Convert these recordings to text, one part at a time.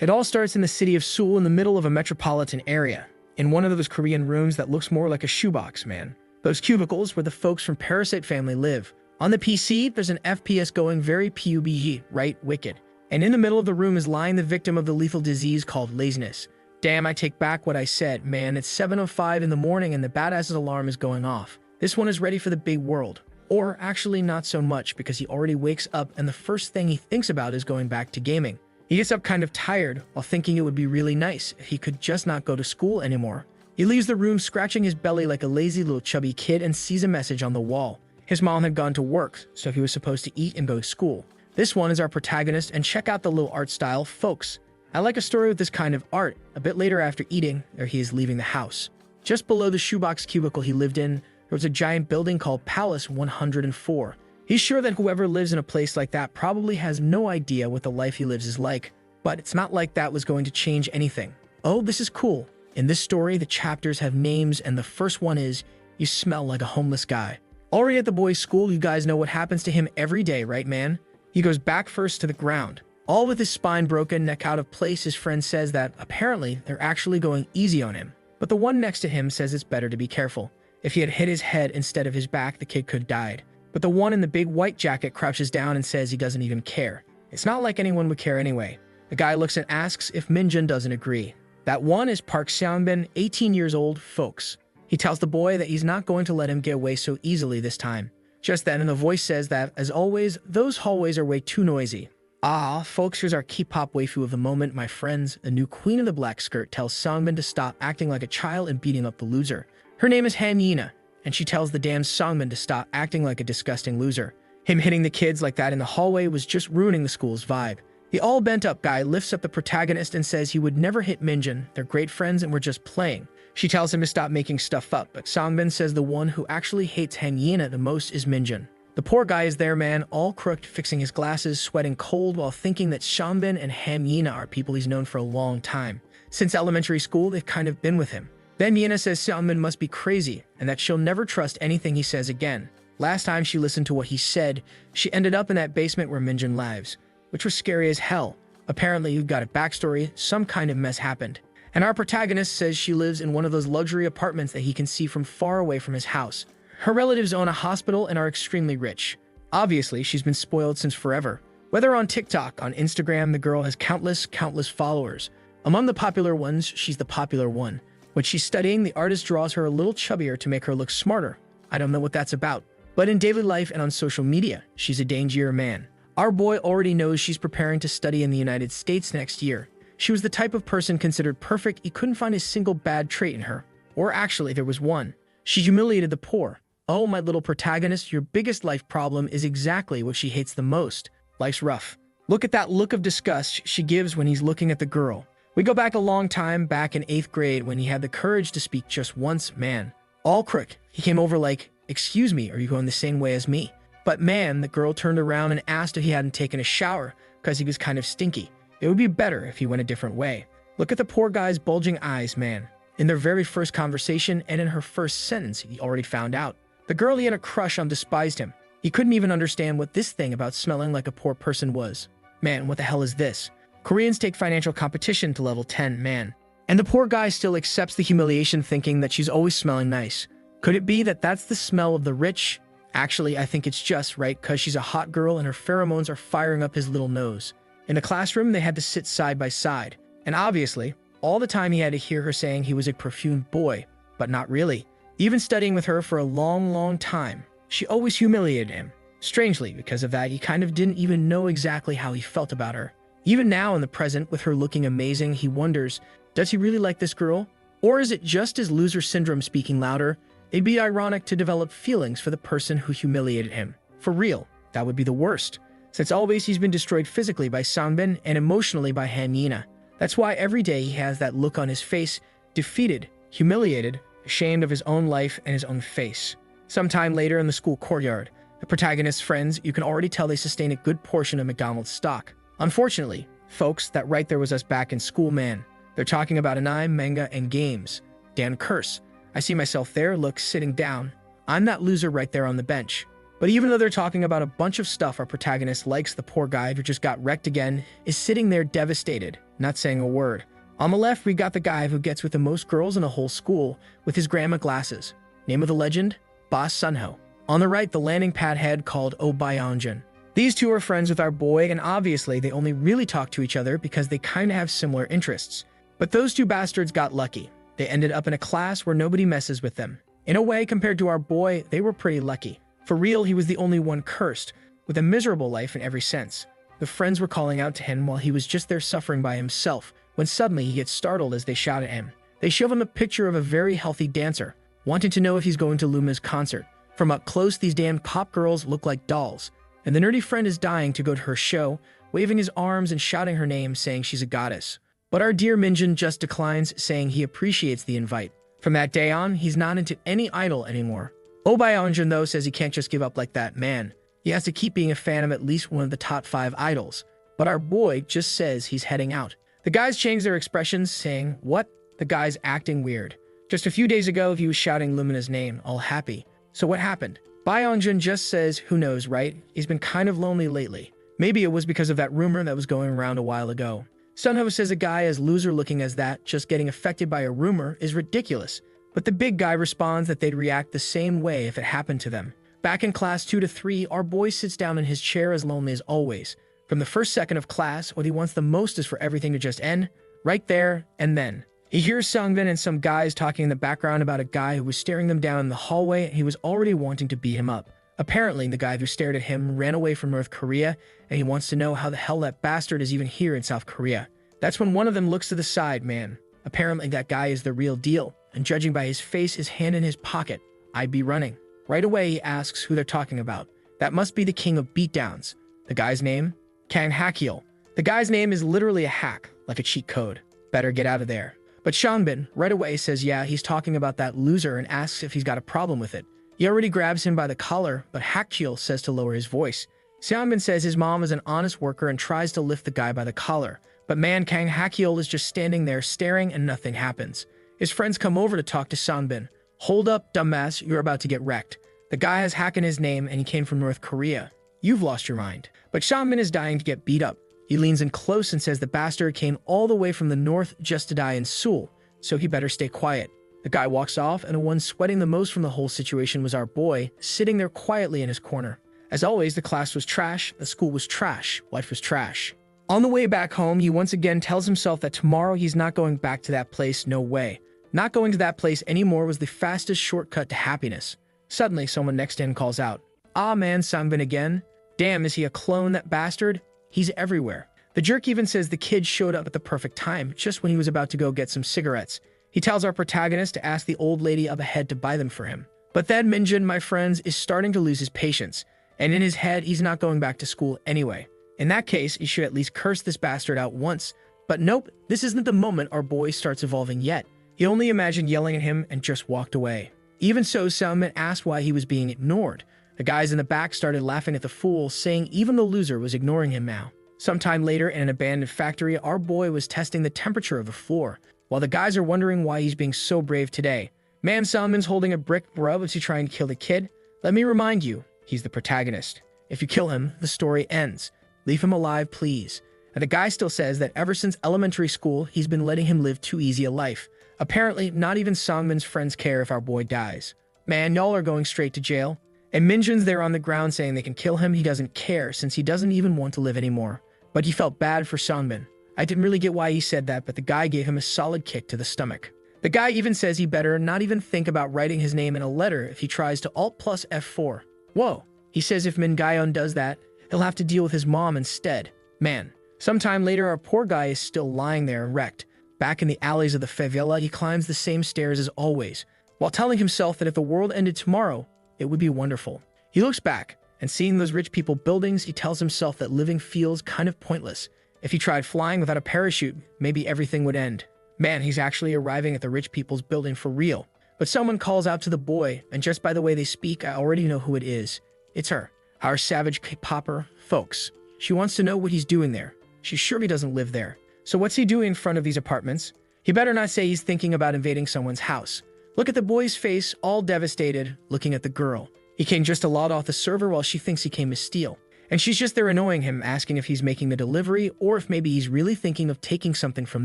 It all starts in the city of Seoul in the middle of a metropolitan area, in one of those Korean rooms that looks more like a shoebox, man. Those cubicles where the folks from Parasite Family live. On the PC, there's an FPS going very PUBG, right? Wicked. And in the middle of the room is lying the victim of the lethal disease called laziness. Damn, I take back what I said, man. It's 7:05 in the morning and the badass's alarm is going off. This one is ready for the big world. Or actually not so much, because he already wakes up and the first thing he thinks about is going back to gaming. He gets up kind of tired while thinking it would be really nice if he could just not go to school anymore. He leaves the room scratching his belly like a lazy little chubby kid and sees a message on the wall. His mom had gone to work, so he was supposed to eat and go to school. This one is our protagonist, and check out the little art style, folks. I like a story with this kind of art. A bit later after eating, there he is leaving the house. Just below the shoebox cubicle he lived in, there was a giant building called Palace 104. He's sure that whoever lives in a place like that probably has no idea what the life he lives is like, but it's not like that was going to change anything. Oh, this is cool. In this story, the chapters have names, and the first one is, "You smell like a homeless guy." Already at the boys' school, you guys know what happens to him every day, right, man? He goes back first to the ground. All with his spine broken, neck out of place. His friend says that apparently they're actually going easy on him. But the one next to him says it's better to be careful. If he had hit his head instead of his back, the kid could have died. But the one in the big white jacket crouches down and says he doesn't even care. It's not like anyone would care anyway. The guy looks and asks if Minjun doesn't agree. That one is Park Seongbin, 18 years old, folks. He tells the boy that he's not going to let him get away so easily this time. Just then, the voice says that, as always, those hallways are way too noisy. Ah, folks, here's our K-pop waifu of the moment, my friends. The new queen of the black skirt tells Songbin to stop acting like a child and beating up the loser. Her name is Han Yina, and she tells the damn Songbin to stop acting like a disgusting loser. Him hitting the kids like that in the hallway was just ruining the school's vibe. The all-bent-up guy lifts up the protagonist and says he would never hit Minjun. They're great friends and we're just playing. She tells him to stop making stuff up, but Songbin says the one who actually hates Han Yina the most is Minjun. The poor guy is there, man, all crooked, fixing his glasses, sweating cold while thinking that Songbin and Han Yina are people he's known for a long time. Since elementary school, they've kind of been with him. Then Yina says Songbin must be crazy and that she'll never trust anything he says again. Last time she listened to what he said, she ended up in that basement where Minjun lives, which was scary as hell. Apparently, you've got a backstory, some kind of mess happened. And our protagonist says she lives in one of those luxury apartments that he can see from far away from his house. Her relatives own a hospital and are extremely rich. Obviously, she's been spoiled since forever. Whether on TikTok, on Instagram, the girl has countless followers. Among the popular ones, she's the popular one. When she's studying, the artist draws her a little chubbier to make her look smarter. I don't know what that's about. But in daily life and on social media, she's a dangier man. Our boy already knows she's preparing to study in the United States next year. She was the type of person considered perfect. He couldn't find a single bad trait in her. Or actually, there was one. She humiliated the poor. Oh, my little protagonist, your biggest life problem is exactly what she hates the most. Life's rough. Look at that look of disgust she gives when he's looking at the girl. We go back a long time, back in 8th grade when he had the courage to speak just once, man. All crook. He came over like, "Excuse me, are you going the same way as me?" But man, the girl turned around and asked if he hadn't taken a shower because he was kind of stinky. It would be better if he went a different way. Look at the poor guy's bulging eyes, man. In their very first conversation and in her first sentence, he already found out. The girl he had a crush on despised him. He couldn't even understand what this thing about smelling like a poor person was. Man, what the hell is this? Koreans take financial competition to level 10, man. And the poor guy still accepts the humiliation thinking that she's always smelling nice. Could it be that that's the smell of the rich? Actually, I think it's just right because she's a hot girl and her pheromones are firing up his little nose. In the classroom, they had to sit side by side. And obviously, all the time he had to hear her saying he was a perfumed boy, but not really. Even studying with her for a long time, she always humiliated him. Strangely, because of that, he kind of didn't even know exactly how he felt about her. Even now in the present, with her looking amazing, he wonders, does he really like this girl? Or is it just his loser syndrome speaking louder? It'd be ironic to develop feelings for the person who humiliated him. For real, that would be the worst. Since always he's been destroyed physically by Songbin and emotionally by Han Yina. That's why every day he has that look on his face, defeated, humiliated, ashamed of his own life and his own face. Sometime later in the school courtyard, the protagonist's friends, you can already tell they sustain a good portion of McDonald's stock. Unfortunately, folks, that right there was us back in school, man. They're talking about anime, manga, and games. Dan curse. I see myself there, look, sitting down. I'm that loser right there on the bench. But even though they're talking about a bunch of stuff, our protagonist likes the poor guy who just got wrecked again, is sitting there devastated, not saying a word. On the left, we got the guy who gets with the most girls in a whole school with his grandma glasses. Name of the legend? Boss Sunho. On the right, the landing pad head called Oh Byonjun. These two are friends with our boy, and obviously they only really talk to each other because they kinda have similar interests. But those two bastards got lucky. They ended up in a class where nobody messes with them. In a way, compared to our boy, they were pretty lucky. For real, he was the only one cursed, with a miserable life in every sense. The friends were calling out to him while he was just there suffering by himself, when suddenly he gets startled as they shout at him. They show him a picture of a very healthy dancer, wanting to know if he's going to Luma's concert. From up close, these damn pop girls look like dolls, and the nerdy friend is dying to go to her show, waving his arms and shouting her name, saying she's a goddess. But our dear Minjin just declines, saying he appreciates the invite. From that day on, he's not into any idol anymore. Oh Byonjun, though, says he can't just give up like that, man. He has to keep being a fan of at least one of the top 5 idols. But our boy just says he's heading out. The guys change their expressions, saying, "What?" The guy's acting weird. Just a few days ago, he was shouting Lumina's name, all happy. So what happened? Byonjun just says, who knows, right? He's been kind of lonely lately. Maybe it was because of that rumor that was going around a while ago. Sunho says a guy as loser-looking as that, just getting affected by a rumor, is ridiculous. But the big guy responds that they'd react the same way if it happened to them. Back in class 2 to 3, our boy sits down in his chair as lonely as always. From the first second of class, what he wants the most is for everything to just end, right there and then. He hears Sungbin and some guys talking in the background about a guy who was staring them down in the hallway, and he was already wanting to beat him up. Apparently, the guy who stared at him ran away from North Korea, and he wants to know how the hell that bastard is even here in South Korea. That's when one of them looks to the side, man. Apparently, that guy is the real deal, and judging by his face, his hand in his pocket, I'd be running. Right away, he asks who they're talking about. That must be the king of beatdowns. The guy's name? Kang Hakyul. The guy's name is literally a hack, like a cheat code. Better get out of there. But Seonbin right away says yeah, he's talking about that loser and asks if he's got a problem with it. He already grabs him by the collar, but Hakyul says to lower his voice. Seonbin says his mom is an honest worker and tries to lift the guy by the collar. But man, Kang Hakyul is just standing there staring and nothing happens. His friends come over to talk to Seonbin. Hold up, dumbass, you're about to get wrecked. The guy has hack in his name and he came from North Korea. You've lost your mind. But Seonbin is dying to get beat up. He leans in close and says the bastard came all the way from the north just to die in Seoul, so he better stay quiet. The guy walks off, and the one sweating the most from the whole situation was our boy, sitting there quietly in his corner. As always, the class was trash, the school was trash, life was trash. On the way back home, he once again tells himself that tomorrow he's not going back to that place, no way. Not going to that place anymore was the fastest shortcut to happiness. Suddenly, someone next to him calls out, "Ah man, Sangbin again? Damn, is he a clone, that bastard? He's everywhere." The jerk even says the kid showed up at the perfect time, just when he was about to go get some cigarettes. He tells our protagonist to ask the old lady up ahead to buy them for him. But then Minjin, my friends, is starting to lose his patience, and in his head, he's not going back to school anyway. In that case, he should at least curse this bastard out once. But nope, this isn't the moment our boy starts evolving yet. He only imagined yelling at him and just walked away. Even so, Salman asked why he was being ignored. The guys in the back started laughing at the fool, saying even the loser was ignoring him now. Sometime later, in an abandoned factory, our boy was testing the temperature of the floor, while the guys are wondering why he's being so brave today. Man, Salman's holding a brick. Bro, is he trying to kill the kid? Let me remind you, he's the protagonist. If you kill him, the story ends. Leave him alive, please. And the guy still says that ever since elementary school, he's been letting him live too easy a life. Apparently, not even Songmin's friends care if our boy dies. Man, y'all are going straight to jail. And Minjin's there on the ground saying they can kill him. He doesn't care since he doesn't even want to live anymore. But he felt bad for Songmin. I didn't really get why he said that, but the guy gave him a solid kick to the stomach. The guy even says he better not even think about writing his name in a letter if he tries to Alt plus F4. Whoa. He says if Min Gaeon does that, he'll have to deal with his mom instead. Man. Sometime later, our poor guy is still lying there wrecked. Back in the alleys of the favela, he climbs the same stairs as always, while telling himself that if the world ended tomorrow, it would be wonderful. He looks back, and seeing those rich people buildings, he tells himself that living feels kind of pointless. If he tried flying without a parachute, maybe everything would end. Man, he's actually arriving at the rich people's building for real. But someone calls out to the boy, and just by the way they speak, I already know who it is. It's her, our savage K-popper, folks. She wants to know what he's doing there. She's sure he doesn't live there. So what's he doing in front of these apartments? He better not say he's thinking about invading someone's house. Look at the boy's face, all devastated, looking at the girl. He came just to log off the server while she thinks he came to steal. And she's just there annoying him, asking if he's making the delivery or if maybe he's really thinking of taking something from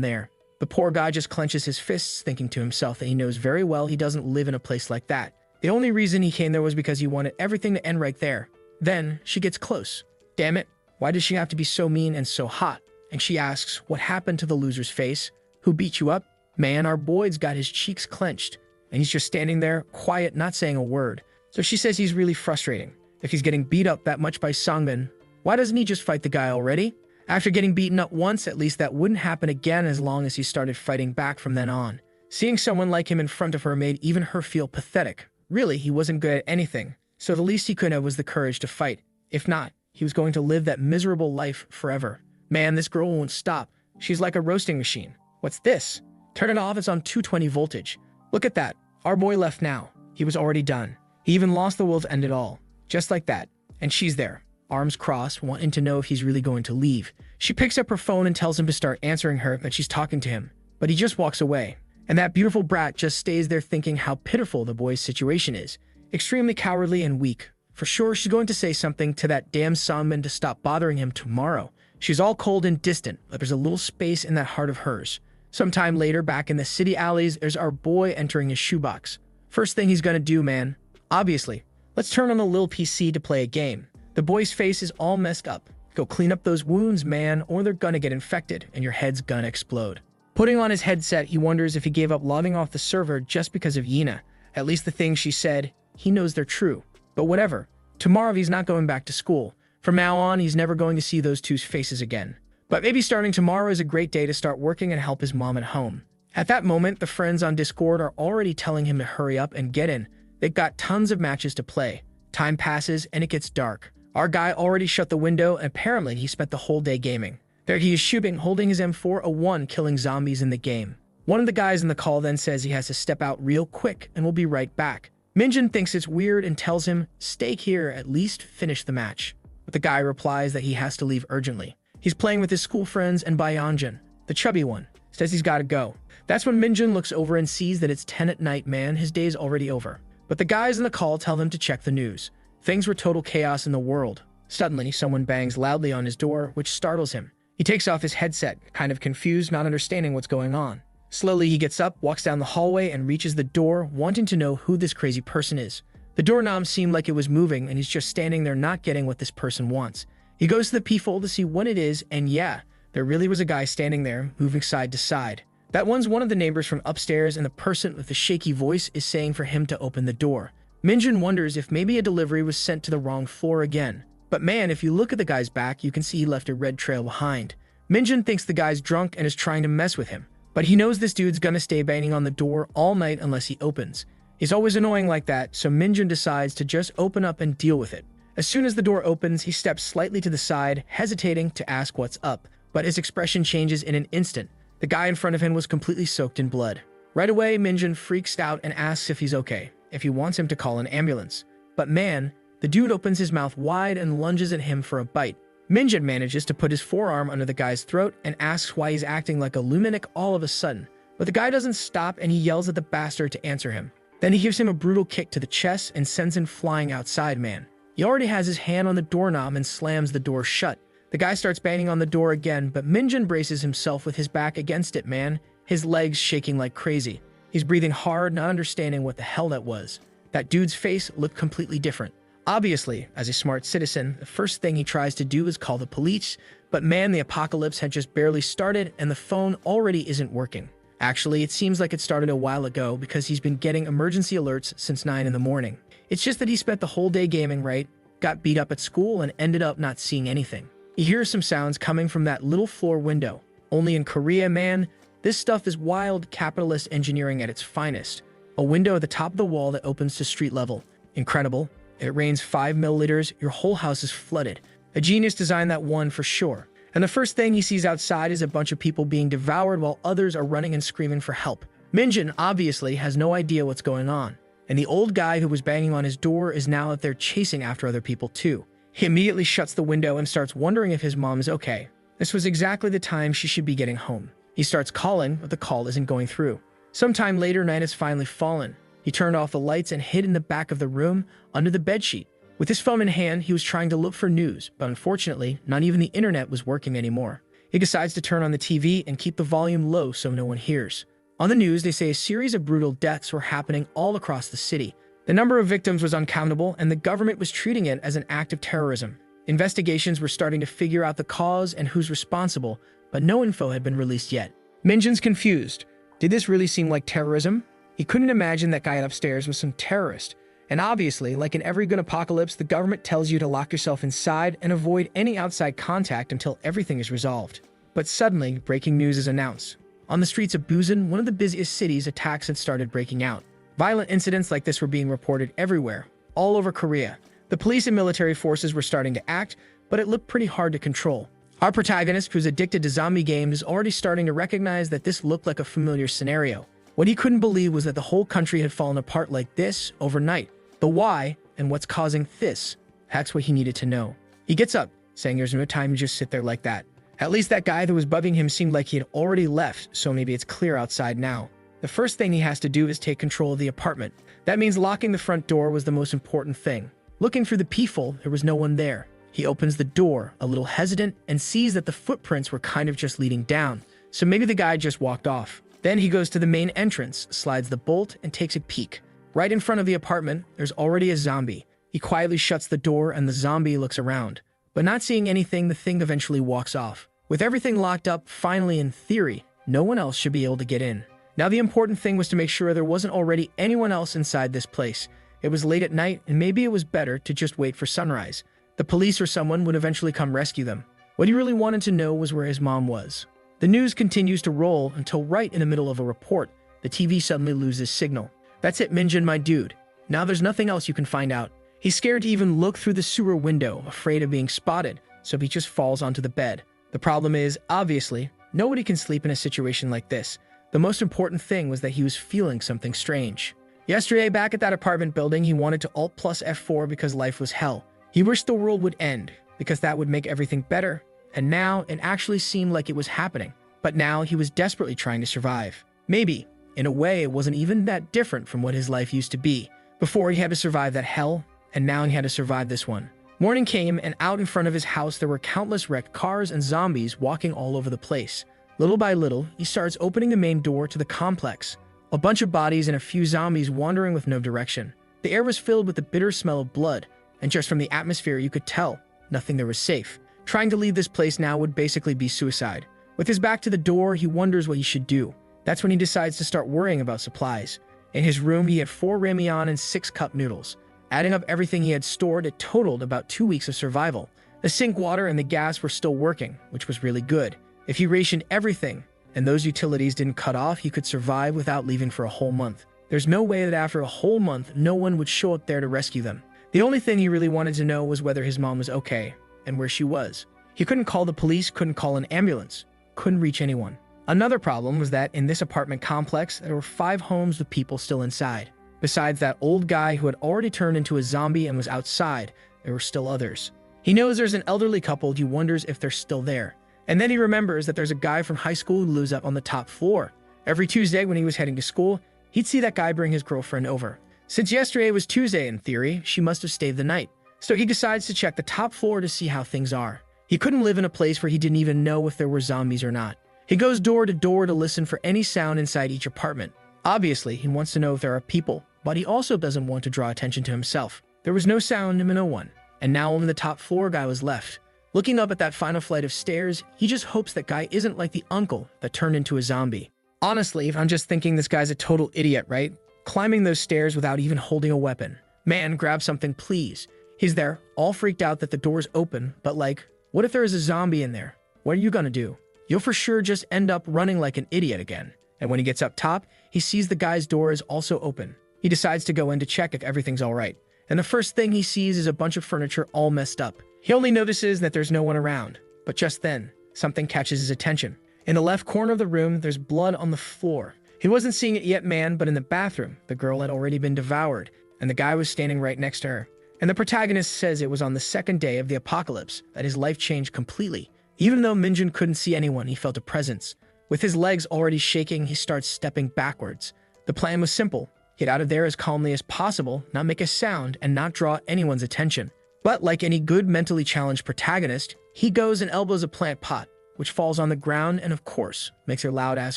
there. The poor guy just clenches his fists, thinking to himself that he knows very well he doesn't live in a place like that. The only reason he came there was because he wanted everything to end right there. Then she gets close. Damn it, why does she have to be so mean and so hot? And she asks, what happened to the loser's face? Who beat you up? Man, our boy's got his cheeks clenched. And he's just standing there, quiet, not saying a word. So she says he's really frustrating. If he's getting beat up that much by Songbin, why doesn't he just fight the guy already? After getting beaten up once, at least that wouldn't happen again as long as he started fighting back from then on. Seeing someone like him in front of her made even her feel pathetic. Really, he wasn't good at anything, so the least he could have was the courage to fight. If not, he was going to live that miserable life forever. Man, this girl won't stop. She's like a roasting machine. What's this? Turn it off, it's on 220 voltage. Look at that. Our boy left now. He was already done. He even lost the will to end it all. Just like that. And she's there, arms crossed, wanting to know if he's really going to leave. She picks up her phone and tells him to start answering her, that she's talking to him. But he just walks away. And that beautiful brat just stays there thinking how pitiful the boy's situation is. Extremely cowardly and weak. For sure, she's going to say something to that damn Songbin to stop bothering him tomorrow. She's all cold and distant, but there's a little space in that heart of hers. Sometime later, back in the city alleys, there's our boy entering his shoebox. First thing he's gonna do, man. Obviously. Let's turn on the little PC to play a game. The boy's face is all messed up. Go clean up those wounds, man, or they're gonna get infected, and your head's gonna explode. Putting on his headset, he wonders if he gave up logging off the server just because of Yina. At least the things she said, he knows they're true. But whatever. Tomorrow he's not going back to school. From now on, he's never going to see those two's faces again. But maybe starting tomorrow is a great day to start working and help his mom at home. At that moment, the friends on Discord are already telling him to hurry up and get in. They've got tons of matches to play. Time passes and it gets dark. Our guy already shut the window and apparently he spent the whole day gaming. There he is shooting, holding his M401, killing zombies in the game. One of the guys in the call then says he has to step out real quick and will be right back. Minjin thinks it's weird and tells him, stay here, at least finish the match. But the guy replies that he has to leave urgently. He's playing with his school friends and Byeonjun, the chubby one, says he's gotta go. That's when Minjin looks over and sees that it's 10 at night, man, his day's already over. But the guys in the call tell them to check the news. Things were total chaos in the world. Suddenly, someone bangs loudly on his door, which startles him. He takes off his headset, kind of confused, not understanding what's going on. Slowly, he gets up, walks down the hallway, and reaches the door, wanting to know who this crazy person is. The doorknob seemed like it was moving, and he's just standing there not getting what this person wants. He goes to the peephole to see what it is, and yeah, there really was a guy standing there, moving side to side. That one's one of the neighbors from upstairs, and the person with the shaky voice is saying for him to open the door. Minjin wonders if maybe a delivery was sent to the wrong floor again. But man, if you look at the guy's back, you can see he left a red trail behind. Minjin thinks the guy's drunk and is trying to mess with him. But he knows this dude's gonna stay banging on the door all night unless he opens. He's always annoying like that, so Minjin decides to just open up and deal with it. As soon as the door opens, he steps slightly to the side, hesitating to ask what's up. But his expression changes in an instant. The guy in front of him was completely soaked in blood. Right away, Minjin freaks out and asks if he's okay, if he wants him to call an ambulance. But man, the dude opens his mouth wide and lunges at him for a bite. Minjin manages to put his forearm under the guy's throat and asks why he's acting like a lunatic all of a sudden. But the guy doesn't stop and he yells at the bastard to answer him. Then he gives him a brutal kick to the chest and sends him flying outside, man. He already has his hand on the doorknob and slams the door shut. The guy starts banging on the door again, but Minjin braces himself with his back against it, man, his legs shaking like crazy. He's breathing hard, not understanding what the hell that was. That dude's face looked completely different. Obviously, as a smart citizen, the first thing he tries to do is call the police, but man, the apocalypse had just barely started and the phone already isn't working. Actually, it seems like it started a while ago because he's been getting emergency alerts since 9 in the morning. It's just that he spent the whole day gaming, right? Got beat up at school and ended up not seeing anything. He hears some sounds coming from that little floor window. Only in Korea, man, this stuff is wild capitalist engineering at its finest. A window at the top of the wall that opens to street level. Incredible. It rains 5 milliliters, your whole house is flooded. A genius designed that one for sure. And the first thing he sees outside is a bunch of people being devoured while others are running and screaming for help. Minjin obviously has no idea what's going on. And the old guy who was banging on his door is now out there chasing after other people too. He immediately shuts the window and starts wondering if his mom is okay. This was exactly the time she should be getting home. He starts calling, but the call isn't going through. Sometime later, night has finally fallen. He He turned off the lights and hid in the back of the room under the bedsheet. With his phone in hand, he was trying to look for news, but unfortunately, not even the internet was working anymore. He decides to turn on the TV and keep the volume low so no one hears. On the news, they say a series of brutal deaths were happening all across the city. The number of victims was uncountable, and the government was treating it as an act of terrorism. Investigations were starting to figure out the cause and who's responsible, but no info had been released yet. Minjin's confused. Did this really seem like terrorism? He couldn't imagine that guy upstairs was some terrorist. And obviously, like in every good apocalypse, the government tells you to lock yourself inside and avoid any outside contact until everything is resolved. But suddenly, breaking news is announced. On the streets of Busan, one of the busiest cities, attacks had started breaking out. Violent incidents like this were being reported everywhere, all over Korea. The police and military forces were starting to act, but it looked pretty hard to control. Our protagonist, who's addicted to zombie games, is already starting to recognize that this looked like a familiar scenario. What he couldn't believe was that the whole country had fallen apart like this overnight. The why and what's causing this, that's what he needed to know. He gets up, saying there's no time to just sit there like that. At least that guy that was bugging him seemed like he had already left, so maybe it's clear outside now. The first thing he has to do is take control of the apartment. That means locking the front door was the most important thing. Looking through the peephole, there was no one there. He opens the door, a little hesitant, and sees that the footprints were kind of just leading down, so maybe the guy just walked off. Then he goes to the main entrance, slides the bolt, and takes a peek. Right in front of the apartment, there's already a zombie. He quietly shuts the door and the zombie looks around. But not seeing anything, the thing eventually walks off. With everything locked up, finally in theory, no one else should be able to get in. Now the important thing was to make sure there wasn't already anyone else inside this place. It was late at night and maybe it was better to just wait for sunrise. The police or someone would eventually come rescue them. What he really wanted to know was where his mom was. The news continues to roll until right in the middle of a report, the TV suddenly loses signal. That's it, Minjin, my dude. Now there's nothing else you can find out. He's scared to even look through the sewer window, afraid of being spotted, so he just falls onto the bed. The problem is, obviously, nobody can sleep in a situation like this. The most important thing was that he was feeling something strange. Yesterday, back at that apartment building, he wanted to Alt plus F4 because life was hell. He wished the world would end, because that would make everything better. And now, it actually seemed like it was happening. But now, he was desperately trying to survive. Maybe, in a way, it wasn't even that different from what his life used to be. Before, he had to survive that hell, and now he had to survive this one. Morning came, and out in front of his house there were countless wrecked cars and zombies walking all over the place. Little by little, he starts opening the main door to the complex. A bunch of bodies and a few zombies wandering with no direction. The air was filled with the bitter smell of blood, and just from the atmosphere you could tell, nothing there was safe. Trying to leave this place now would basically be suicide. With his back to the door, he wonders what he should do. That's when he decides to start worrying about supplies. In his room, he had 4 ramyeon and 6 cup noodles. Adding up everything he had stored, it totaled about 2 weeks of survival. The sink water and the gas were still working, which was really good. If he rationed everything, and those utilities didn't cut off, he could survive without leaving for a whole month. There's no way that after a whole month, no one would show up there to rescue them. The only thing he really wanted to know was whether his mom was okay, and where she was. He couldn't call the police, couldn't call an ambulance, couldn't reach anyone. Another problem was that in this apartment complex, there were 5 homes with people still inside. Besides that old guy who had already turned into a zombie and was outside, there were still others. He knows there's an elderly couple, he wonders if they're still there. And then he remembers that there's a guy from high school who lives up on the top floor. Every Tuesday when he was heading to school, he'd see that guy bring his girlfriend over. Since yesterday was Tuesday in theory, she must have stayed the night. So he decides to check the top floor to see how things are. He couldn't live in a place where he didn't even know if there were zombies or not. He goes door to door to listen for any sound inside each apartment. Obviously, he wants to know if there are people, but he also doesn't want to draw attention to himself. There was no sound and no one, and now only the top floor guy was left. Looking up at that final flight of stairs, he just hopes that guy isn't like the uncle that turned into a zombie. Honestly, I'm just thinking this guy's a total idiot, right? Climbing those stairs without even holding a weapon. Man, grab something, please. He's there, all freaked out that the door's open, but like, what if there is a zombie in there? What are you gonna do? You'll for sure just end up running like an idiot again. And when he gets up top, he sees the guy's door is also open. He decides to go in to check if everything's all right. And the first thing he sees is a bunch of furniture all messed up. He only notices that there's no one around. But just then, something catches his attention. In the left corner of the room, there's blood on the floor. He wasn't seeing it yet, man, but in the bathroom, the girl had already been devoured, and the guy was standing right next to her. And the protagonist says it was on the second day of the apocalypse that his life changed completely. Even though Minjin couldn't see anyone, he felt a presence. With his legs already shaking, he starts stepping backwards. The plan was simple. get out of there as calmly as possible, not make a sound, and not draw anyone's attention. But like any good mentally challenged protagonist, he goes and elbows a plant pot, which falls on the ground and of course, makes a loud-ass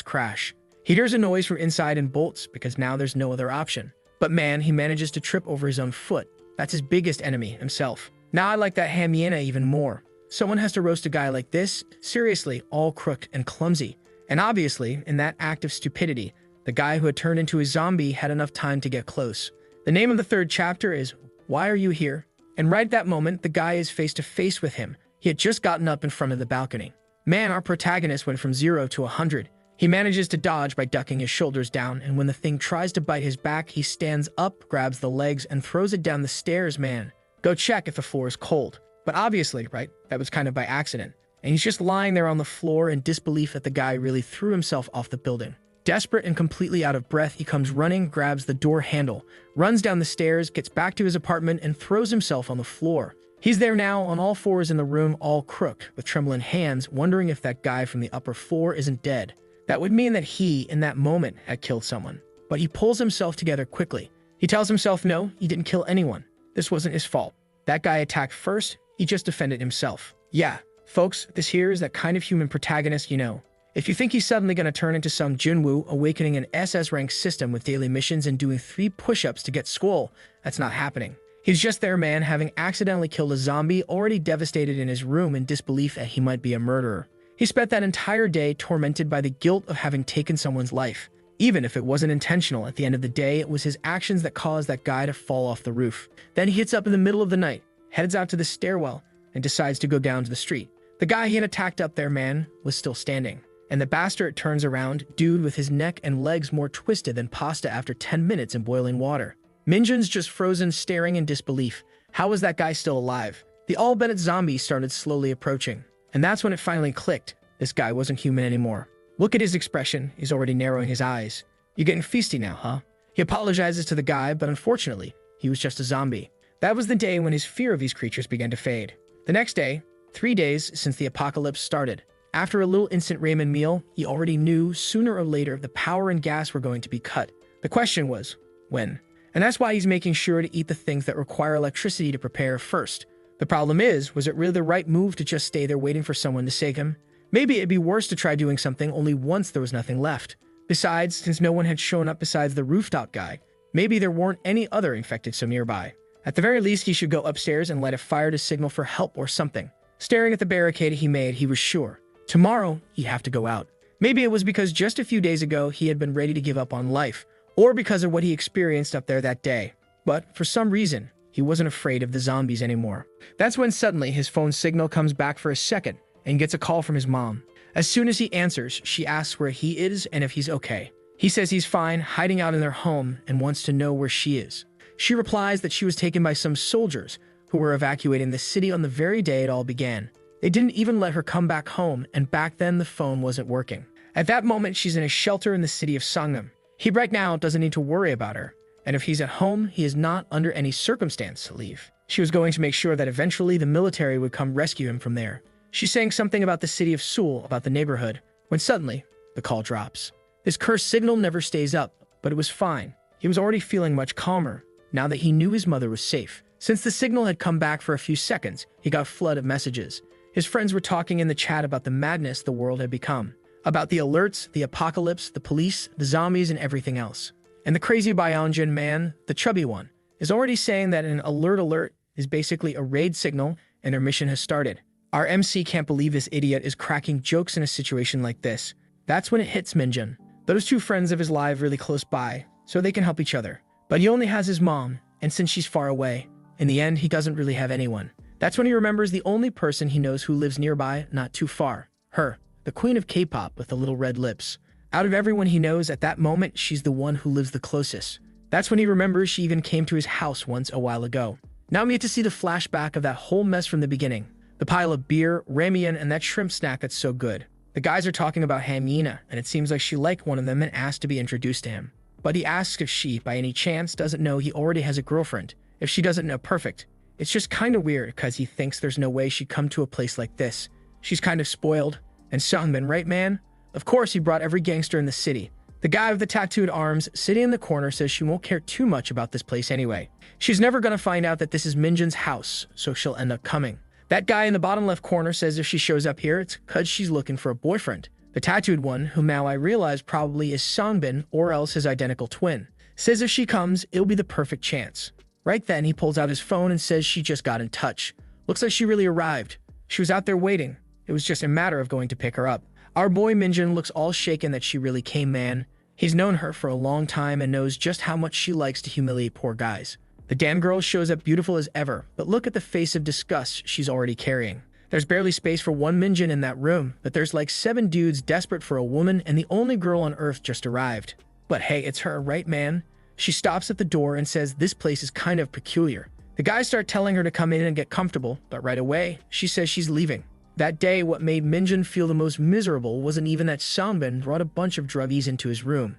crash. He hears a noise from inside and bolts because now there's no other option. But man, he manages to trip over his own foot. That's his biggest enemy, himself. Now I like that hyena even more. Someone has to roast a guy like this, seriously, all crooked and clumsy. And obviously, in that act of stupidity, the guy who had turned into a zombie had enough time to get close. The name of the third chapter is Why Are You Here? And right at that moment, the guy is face to face with him. He had just gotten up in front of the balcony. Man, our protagonist went from 0 to 100. He manages to dodge by ducking his shoulders down, and when the thing tries to bite his back, he stands up, grabs the legs, and throws it down the stairs, man. Go check if the floor is cold. But obviously, right, that was kind of by accident. And he's just lying there on the floor in disbelief that the guy really threw himself off the building. Desperate and completely out of breath, he comes running, grabs the door handle, runs down the stairs, gets back to his apartment, and throws himself on the floor. He's there now on all fours in the room, all crooked, with trembling hands, wondering if that guy from the upper floor isn't dead. That would mean that he, in that moment, had killed someone. But he pulls himself together quickly. He tells himself no, he didn't kill anyone. This wasn't his fault. That guy attacked first, he just defended himself. Yeah, folks, this here is that kind of human protagonist you know. If you think he's suddenly going to turn into some Junwoo, awakening an SS rank system with daily missions and doing 3 push-ups to get skull, that's not happening. He's just there, man, having accidentally killed a zombie, already devastated in his room in disbelief that he might be a murderer. He spent that entire day tormented by the guilt of having taken someone's life. Even if it wasn't intentional, at the end of the day, it was his actions that caused that guy to fall off the roof. Then he gets up in the middle of the night, heads out to the stairwell, and decides to go down to the street. The guy he had attacked up there, man, was still standing. And the bastard turns around, dude with his neck and legs more twisted than pasta after 10 minutes in boiling water. Minjun's just frozen, staring in disbelief. How was that guy still alive? The all-Bennett zombie started slowly approaching. And that's when it finally clicked. This guy wasn't human anymore. Look at his expression. He's already narrowing his eyes. You're getting feisty now, huh? He apologizes to the guy, but unfortunately, he was just a zombie. That was the day when his fear of these creatures began to fade. The next day, 3 days since the apocalypse started. After a little instant ramen meal, he already knew sooner or later the power and gas were going to be cut. The question was, when? And that's why he's making sure to eat the things that require electricity to prepare first. The problem is, was it really the right move to just stay there waiting for someone to save him? Maybe it'd be worse to try doing something only once there was nothing left. Besides, since no one had shown up besides the rooftop guy, maybe there weren't any other infected so nearby. At the very least, he should go upstairs and light a fire to signal for help or something. Staring at the barricade he made, he was sure. Tomorrow, he'd have to go out. Maybe it was because just a few days ago he had been ready to give up on life, or because of what he experienced up there that day. But for some reason, he wasn't afraid of the zombies anymore. That's when suddenly his phone signal comes back for a second and gets a call from his mom. As soon as he answers, she asks where he is and if he's okay. He says he's fine, hiding out in their home, and wants to know where she is. She replies that she was taken by some soldiers who were evacuating the city on the very day it all began. They didn't even let her come back home, and back then the phone wasn't working. At that moment, she's in a shelter in the city of Songnam. He right now doesn't need to worry about her, and if he's at home, he is not under any circumstance to leave. She was going to make sure that eventually the military would come rescue him from there. She's saying something about the city of Seoul, about the neighborhood, when suddenly, the call drops. His cursed signal never stays up, but it was fine. He was already feeling much calmer, now that he knew his mother was safe. Since the signal had come back for a few seconds, he got a flood of messages. His friends were talking in the chat about the madness the world had become, about the alerts, the apocalypse, the police, the zombies, and everything else. And the crazy Byeonjin man, the chubby one, is already saying that an alert is basically a raid signal and their mission has started. Our MC can't believe this idiot is cracking jokes in a situation like this. That's when it hits Minjun. Those two friends of his live really close by, so they can help each other. But he only has his mom, and since she's far away, in the end, he doesn't really have anyone. That's when he remembers the only person he knows who lives nearby, not too far. Her, the queen of K-pop with the little red lips. Out of everyone he knows at that moment, she's the one who lives the closest. That's when he remembers she even came to his house once a while ago. Now we get to see the flashback of that whole mess from the beginning. The pile of beer, ramen, and that shrimp snack that's so good. The guys are talking about Hamina, and it seems like she liked one of them and asked to be introduced to him. But he asks if she, by any chance, doesn't know he already has a girlfriend. If she doesn't know, perfect. It's just kind of weird because he thinks there's no way she'd come to a place like this. She's kind of spoiled. And Sungbin, right man? Of course he brought every gangster in the city. The guy with the tattooed arms sitting in the corner says she won't care too much about this place anyway. She's never gonna find out that this is Minjin's house, so she'll end up coming. That guy in the bottom left corner says if she shows up here, it's cause she's looking for a boyfriend. The tattooed one, whom now I realize probably is Songbin or else his identical twin, says if she comes, it'll be the perfect chance. Right then, he pulls out his phone and says she just got in touch. Looks like she really arrived. She was out there waiting. It was just a matter of going to pick her up. Our boy Minjin looks all shaken that she really came, man. He's known her for a long time and knows just how much she likes to humiliate poor guys. The damn girl shows up beautiful as ever, but look at the face of disgust she's already carrying. There's barely space for one Minjin in that room, but there's like 7 dudes desperate for a woman and the only girl on Earth just arrived. But hey, it's her, right, man? She stops at the door and says this place is kind of peculiar. The guys start telling her to come in and get comfortable, but right away, she says she's leaving. That day, what made Minjin feel the most miserable wasn't even that Songbin brought a bunch of druggies into his room.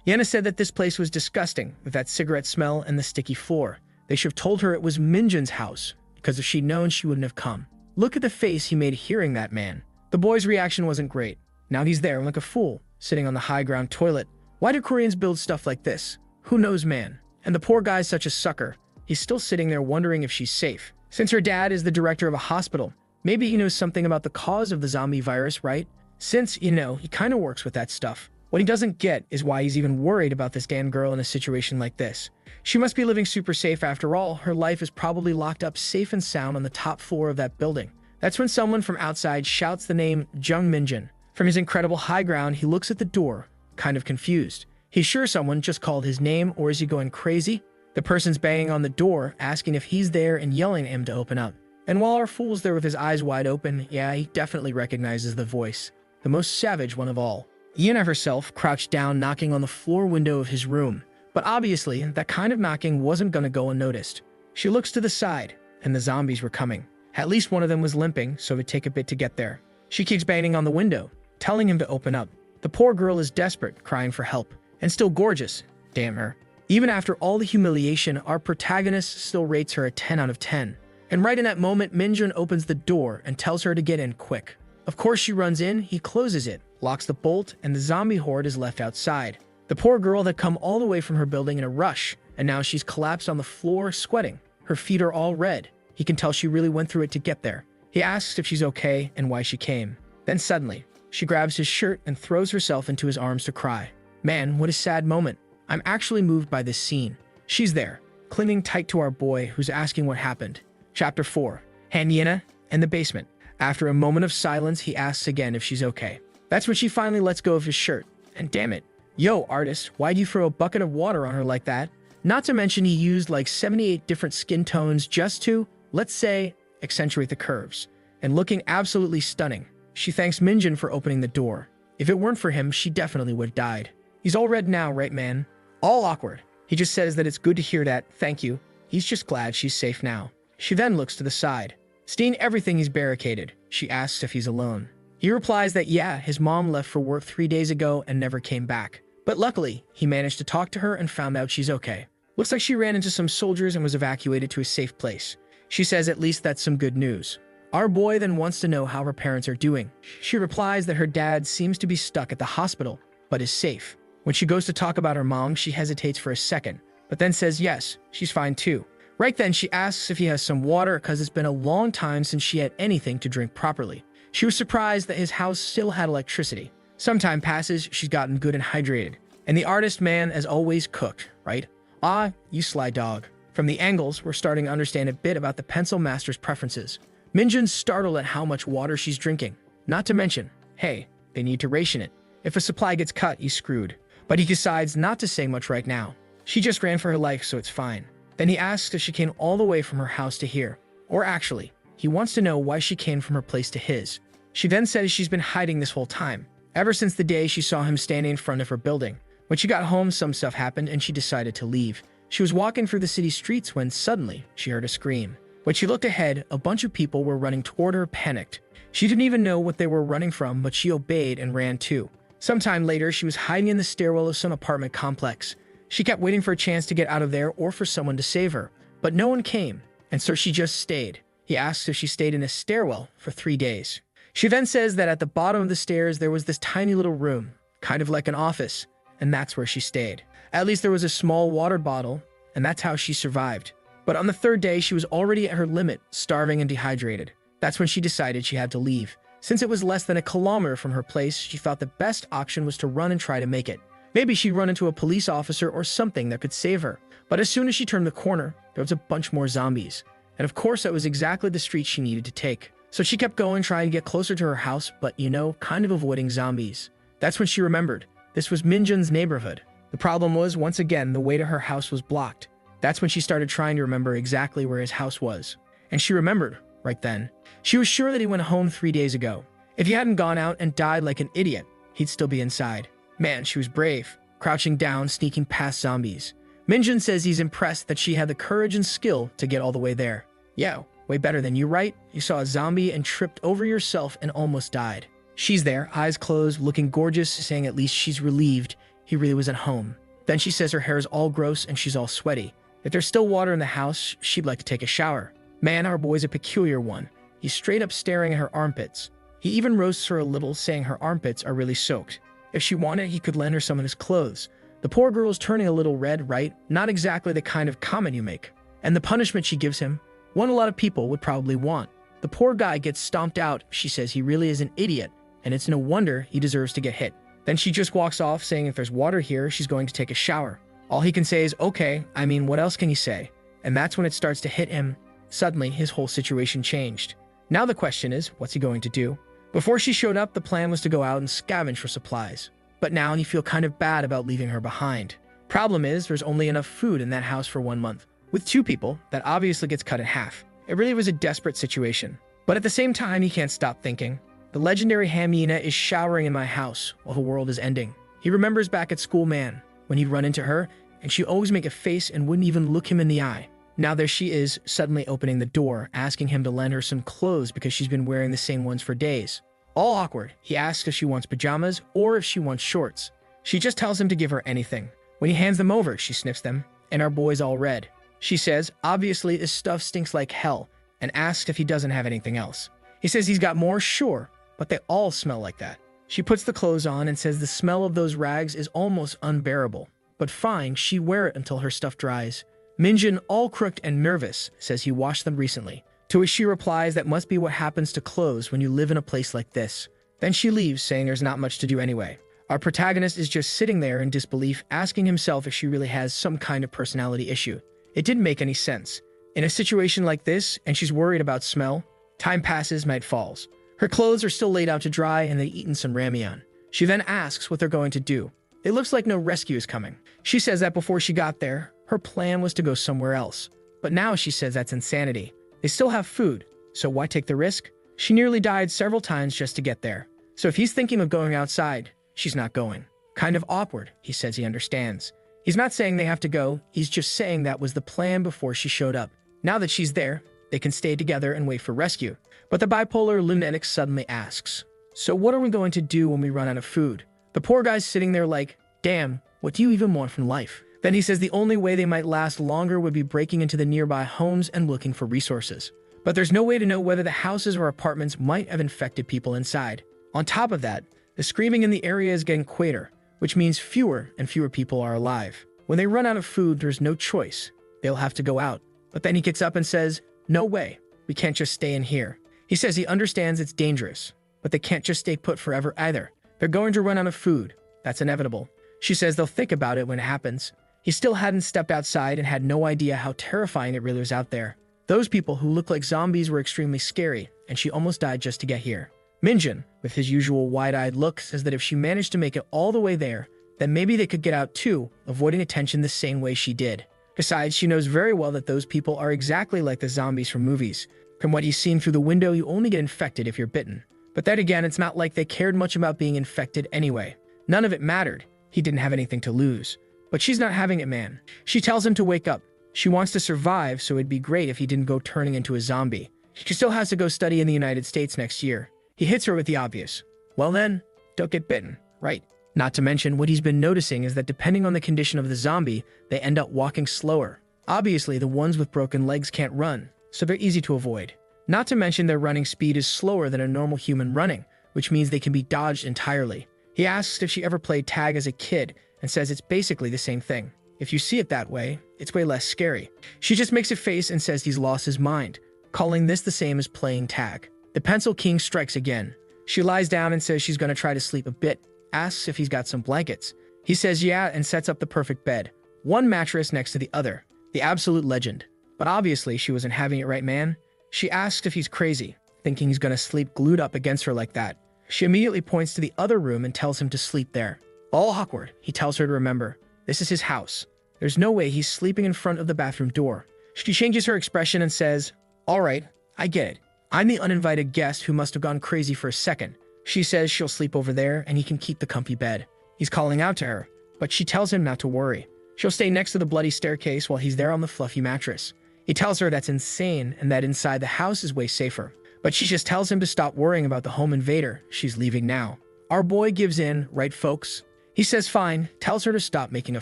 Yana said that this place was disgusting, with that cigarette smell and the sticky floor. They should have told her it was Minjin's house, because if she'd known, she wouldn't have come. Look at the face he made hearing that, man. The boy's reaction wasn't great. Now he's there like a fool, sitting on the high ground toilet. Why do Koreans build stuff like this? Who knows, man? And the poor guy's such a sucker. He's still sitting there wondering if she's safe. Since her dad is the director of a hospital, maybe he knows something about the cause of the zombie virus, right? Since, he kind of works with that stuff. What he doesn't get is why he's even worried about this damn girl in a situation like this. She must be living super safe after all. Her life is probably locked up safe and sound on the top floor of that building. That's when someone from outside shouts the name Jung Minjin. From his incredible high ground, he looks at the door, kind of confused. He's sure someone just called his name, or is he going crazy? The person's banging on the door, asking if he's there and yelling at him to open up. And while our fool's there with his eyes wide open, yeah, he definitely recognizes the voice. The most savage one of all. Yana herself crouched down, knocking on the floor window of his room. But obviously, that kind of knocking wasn't gonna go unnoticed. She looks to the side, and the zombies were coming. At least one of them was limping, so it'd take a bit to get there. She keeps banging on the window, telling him to open up. The poor girl is desperate, crying for help. And still gorgeous. Damn her. Even after all the humiliation, our protagonist still rates her a 10 out of 10. And right in that moment, Minjin opens the door and tells her to get in quick. Of course she runs in, he closes it, locks the bolt, and the zombie horde is left outside. The poor girl had come all the way from her building in a rush, and now she's collapsed on the floor, sweating. Her feet are all red. He can tell she really went through it to get there. He asks if she's okay and why she came. Then suddenly, she grabs his shirt and throws herself into his arms to cry. Man, what a sad moment. I'm actually moved by this scene. She's there, clinging tight to our boy who's asking what happened. Chapter 4. Hanyena and the basement. After a moment of silence, he asks again if she's okay. That's when she finally lets go of his shirt. And damn it. Yo, artist, why'd you throw a bucket of water on her like that? Not to mention he used like 78 different skin tones just to, let's say, accentuate the curves. And looking absolutely stunning. She thanks Minjin for opening the door. If it weren't for him, she definitely would have died. He's all red now, right, man? All awkward. He just says that it's good to hear that, thank you. He's just glad she's safe now. She then looks to the side. Seeing everything he's barricaded, she asks if he's alone. He replies that yeah, his mom left for work 3 days ago and never came back. But luckily, he managed to talk to her and found out she's okay. Looks like she ran into some soldiers and was evacuated to a safe place. She says at least that's some good news. Our boy then wants to know how her parents are doing. She replies that her dad seems to be stuck at the hospital, but is safe. When she goes to talk about her mom, she hesitates for a second, but then says yes, she's fine too. Right then, she asks if he has some water because it's been a long time since she had anything to drink properly. She was surprised that his house still had electricity. Some time passes, she's gotten good and hydrated. And the artist man, as always, cooked, right? Ah, you sly dog. From the angles, we're starting to understand a bit about the pencil master's preferences. Minjin's startled at how much water she's drinking. Not to mention, hey, they need to ration it. If a supply gets cut, he's screwed. But he decides not to say much right now. She just ran for her life, so it's fine. Then he asks if she came all the way from her house to here. Or actually, he wants to know why she came from her place to his. She then says she's been hiding this whole time, ever since the day she saw him standing in front of her building. When she got home, some stuff happened and she decided to leave. She was walking through the city streets when suddenly she heard a scream. When she looked ahead, a bunch of people were running toward her, panicked. She didn't even know what they were running from, but she obeyed and ran too. Sometime later, she was hiding in the stairwell of some apartment complex. She kept waiting for a chance to get out of there or for someone to save her, but no one came, and so she just stayed. He asks if she stayed in a stairwell for 3 days. She then says that at the bottom of the stairs there was this tiny little room, kind of like an office, and that's where she stayed. At least there was a small water bottle, and that's how she survived. But on the third day, she was already at her limit, starving and dehydrated. That's when she decided she had to leave. Since it was less than a kilometer from her place, she thought the best option was to run and try to make it. Maybe she'd run into a police officer or something that could save her. But as soon as she turned the corner, there was a bunch more zombies. And of course, that was exactly the street she needed to take. So she kept going, trying to get closer to her house, but kind of avoiding zombies. That's when she remembered. This was Minjun's neighborhood. The problem was, once again, the way to her house was blocked. That's when she started trying to remember exactly where his house was. And she remembered, right then. She was sure that he went home 3 days ago. If he hadn't gone out and died like an idiot, he'd still be inside. Man, she was brave, crouching down, sneaking past zombies. Minjun says he's impressed that she had the courage and skill to get all the way there. Yeah, way better than you, right? You saw a zombie and tripped over yourself and almost died. She's there, eyes closed, looking gorgeous, saying at least she's relieved he really was at home. Then she says her hair is all gross and she's all sweaty. If there's still water in the house, she'd like to take a shower. Man, our boy's a peculiar one. He's straight up staring at her armpits. He even roasts her a little, saying her armpits are really soaked. If she wanted, he could lend her some of his clothes. The poor girl's turning a little red, right? Not exactly the kind of comment you make. And the punishment she gives him, one a lot of people would probably want. The poor guy gets stomped out. She says he really is an idiot, and it's no wonder he deserves to get hit. Then she just walks off, saying if there's water here, she's going to take a shower. All he can say is, okay, what else can you say? And that's when it starts to hit him. Suddenly, his whole situation changed. Now the question is, what's he going to do? Before she showed up, the plan was to go out and scavenge for supplies. But now you feel kind of bad about leaving her behind. Problem is, there's only enough food in that house for 1 month. With 2 people, that obviously gets cut in half. It really was a desperate situation. But at the same time, he can't stop thinking. The legendary Hamina is showering in my house while the world is ending. He remembers back at school, man, when he'd run into her, and she'd always make a face and wouldn't even look him in the eye. Now there she is, suddenly opening the door, asking him to lend her some clothes because she's been wearing the same ones for days. All awkward, he asks if she wants pajamas or if she wants shorts. She just tells him to give her anything. When he hands them over, she sniffs them, and our boy's all red. She says, obviously this stuff stinks like hell, and asks if he doesn't have anything else. He says he's got more, sure, but they all smell like that. She puts the clothes on and says the smell of those rags is almost unbearable. But fine, she wear it until her stuff dries. Minjun, all crooked and nervous, says he washed them recently. To which she replies that must be what happens to clothes when you live in a place like this. Then she leaves, saying there's not much to do anyway. Our protagonist is just sitting there in disbelief, asking himself if she really has some kind of personality issue. It didn't make any sense. In a situation like this, and she's worried about smell, time passes, night falls. Her clothes are still laid out to dry, and they've eaten some ramyeon. She then asks what they're going to do. It looks like no rescue is coming. She says that before she got there, her plan was to go somewhere else. But now she says that's insanity. They still have food, so why take the risk? She nearly died several times just to get there. So if he's thinking of going outside, she's not going. Kind of awkward, he says he understands. He's not saying they have to go, he's just saying that was the plan before she showed up. Now that she's there, they can stay together and wait for rescue. But the bipolar lunatic suddenly asks, so what are we going to do when we run out of food? The poor guy's sitting there like, damn, what do you even want from life? Then he says the only way they might last longer would be breaking into the nearby homes and looking for resources. But there's no way to know whether the houses or apartments might have infected people inside. On top of that, the screaming in the area is getting quieter, which means fewer and fewer people are alive. When they run out of food, there's no choice. They'll have to go out. But then he gets up and says, no way, we can't just stay in here. He says he understands it's dangerous, but they can't just stay put forever either. They're going to run out of food. That's inevitable. She says they'll think about it when it happens. He still hadn't stepped outside and had no idea how terrifying it really was out there. Those people who look like zombies were extremely scary, and she almost died just to get here. Minjun, with his usual wide-eyed look, says that if she managed to make it all the way there, then maybe they could get out too, avoiding attention the same way she did. Besides, she knows very well that those people are exactly like the zombies from movies. From what he's seen through the window, you only get infected if you're bitten. But then again, it's not like they cared much about being infected anyway. None of it mattered. He didn't have anything to lose. But she's not having it, man. She tells him to wake up. She wants to survive, so it'd be great if he didn't go turning into a zombie. She still has to go study in the United States next year. He hits her with the obvious. Well then, don't get bitten, right? Not to mention, what he's been noticing is that depending on the condition of the zombie, they end up walking slower. Obviously, the ones with broken legs can't run, so they're easy to avoid. Not to mention their running speed is slower than a normal human running, which means they can be dodged entirely. He asks if she ever played tag as a kid, and says it's basically the same thing. If you see it that way, it's way less scary. She just makes a face and says he's lost his mind, calling this the same as playing tag. The Pencil King strikes again. She lies down and says she's going to try to sleep a bit, asks if he's got some blankets. He says yeah and sets up the perfect bed, one mattress next to the other. The absolute legend. But obviously she wasn't having it right, man. She asks if he's crazy, thinking he's going to sleep glued up against her like that. She immediately points to the other room and tells him to sleep there. All awkward, he tells her to remember, this is his house. There's no way he's sleeping in front of the bathroom door. She changes her expression and says, all right, I get it. I'm the uninvited guest who must have gone crazy for a second. She says she'll sleep over there and he can keep the comfy bed. He's calling out to her, but she tells him not to worry. She'll stay next to the bloody staircase while he's there on the fluffy mattress. He tells her that's insane and that inside the house is way safer. But she just tells him to stop worrying about the home invader. She's leaving now. Our boy gives in, right folks? He says fine, tells her to stop making a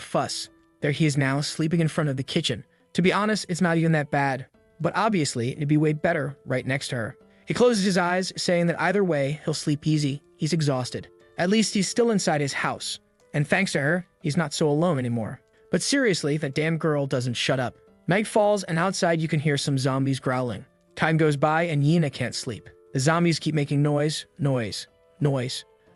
fuss. There he is now, sleeping in front of the kitchen. To be honest, it's not even that bad. But obviously, it'd be way better right next to her. He closes his eyes, saying that either way, he'll sleep easy. He's exhausted. At least he's still inside his house. And thanks to her, he's not so alone anymore. But seriously, that damn girl doesn't shut up. Night falls, and outside you can hear some zombies growling. Time goes by, and Yina can't sleep. The zombies keep making noise,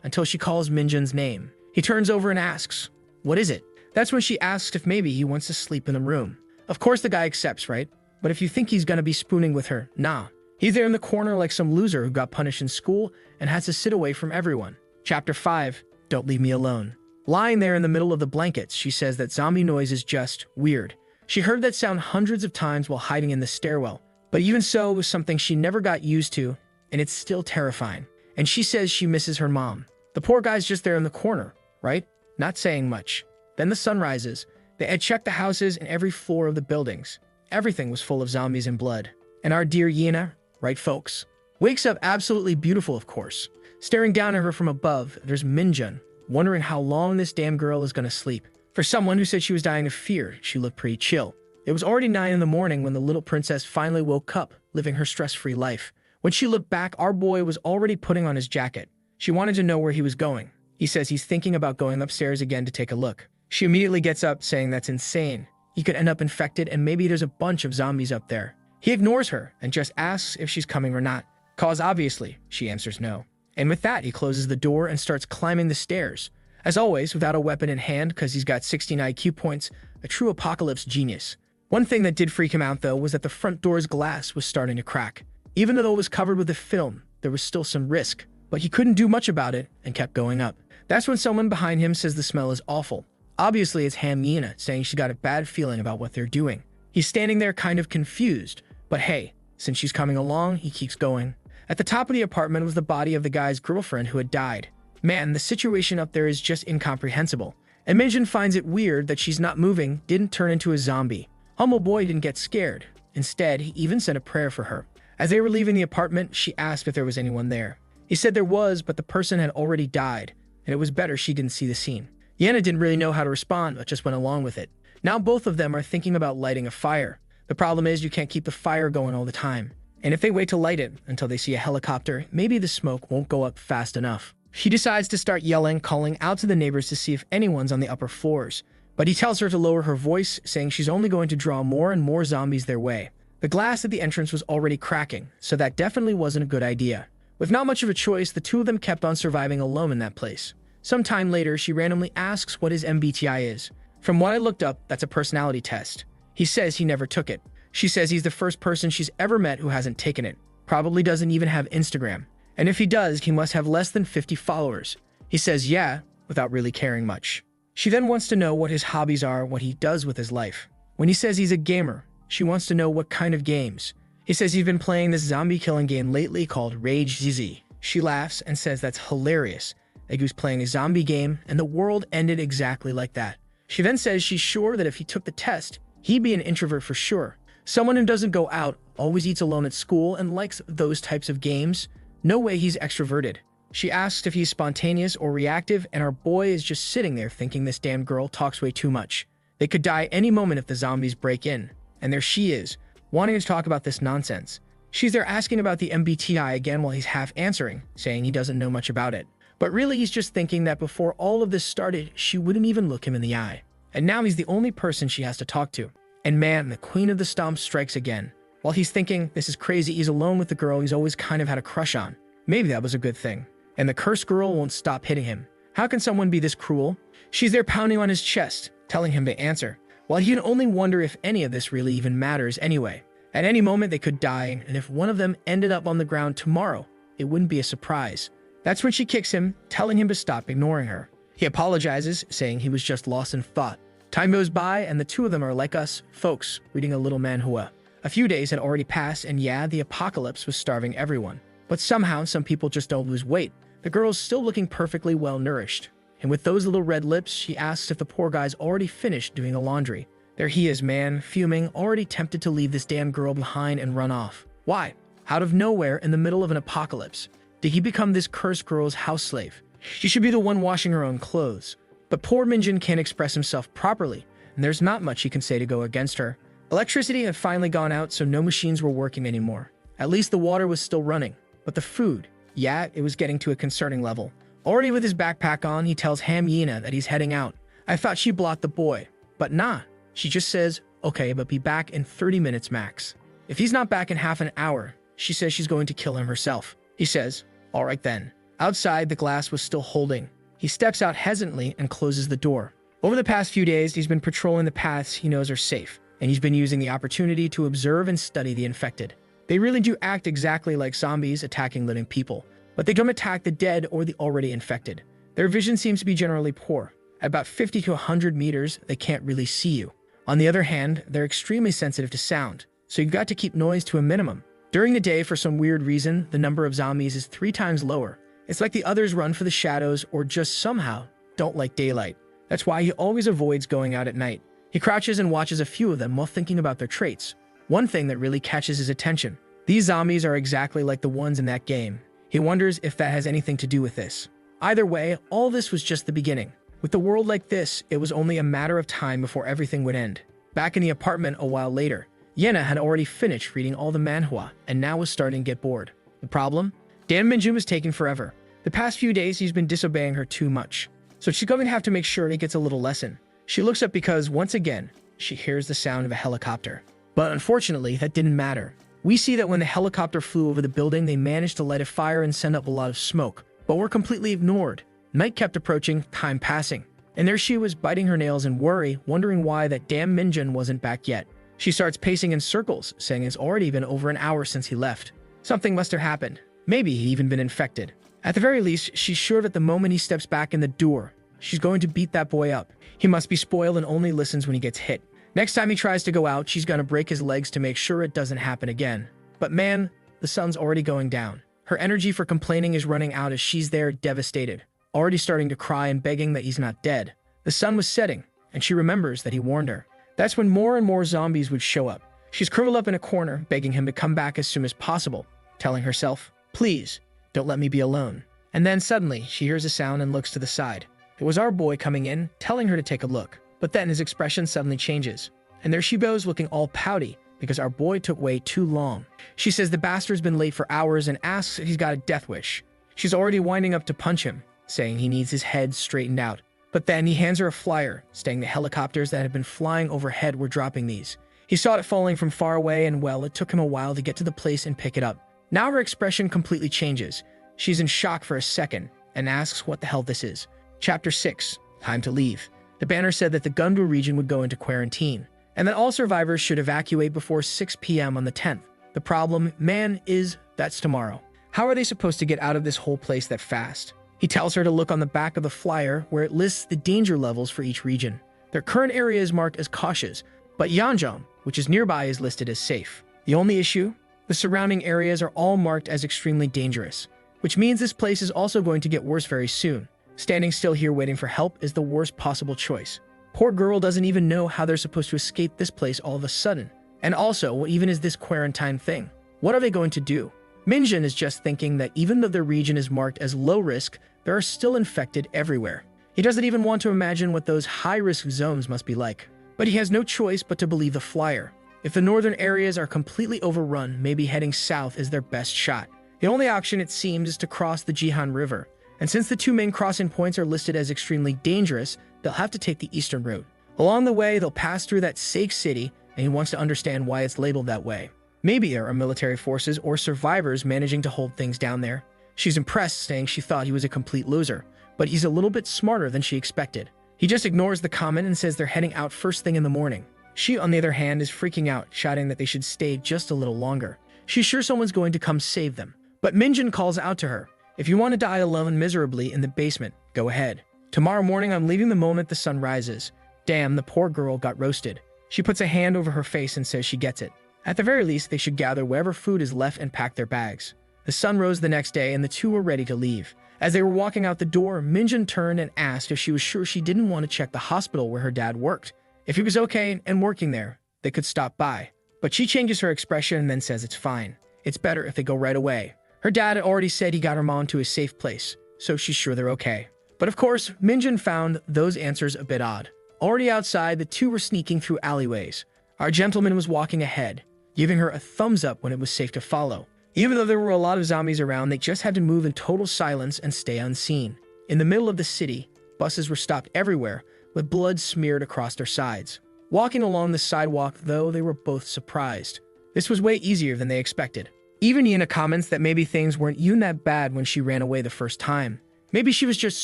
until she calls Minjun's name. He turns over and asks, what is it? That's when she asks if maybe he wants to sleep in the room. Of course the guy accepts, right? But if you think he's gonna be spooning with her, nah. He's there in the corner like some loser who got punished in school and has to sit away from everyone. Chapter 5, Don't Leave Me Alone. Lying there in the middle of the blankets, she says that zombie noise is just weird. She heard that sound hundreds of times while hiding in the stairwell. But even so, it was something she never got used to, and it's still terrifying. And she says she misses her mom. The poor guy's just there in the corner, right? Not saying much. Then the sun rises. They had checked the houses and every floor of the buildings. Everything was full of zombies and blood. And our dear Yina, right folks, wakes up absolutely beautiful, of course. Staring down at her from above, there's Minjun, wondering how long this damn girl is gonna sleep. For someone who said she was dying of fear, she looked pretty chill. It was already 9 in the morning when the little princess finally woke up, living her stress-free life. When she looked back, our boy was already putting on his jacket. She wanted to know where he was going. He says he's thinking about going upstairs again to take a look. She immediately gets up, saying that's insane. He could end up infected and maybe there's a bunch of zombies up there. He ignores her and just asks if she's coming or not. Cause obviously, she answers no. And with that, he closes the door and starts climbing the stairs. As always, without a weapon in hand because he's got 16 IQ points, a true apocalypse genius. One thing that did freak him out, though, was that the front door's glass was starting to crack. Even though it was covered with a film, there was still some risk. But he couldn't do much about it and kept going up. That's when someone behind him says the smell is awful. Obviously, it's Yina, saying she got a bad feeling about what they're doing. He's standing there kind of confused. But hey, since she's coming along, he keeps going. At the top of the apartment was the body of the guy's girlfriend who had died. Man, the situation up there is just incomprehensible. And Minjun finds it weird that she's not moving, didn't turn into a zombie. Humble boy didn't get scared. Instead, he even said a prayer for her. As they were leaving the apartment, she asked if there was anyone there. He said there was, but the person had already died, and it was better she didn't see the scene. Yana didn't really know how to respond, but just went along with it. Now both of them are thinking about lighting a fire. The problem is you can't keep the fire going all the time. And if they wait to light it until they see a helicopter, maybe the smoke won't go up fast enough. She decides to start yelling, calling out to the neighbors to see if anyone's on the upper floors. But he tells her to lower her voice, saying she's only going to draw more and more zombies their way. The glass at the entrance was already cracking, so that definitely wasn't a good idea. With not much of a choice, the two of them kept on surviving alone in that place. Some time later, she randomly asks what his MBTI is. From what I looked up, that's a personality test. He says he never took it. She says he's the first person she's ever met who hasn't taken it. Probably doesn't even have Instagram. And if he does, he must have less than 50 followers. He says yeah, without really caring much. She then wants to know what his hobbies are, what he does with his life. When he says he's a gamer, she wants to know what kind of games. He says he's been playing this zombie killing game lately called Rage ZZ. She laughs and says that's hilarious. Like he was playing a zombie game and the world ended exactly like that. She then says she's sure that if he took the test, he'd be an introvert for sure. Someone who doesn't go out, always eats alone at school, and likes those types of games. No way he's extroverted. She asks if he's spontaneous or reactive, and our boy is just sitting there thinking this damn girl talks way too much. They could die any moment if the zombies break in. And there she is, wanting to talk about this nonsense. She's there asking about the MBTI again while he's half answering, saying he doesn't know much about it. But really, he's just thinking that before all of this started, she wouldn't even look him in the eye. And now he's the only person she has to talk to. And man, the Queen of the Stomp strikes again. While he's thinking, this is crazy, he's alone with the girl he's always kind of had a crush on. Maybe that was a good thing. And the cursed girl won't stop hitting him. How can someone be this cruel? She's there pounding on his chest, telling him to answer. While he can only wonder if any of this really even matters anyway. At any moment they could die, and if one of them ended up on the ground tomorrow, it wouldn't be a surprise. That's when she kicks him, telling him to stop ignoring her. He apologizes, saying he was just lost in thought. Time goes by, and the two of them are like us, folks, reading a little manhwa. A few days had already passed, and yeah, the apocalypse was starving everyone. But somehow, some people just don't lose weight. The girl's still looking perfectly well-nourished. And with those little red lips, she asks if the poor guy's already finished doing the laundry. There he is, man, fuming, already tempted to leave this damn girl behind and run off. Why? Out of nowhere, in the middle of an apocalypse, did he become this cursed girl's house slave? She should be the one washing her own clothes. But poor Minjin can't express himself properly, and there's not much he can say to go against her. Electricity had finally gone out, so no machines were working anymore. At least the water was still running. But the food, yeah, it was getting to a concerning level. Already with his backpack on, he tells Ham Yina that he's heading out. I thought she blocked the boy, but nah. She just says, okay, but be back in 30 minutes max. If he's not back in half an hour, she says she's going to kill him herself. He says, all right then. Outside, the glass was still holding. He steps out hesitantly and closes the door. Over the past few days, he's been patrolling the paths he knows are safe, and he's been using the opportunity to observe and study the infected. They really do act exactly like zombies attacking living people, but they don't attack the dead or the already infected. Their vision seems to be generally poor. At about 50 to 100 meters, they can't really see you. On the other hand, they're extremely sensitive to sound, so you've got to keep noise to a minimum. During the day, for some weird reason, the number of zombies is 3 times lower. It's like the others run for the shadows or just somehow don't like daylight. That's why he always avoids going out at night. He crouches and watches a few of them while thinking about their traits. One thing that really catches his attention. These zombies are exactly like the ones in that game. He wonders if that has anything to do with this. Either way, all this was just the beginning. With the world like this, it was only a matter of time before everything would end. Back in the apartment a while later, Yena had already finished reading all the manhwa and now was starting to get bored. The problem? Dan Minjun was taking forever. The past few days, he's been disobeying her too much. So she's going to have to make sure he gets a little lesson. She looks up because, once again, she hears the sound of a helicopter. But unfortunately, that didn't matter. We see that when the helicopter flew over the building, they managed to light a fire and send up a lot of smoke, but were completely ignored. Night kept approaching, time passing. And there she was, biting her nails in worry, wondering why that damn Minjun wasn't back yet. She starts pacing in circles, saying it's already been over an hour since he left. Something must have happened. Maybe he'd even been infected. At the very least, she's sure that the moment he steps back in the door, she's going to beat that boy up. He must be spoiled and only listens when he gets hit. Next time he tries to go out, she's gonna break his legs to make sure it doesn't happen again. But man, the sun's already going down. Her energy for complaining is running out as she's there devastated, already starting to cry and begging that he's not dead. The sun was setting, and she remembers that he warned her. That's when more and more zombies would show up. She's curled up in a corner, begging him to come back as soon as possible, telling herself, please, don't let me be alone. And then suddenly, she hears a sound and looks to the side. It was our boy coming in, telling her to take a look. But then his expression suddenly changes. And there she goes looking all pouty because our boy took way too long. She says the bastard's been late for hours and asks if he's got a death wish. She's already winding up to punch him, saying he needs his head straightened out. But then he hands her a flyer, stating the helicopters that had been flying overhead were dropping these. He saw it falling from far away and well, it took him a while to get to the place and pick it up. Now her expression completely changes. She's in shock for a second and asks what the hell this is. Chapter 6. Time to leave. The banner said that the Gundu region would go into quarantine, and that all survivors should evacuate before 6 p.m. on the 10th. The problem, man, is that's tomorrow. How are they supposed to get out of this whole place that fast? He tells her to look on the back of the flyer where it lists the danger levels for each region. Their current area is marked as cautious, but Yanjong, which is nearby, is listed as safe. The only issue? The surrounding areas are all marked as extremely dangerous, which means this place is also going to get worse very soon. Standing still here waiting for help is the worst possible choice. Poor girl doesn't even know how they're supposed to escape this place all of a sudden. And also, what even is this quarantine thing? What are they going to do? Minjin is just thinking that even though their region is marked as low risk, there are still infected everywhere. He doesn't even want to imagine what those high-risk zones must be like. But he has no choice but to believe the flyer. If the northern areas are completely overrun, maybe heading south is their best shot. The only option, it seems, is to cross the Jihan River. And since the two main crossing points are listed as extremely dangerous, they'll have to take the eastern route. Along the way, they'll pass through that safe city, and he wants to understand why it's labeled that way. Maybe there are military forces or survivors managing to hold things down there. She's impressed, saying she thought he was a complete loser, but he's a little bit smarter than she expected. He just ignores the comment and says they're heading out first thing in the morning. She, on the other hand, is freaking out, shouting that they should stay just a little longer. She's sure someone's going to come save them. But Minjin calls out to her, "If you want to die alone miserably in the basement, go ahead. Tomorrow morning I'm leaving the moment the sun rises." Damn, the poor girl got roasted. She puts a hand over her face and says she gets it. At the very least, they should gather whatever food is left and pack their bags. The sun rose the next day and the two were ready to leave. As they were walking out the door, Minjin turned and asked if she was sure she didn't want to check the hospital where her dad worked. If he was okay and working there, they could stop by. But she changes her expression and then says it's fine. It's better if they go right away. Her dad had already said he got her mom to a safe place, so she's sure they're okay. But of course, Minjin found those answers a bit odd. Already outside, the two were sneaking through alleyways. Our gentleman was walking ahead, giving her a thumbs up when it was safe to follow. Even though there were a lot of zombies around, they just had to move in total silence and stay unseen. In the middle of the city, buses were stopped everywhere, with blood smeared across their sides. Walking along the sidewalk, though, they were both surprised. This was way easier than they expected. Even Yina comments that maybe things weren't even that bad when she ran away the first time. Maybe she was just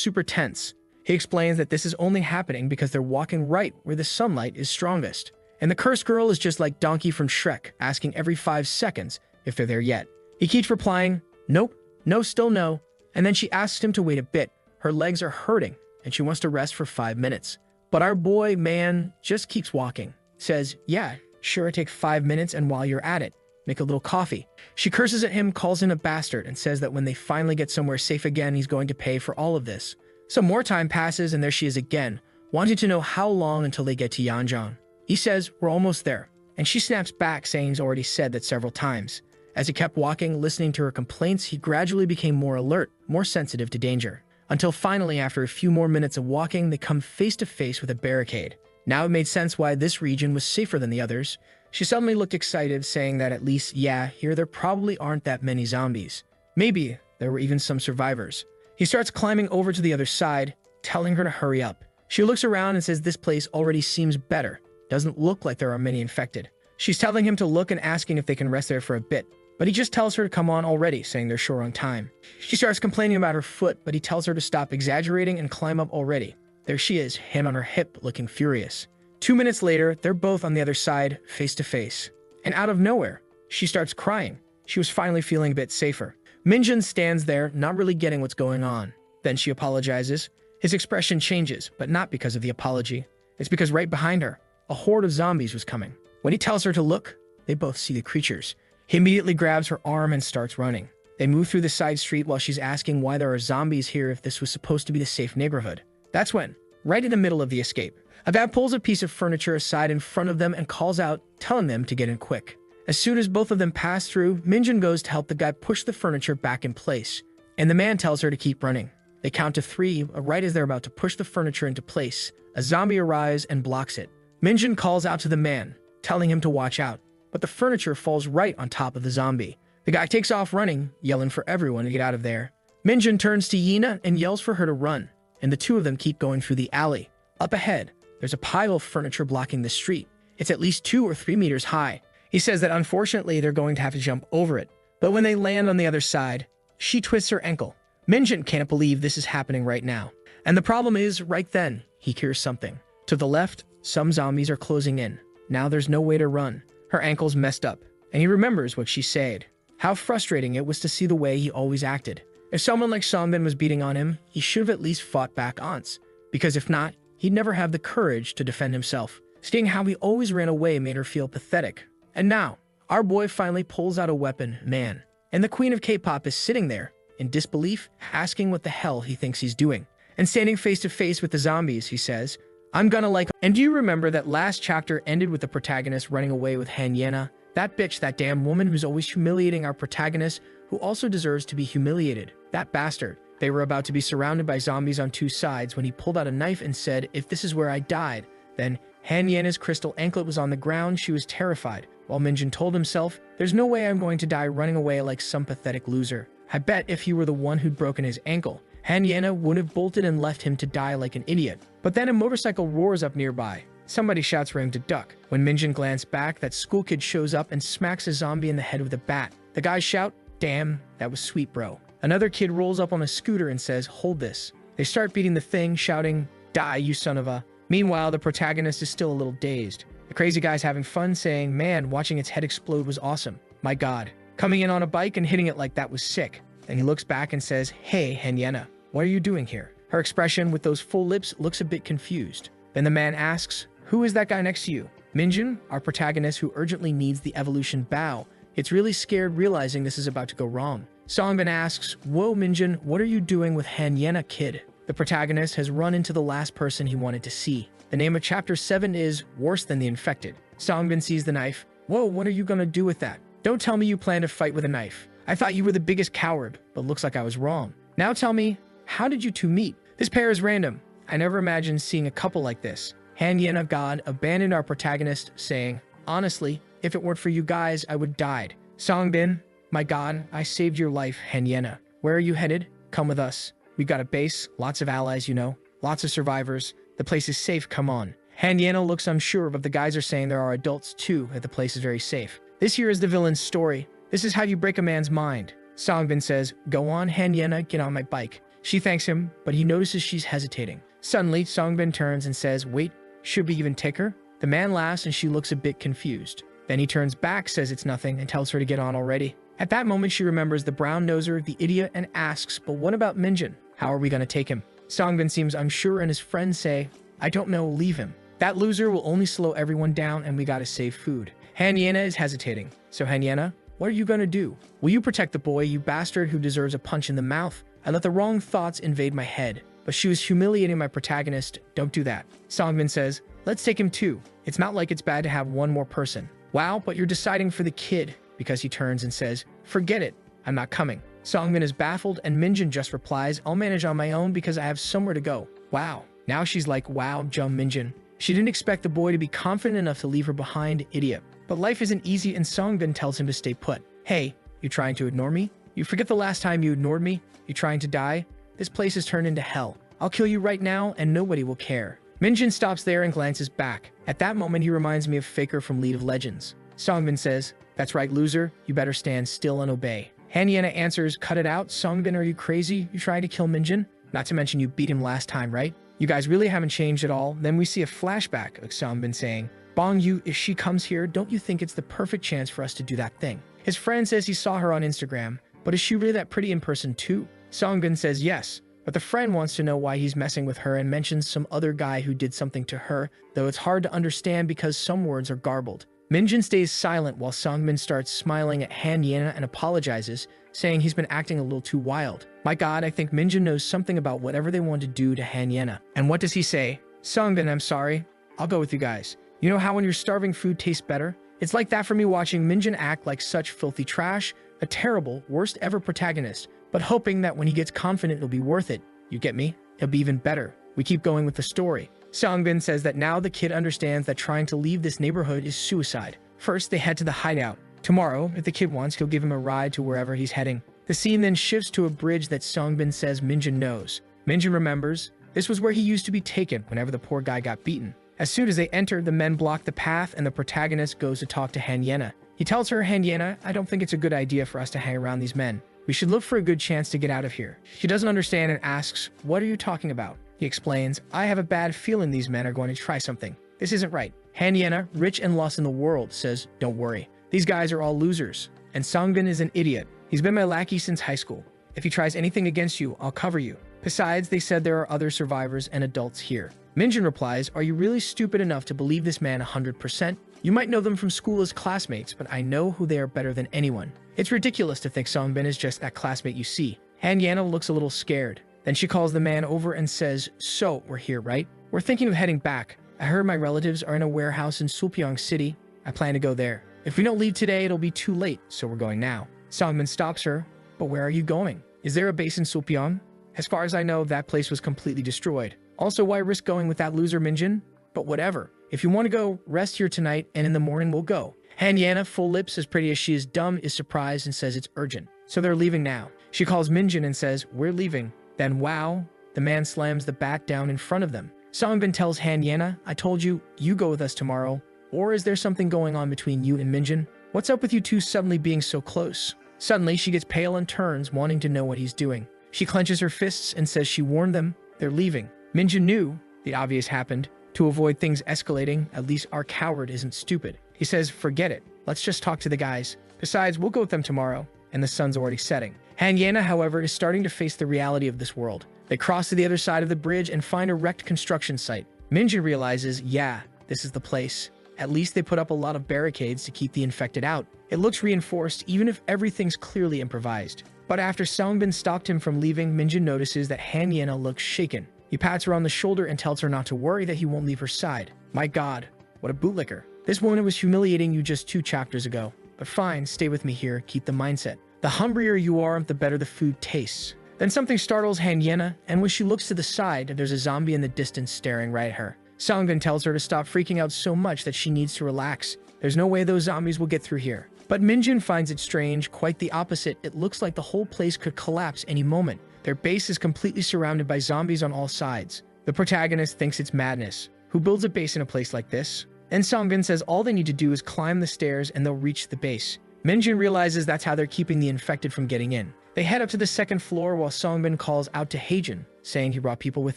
super tense. He explains that this is only happening because they're walking right where the sunlight is strongest. And the cursed girl is just like Donkey from Shrek, asking every 5 seconds if they're there yet. He keeps replying, "Nope, no, still no." And then she asks him to wait a bit. Her legs are hurting, and she wants to rest for 5 minutes. But our boy, man, just keeps walking. Says, "Yeah, sure, take 5 minutes, and while you're at it, make a little coffee." She curses at him, calls him a bastard, and says that when they finally get somewhere safe again, he's going to pay for all of this. Some more time passes, and there she is again, wanting to know how long until they get to Yanjiang. He says, "We're almost there." And she snaps back, saying he's already said that several times. As he kept walking, listening to her complaints, he gradually became more alert, more sensitive to danger. Until finally, after a few more minutes of walking, they come face to face with a barricade. Now it made sense why this region was safer than the others. She suddenly looked excited, saying that at least, yeah, here there probably aren't that many zombies. Maybe there were even some survivors. He starts climbing over to the other side, telling her to hurry up. She looks around and says this place already seems better. Doesn't look like there are many infected. She's telling him to look and asking if they can rest there for a bit. But he just tells her to come on already, saying they're sure on time. She starts complaining about her foot, but he tells her to stop exaggerating and climb up already. There she is, hand on her hip, looking furious. 2 minutes later, they're both on the other side, face to face. And out of nowhere, she starts crying. She was finally feeling a bit safer. Minjin stands there, not really getting what's going on. Then she apologizes. His expression changes, but not because of the apology. It's because right behind her, a horde of zombies was coming. When he tells her to look, they both see the creatures. He immediately grabs her arm and starts running. They move through the side street while she's asking why there are zombies here if this was supposed to be the safe neighborhood. That's when, right in the middle of the escape, a guy pulls a piece of furniture aside in front of them and calls out, telling them to get in quick. As soon as both of them pass through, Minjin goes to help the guy push the furniture back in place, and the man tells her to keep running. They count to 3, right as they're about to push the furniture into place. A zombie arrives and blocks it. Minjin calls out to the man, telling him to watch out, but the furniture falls right on top of the zombie. The guy takes off running, yelling for everyone to get out of there. Minjin turns to Yina and yells for her to run, and the two of them keep going through the alley. Up ahead, there's a pile of furniture blocking the street. It's at least 2 or 3 meters high. He says that unfortunately they're going to have to jump over it, but when they land on the other side, she twists her ankle. Minjin can't believe this is happening right now. And the problem is, right then, he hears something. To the left, some zombies are closing in. Now there's no way to run. Her ankle's messed up, and he remembers what she said. How frustrating it was to see the way he always acted. If someone like Songbin was beating on him, he should have at least fought back once, because if not, he'd never have the courage to defend himself. Seeing how he always ran away made her feel pathetic. And now, our boy finally pulls out a weapon, man. And the queen of K-pop is sitting there, in disbelief, asking what the hell he thinks he's doing. And standing face to face with the zombies, he says, "I'm gonna like..." And do you remember that last chapter ended with the protagonist running away with Han Yena? That bitch, that damn woman who's always humiliating our protagonist, who also deserves to be humiliated. That bastard. They were about to be surrounded by zombies on 2 sides when he pulled out a knife and said, "If this is where I died." Then, Han Yena's crystal anklet was on the ground. She was terrified, while Minjin told himself, "There's no way I'm going to die running away like some pathetic loser." I bet if he were the one who'd broken his ankle, Hanyana would have bolted and left him to die like an idiot. But then a motorcycle roars up nearby. Somebody shouts for him to duck. When Minjin glanced back, that school kid shows up and smacks a zombie in the head with a bat. The guys shout, "Damn, that was sweet, bro." Another kid rolls up on a scooter and says, "Hold this." They start beating the thing, shouting, "Die, you son of a..." Meanwhile, the protagonist is still a little dazed. The crazy guy's having fun, saying, "Man, watching its head explode was awesome. My god. Coming in on a bike and hitting it like that was sick." Then he looks back and says, "Hey, Hanyana, what are you doing here?" Her expression with those full lips looks a bit confused. Then the man asks, "Who is that guy next to you?" Minjin, our protagonist who urgently needs the evolution bow, gets really scared realizing this is about to go wrong. Songbin asks, "Whoa, Minjin, what are you doing with Hanyana, kid?" The protagonist has run into the last person he wanted to see. The name of chapter 7 is Worse Than the Infected. Songbin sees the knife. "Whoa, what are you gonna do with that? Don't tell me you plan to fight with a knife. I thought you were the biggest coward, but looks like I was wrong. Now tell me, how did you two meet?" This pair is random. I never imagined seeing a couple like this. Hanyana God abandoned our protagonist, saying, "Honestly, if it weren't for you guys, I would died." Songbin, "My god, I saved your life, Hanyana. Where are you headed? Come with us. We've got a base, lots of allies, you know, lots of survivors. The place is safe, come on." Hanyana looks unsure, but the guys are saying there are adults too, that the place is very safe. This here is the villain's story. This is how you break a man's mind. Songbin says, "Go on, Hanyana, get on my bike." She thanks him, but he notices she's hesitating. Suddenly, Songbin turns and says, "Wait, should we even take her?" The man laughs and she looks a bit confused. Then he turns back, says it's nothing, and tells her to get on already. At that moment, she remembers the brown noser, the idiot, and asks, "But what about Minjin? How are we going to take him?" Songbin seems unsure and his friends say, "I don't know, leave him. That loser will only slow everyone down and we gotta save food." Hanyana is hesitating. "So Hanyana, what are you gonna do? Will you protect the boy, you bastard who deserves a punch in the mouth? I let the wrong thoughts invade my head, but she was humiliating my protagonist. Don't do that." Songbin says, "Let's take him too. It's not like it's bad to have one more person." "Wow, but you're deciding for the kid," because he turns and says, "Forget it. I'm not coming." Songbin is baffled and Minjin just replies, "I'll manage on my own because I have somewhere to go." Wow. Now she's like, "Wow, Jum Minjin." She didn't expect the boy to be confident enough to leave her behind, idiot. But life isn't easy and Songbin tells him to stay put. "Hey, you trying to ignore me? You forget the last time you ignored me? You trying to die? This place has turned into hell. I'll kill you right now and nobody will care." Minjin stops there and glances back. At that moment, he reminds me of Faker from League of Legends. Songbin says, "That's right, loser. You better stand still and obey." Hanyana answers, "Cut it out. Songbin, are you crazy? You trying to kill Minjin? Not to mention you beat him last time, right? You guys really haven't changed at all." Then we see a flashback of Songbin saying, "Bong Yu, if she comes here, don't you think it's the perfect chance for us to do that thing?" His friend says he saw her on Instagram, but is she really that pretty in person too? Songbin says yes, but the friend wants to know why he's messing with her and mentions some other guy who did something to her, though it's hard to understand because some words are garbled. Minjin stays silent while Songbin starts smiling at Hanyana and apologizes, saying he's been acting a little too wild. My god, I think Minjin knows something about whatever they want to do to Hanyana. And what does he say? "Songbin, I'm sorry. I'll go with you guys. You know how when you're starving food tastes better? It's like that for me watching Minjin act like such filthy trash, a terrible, worst ever protagonist, but hoping that when he gets confident it'll be worth it. You get me? It'll be even better. We keep going with the story." Songbin says that now the kid understands that trying to leave this neighborhood is suicide. First, they head to the hideout. Tomorrow, if the kid wants, he'll give him a ride to wherever he's heading. The scene then shifts to a bridge that Songbin says Minjin knows. Minjin remembers, this was where he used to be taken whenever the poor guy got beaten. As soon as they enter, the men block the path and the protagonist goes to talk to Hanyana. He tells her, "Hanyana, I don't think it's a good idea for us to hang around these men. We should look for a good chance to get out of here." She doesn't understand and asks, "What are you talking about?" He explains, "I have a bad feeling these men are going to try something. This isn't right." Hanyana, rich and lost in the world, says, "Don't worry. These guys are all losers. And Songbin is an idiot. He's been my lackey since high school. If he tries anything against you, I'll cover you. Besides, they said there are other survivors and adults here." Minjin replies, "Are you really stupid enough to believe this man 100%? You might know them from school as classmates, but I know who they are better than anyone. It's ridiculous to think Songbin is just that classmate you see." Hanyana looks a little scared. Then she calls the man over and says, "So, we're here, right? We're thinking of heading back. I heard my relatives are in a warehouse in Sulpyeong City. I plan to go there. If we don't leave today, it'll be too late, so we're going now." Songbin stops her, "But where are you going? Is there a base in Sulpyeong? As far as I know, that place was completely destroyed. Also, why risk going with that loser Minjin? But whatever. If you want to go, rest here tonight, and in the morning we'll go." Hanyana, full lips, as pretty as she is dumb, is surprised and says it's urgent. So they're leaving now. She calls Minjin and says, "We're leaving. Then wow, the man slams the bat down in front of them. Songbin tells Han Yana, I told you, you go with us tomorrow. Or is there something going on between you and Minjin? What's up with you two suddenly being so close? Suddenly, she gets pale and turns, wanting to know what he's doing. She clenches her fists and says she warned them. They're leaving. Minjin knew the obvious happened. To avoid things escalating, at least our coward isn't stupid. He says, forget it. Let's just talk to the guys. Besides, we'll go with them tomorrow. And the sun's already setting. Han Yana, however, is starting to face the reality of this world. They cross to the other side of the bridge and find a wrecked construction site. Minjin realizes, yeah, this is the place. At least they put up a lot of barricades to keep the infected out. It looks reinforced even if everything's clearly improvised. But after Songbin stopped him from leaving, Minjin notices that Han Yana looks shaken. He pats her on the shoulder and tells her not to worry that he won't leave her side. My god, what a bootlicker. This woman was humiliating you just 2 chapters ago. But fine, stay with me here, keep the mindset. The hungrier you are, the better the food tastes. Then something startles Han Yana, and when she looks to the side, there's a zombie in the distance staring right at her. Songbin tells her to stop freaking out so much that she needs to relax. There's no way those zombies will get through here. But Minjin finds it strange, quite the opposite. It looks like the whole place could collapse any moment. Their base is completely surrounded by zombies on all sides. The protagonist thinks it's madness. Who builds a base in a place like this? And Songbin says all they need to do is climb the stairs and they'll reach the base. Minjin realizes that's how they're keeping the infected from getting in. They head up to the 2nd floor while Songbin calls out to Heijin, saying he brought people with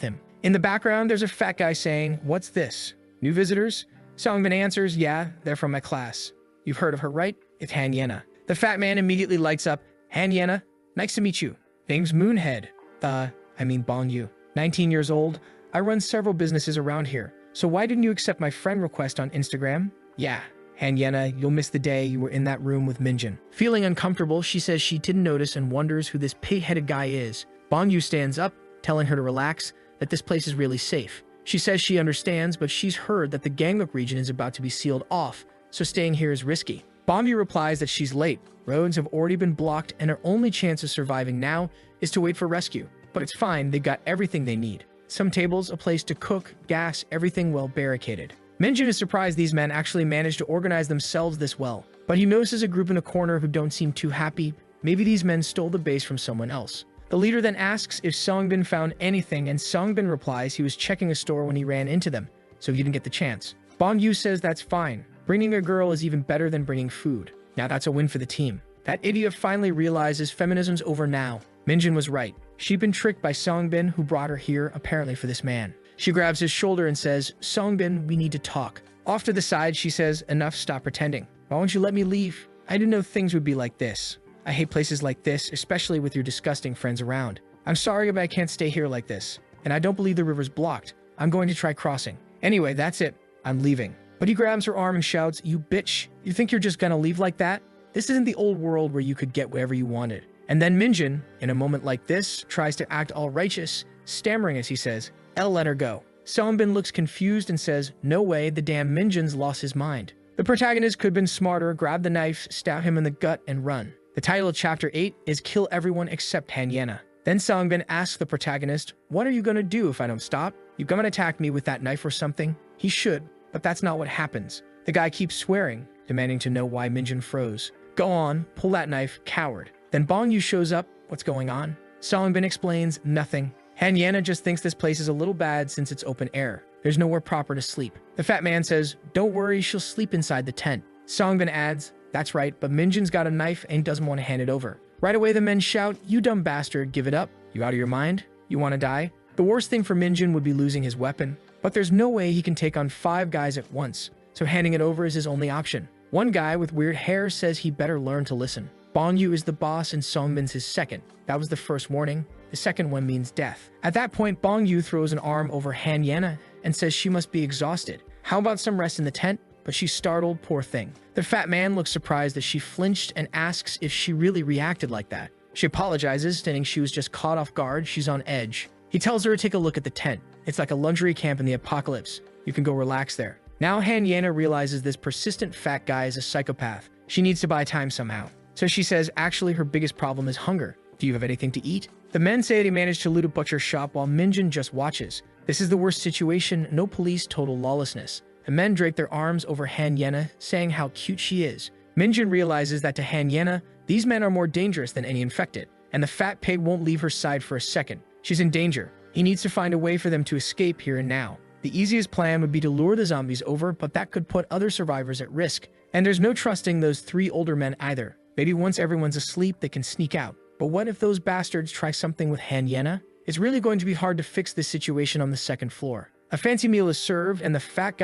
him. In the background, there's a fat guy saying, what's this? New visitors? Songbin answers, yeah, they're from my class. You've heard of her, right? It's Han Yana. The fat man immediately lights up. Han Yana, nice to meet you. Name's Moonhead. Bong Yu. 19 years old. I run several businesses around here. So why didn't you accept my friend request on Instagram? Yeah. Han Yana, you'll miss the day you were in that room with Minjin. Feeling uncomfortable, she says she didn't notice and wonders who this pig-headed guy is. Bong Yu stands up, telling her to relax, that this place is really safe. She says she understands, but she's heard that the Gangnuk region is about to be sealed off, so staying here is risky. Bong Yu replies that she's late. Roads have already been blocked, and her only chance of surviving now is to wait for rescue. But it's fine, they've got everything they need. Some tables, a place to cook, gas, everything well barricaded. Minjin is surprised these men actually managed to organize themselves this well. But he notices a group in a corner who don't seem too happy. Maybe these men stole the base from someone else. The leader then asks if Songbin found anything, and Songbin replies he was checking a store when he ran into them, so he didn't get the chance. Bong Yu says that's fine. Bringing a girl is even better than bringing food. Now that's a win for the team. That idiot finally realizes feminism's over now. Minjin was right. She'd been tricked by Songbin, who brought her here, apparently for this man. She grabs his shoulder and says, Songbin, we need to talk. Off to the side, she says, enough, stop pretending. Why won't you let me leave? I didn't know things would be like this. I hate places like this, especially with your disgusting friends around. I'm sorry, but I can't stay here like this. And I don't believe the river's blocked. I'm going to try crossing. Anyway, that's it. I'm leaving. But he grabs her arm and shouts, you bitch. You think you're just gonna leave like that? This isn't the old world where you could get whatever you wanted. And then Minjin, in a moment like this, tries to act all righteous, stammering as he says, I'll let her go. Songbin looks confused and says, no way, the damn Minjin's lost his mind. The protagonist could have been smarter, grab the knife, stab him in the gut, and run. The title of Chapter 8 is Kill Everyone Except Han Yana. Then Songbin asks the protagonist, what are you gonna do if I don't stop? You gonna attack me with that knife or something? He should, but that's not what happens. The guy keeps swearing, demanding to know why Minjin froze. Go on, pull that knife, coward. Then Bong Yu shows up. What's going on? Songbin explains, nothing. Han Yana just thinks this place is a little bad since it's open air. There's nowhere proper to sleep. The fat man says, don't worry, she'll sleep inside the tent. Songbin adds, that's right, but Minjin's got a knife and doesn't want to hand it over. Right away the men shout, you dumb bastard, give it up. You out of your mind? You want to die? The worst thing for Minjin would be losing his weapon, but there's no way he can take on 5 guys at once, so handing it over is his only option. One guy with weird hair says he better learn to listen. Bong Yu is the boss and Songbin's his second. That was the first warning. The second one means death. At that point, Bong Yu throws an arm over Han Yana and says she must be exhausted. How about some rest in the tent? But she's startled, poor thing. The fat man looks surprised that she flinched and asks if she really reacted like that. She apologizes, stating she was just caught off guard, she's on edge. He tells her to take a look at the tent. It's like a luxury camp in the apocalypse. You can go relax there. Now Han Yana realizes this persistent fat guy is a psychopath. She needs to buy time somehow. So she says actually her biggest problem is hunger. Do you have anything to eat? The men say they managed to loot a butcher shop while Minjin just watches. This is the worst situation, no police, total lawlessness. The men drape their arms over Han Yana, saying how cute she is. Minjin realizes that to Han Yana, these men are more dangerous than any infected, and the fat pig won't leave her side for a second. She's in danger. He needs to find a way for them to escape here and now. The easiest plan would be to lure the zombies over, but that could put other survivors at risk. And there's no trusting those 3 older men either. Maybe once everyone's asleep, they can sneak out. But what if those bastards try something with Hanyena? It's really going to be hard to fix this situation on the 2nd floor. A fancy meal is served, and the fat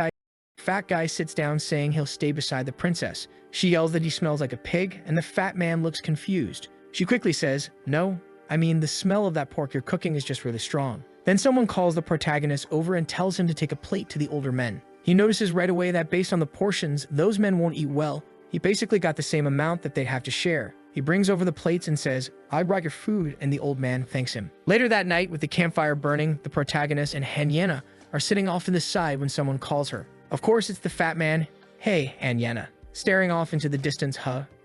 guy sits down saying he'll stay beside the princess. She yells that he smells like a pig, and the fat man looks confused. She quickly says, "No, I mean, the smell of that pork you're cooking is just really strong." Then someone calls the protagonist over and tells him to take a plate to the older men. He notices right away that based on the portions, those men won't eat well. He basically got the same amount that they'd have to share. He brings over the plates and says, "I brought your food," and the old man thanks him. Later that night, with the campfire burning, the protagonist and Hanyena are sitting off to the side when someone calls her. Of course, it's the fat man. "Hey, Hanyena." Staring off into the distance,